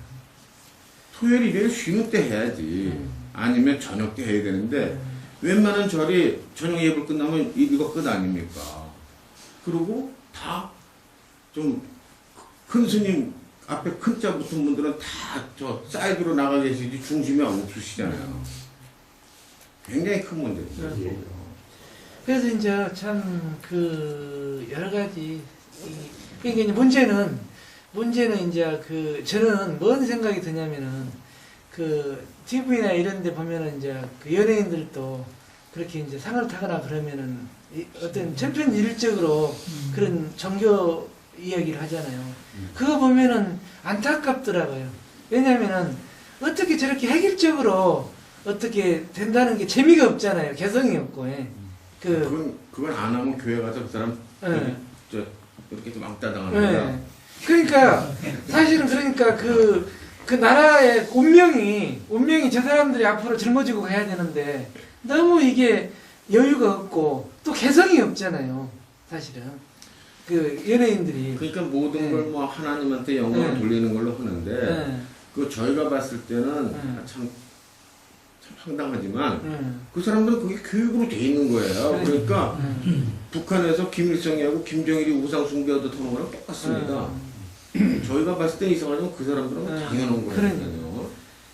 토요일 일요일 쉬는 때 해야지. 아니면 저녁 때 해야 되는데 웬만한 절이 저녁 예불 끝나면 이거 끝 아닙니까? 그리고 다 좀 큰 스님 앞에 큰 자 붙은 분들은 다 저 사이드로 나가 계시지 중심이 없으시잖아요. 굉장히 큰 문제죠. 그래서 이제 참 그 여러 가지 그러니까 이제 문제는 이제 그 저는 뭔 생각이 드냐면은 그 TV나 이런 데 보면은 이제 그 연예인들도 그렇게 이제 상을 타거나 그러면은 어떤 천편일률적으로 그런 종교 이야기를 하잖아요. 그거 보면은 안타깝더라고요. 왜냐면은 어떻게 저렇게 획일적으로 어떻게 된다는 게 재미가 없잖아요. 개성이 없고. 예. 그건 안 하면 교회 가서 그 사람 예. 이렇게 좀 왕따당하는 거야. 예. 그러니까 사실은 그러니까 그 나라의 운명이 저 사람들이 앞으로 짊어지고 가야 되는데 너무 이게 여유가 없고 또 개성이 없잖아요. 사실은 그 연예인들이 그러니까 모든 걸 뭐 하나님한테 영광을 돌리는 걸로 하는데 그 저희가 봤을 때는 참 황당하지만 그 사람들은 그게 교육으로 돼 있는 거예요. 그러니까 북한에서 김일성이하고 김정일이 우상 숭배하듯 하는 거랑 똑같습니다. 저희가 봤을 때 이상하지만 그 사람들은 당연한 거예요.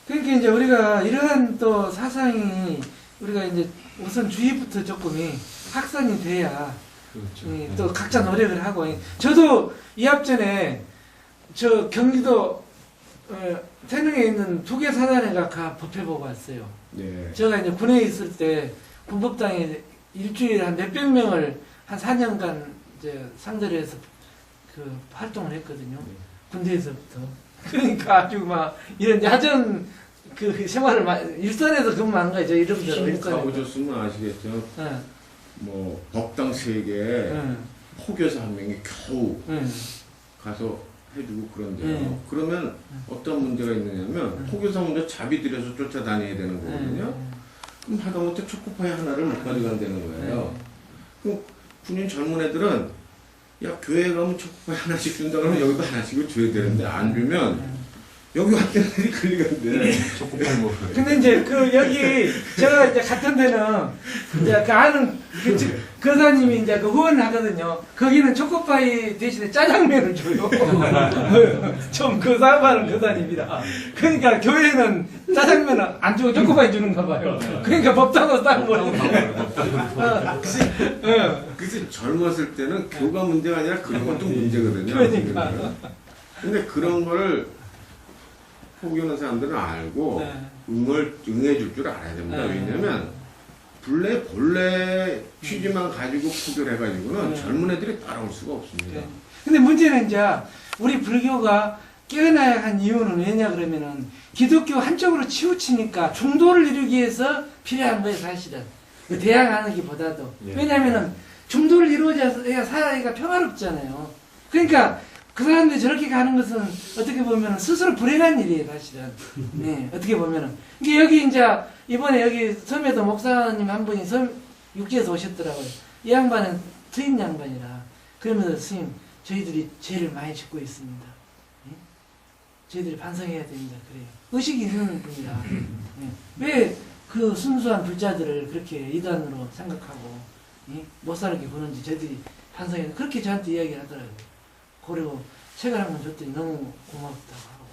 그러니까 이제 우리가 이러한 또 사상이 우리가 이제 우선 주위부터 조금이 확산이 돼야 그렇죠. 또 각자 노력을 하고 저도 이 앞전에 저 경기도 태릉에 있는 두개사단회가 가 법회 보고 왔어요. 네. 제가 이제 군에 있을 때 군법당에 일주일에 한 몇백 명을 한 4년간 이제 상대로 해서 그 활동을 했거든요. 군대에서부터. 그러니까 아주 막 이런 야전 그 생활을 일선에서 근무한 거죠. 이름대로 일선에서. 가보셨으면 아시겠죠. 뭐 법당 3개, 포교사 1명이 겨우 가서 해주고 그런데요. 그러면 어떤 문제가 있느냐면 포교사 먼저 자비 들여서 쫓아다녀야 되는 거거든요. 그럼 하다못해 초코파이 하나를 못 가져간다는 거예요. 그럼 군인 젊은 애들은 야 교회 가면 초코파이 하나씩 준다 그러면 여기도 하나씩을 줘야 되는데 안 주면 여기 왔던 애들이 걸리건데 초코파이 먹고. 근데 이제 여기 제가 이제 같은 데는 이제 그 아는 거사님이 이제 그 후원을 하거든요. 거기는 초코파이 대신에 짜장면을 줘요. 좀 그 사업하는 거사님이라. 그러니까 교회는 짜장면을 안 주고 초코파이 주는가 봐요. 그러니까 법당으로 딱 버리네. 그래서 젊었을 때는 교가 문제가 아니라 그런 것도 문제거든요. 그러니까. 근데 그런 거를 포기하는 사람들은 알고 응해줄 줄 알아야 됩니다. 왜냐면 본래 취지만 가지고 포교를 해가지고는 젊은 애들이 따라올 수가 없습니다. 근데 문제는 이제 우리 불교가 깨어나야 한 이유는 왜냐 그러면은 기독교 한쪽으로 치우치니까 중도를 이루기 위해서 필요한 거예요, 사실은. 대항하는 기보다도. 왜냐면은 중도를 이루어져야 사회가 평화롭잖아요. 그러니까 그 사람들이 저렇게 가는 것은 어떻게 보면 스스로 불행한 일이에요, 사실은. 네, 어떻게 보면은. 이게 여기 이제 이번에 여기 섬에도 목사님 한 분이 육지에서 오셨더라고요. 이 양반은 트임 양반이라. 그러면서 스님, 저희들이 죄를 많이 짓고 있습니다. 네? 저희들이 반성해야 됩니다. 그래요. 의식이 있는 분이라. 네. 왜 그 순수한 불자들을 그렇게 이단으로 생각하고 못 살게 보는지 저희들이 반성해야 그렇게 저한테 이야기를 하더라고요. 그리고 책을 한 권 줬더니 너무 고맙다고 하고.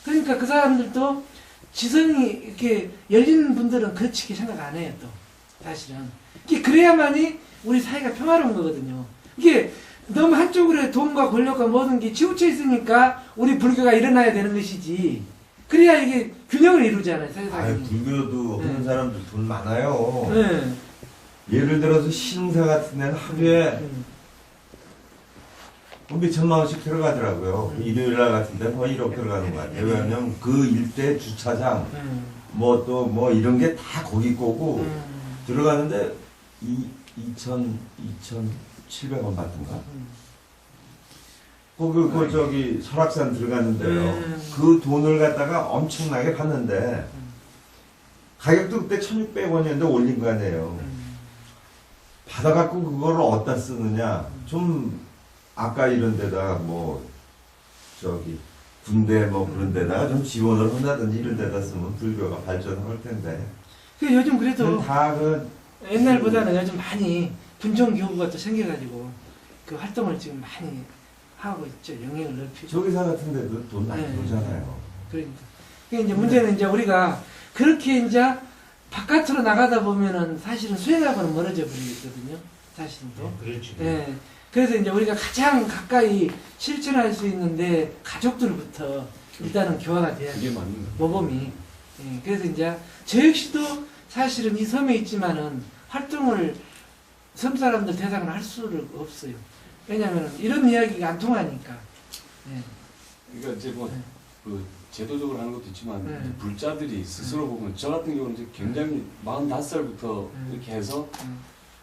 그러니까 그 사람들도 지성이 이렇게 열린 분들은 그렇게 생각 안 해요, 또. 사실은. 이게 그래야만이 우리 사회가 평화로운 거거든요. 이게 너무 한쪽으로 돈과 권력과 모든 게 치우쳐 있으니까 우리 불교가 일어나야 되는 것이지. 그래야 이게 균형을 이루잖아요, 세상에. 불교도 하는 사람들 돈 많아요. 네. 예를 들어서 신사 같은 데는 하루에 몇천만 원씩 들어가더라고요. 일요일날 같은 데는 거의 1억 들어가는 것 같아요. 왜냐면 그 일대 주차장, 뭐 또 뭐 이런 게 다 거기 거고 들어가는데 2,700원 받던가. 그 저기 설악산 들어갔는데요. 그 돈을 갖다가 엄청나게 받는데 가격도 그때 1,600원이었는데 올린 거 아니에요. 받아갖고 그걸 어디다 쓰느냐. 좀 아까 이런 데다가 뭐 저기 군대 뭐 그런 데다가 좀 지원을 한다든지 이런 데다 쓰면 불교가 발전할 텐데. 그 요즘 그래도 다 옛날보다는 요즘 많이 분종 교구가 또 생겨가지고 그 활동을 지금 많이 하고 있죠. 영향을 넓히고. 조기사 같은 데도 돈 많이 들어오잖아요. 그러니까. 이제 문제는 이제 우리가 그렇게 이제 바깥으로 나가다 보면은 사실은 수행하고는 멀어져 버리거든요. 사실은 또. 그렇죠. 예. 그래서 이제 우리가 가장 가까이 실천할 수 있는데 가족들부터 일단은 교화가 돼야 그게 돼요. 맞는 거예요. 모범이. 예. 그래서 이제 저 역시도 사실은 이 섬에 있지만은 활동을 섬 사람들 대상으로 할 수는 없어요. 왜냐하면 이런 이야기가 안 통하니까. 예. 그러니까 이제 뭐 네. 그 제도적으로 하는 것도 있지만 네. 이제 불자들이 스스로 보면 저 같은 경우는 이제 굉장히 45살부터 이렇게 해서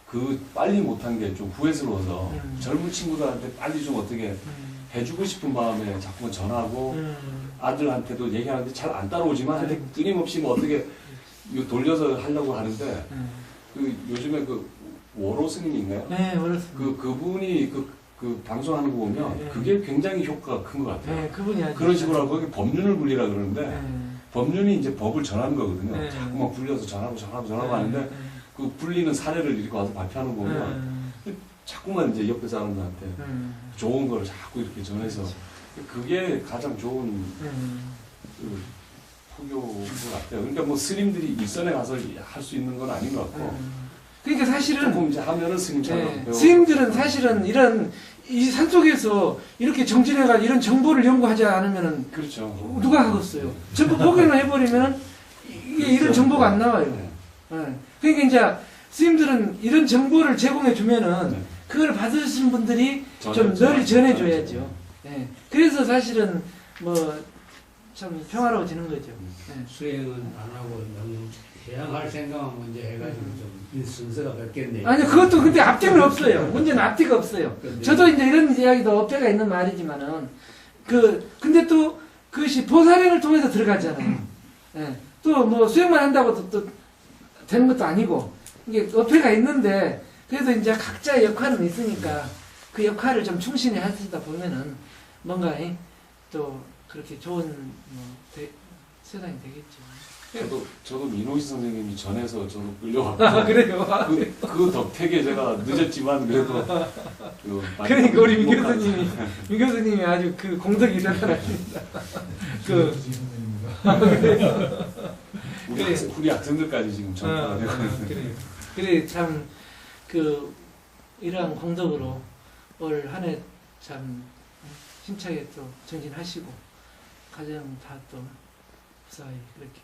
그 빨리 못한 게 좀 후회스러워서 젊은 친구들한테 빨리 좀 어떻게 해주고 싶은 마음에 자꾸 전하고 아들한테도 얘기하는데 잘 안 따라오지만 그래. 끊임없이 뭐 어떻게 이거 돌려서 하려고 하는데 그 요즘에 그 워로 스님인가요? 네, 그렇습니다. 그분이 그 방송하는 거 보면 네. 그게 굉장히 효과가 큰 것 같아요. 네, 그분이 아주 그런 식으로 하고 거기 법륜을 굴리라 그러는데 네. 법륜이 이제 법을 전하는 거거든요. 네. 자꾸만 굴려서 전하고 하는데 그 굴리는 사례를 이렇게 와서 발표하는 거 보면 자꾸만 이제 옆에 사람들한테 좋은 걸 자꾸 이렇게 전해서 그게 가장 좋은 그 포교인 것 같아요. 그러니까 뭐 스님들이 일선에 가서 할 수 있는 건 아닌 것 같고 그러니까 사실은 조금 이제 하면은 스님처럼 네, 배우고 스님들은 사실은 이런 이 산속에서 이렇게 정진해가 이런 정보를 연구하지 않으면은 그렇죠. 누가 하겠어요? 전부 포기만 해버리면은 이게 이런 정보가 안 나와요. 네. 네. 그러니까 이제 스님들은 이런 정보를 제공해 주면은 네. 그걸 받으신 분들이 좀 전해야죠. 널리 전해줘야죠. 네. 그래서 사실은 뭐 참 평화로워지는 거죠. 네. 수행은 안 하고 너무 해양할 생각만 먼저 해가지고 좀 이 순서가 바뀌었네요. 아니 그것도 근데 앞뒤는 없어요. 문제는 앞뒤가 없어요. 근데 저도 이제 이런 이야기도 업대가 있는 말이지만은 근데 또 그것이 보살행을 통해서 들어가잖아요. 예. 또 뭐 수행만 한다고 또 되는 것도 아니고 이게 어폐가 있는데 그래도 이제 각자의 역할은 있으니까 그 역할을 좀 충실히 하시다 보면은 뭔가 또 그렇게 좋은 세상이 되겠죠. 저도 민호시 선생님이 전해서 저도 끌려왔고 아 그래요. 그 덕택에 제가 늦었지만 그래도 그러니까 우리 민 교수님이 아주 그 공덕이 대단하십니다. 우리 학생들까지 지금 전파가 되고 있는데 그래 참 이러한 공덕으로 올 한 해 참 힘차게 또 정진하시고 가정 다 또 무사히 그렇게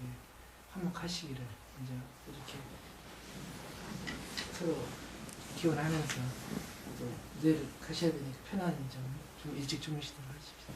화목하시기를 이제 이렇게 서로 기원하면서 또 내일 가셔야 되니까 편안히 좀 일찍 주무시도록 하십시오.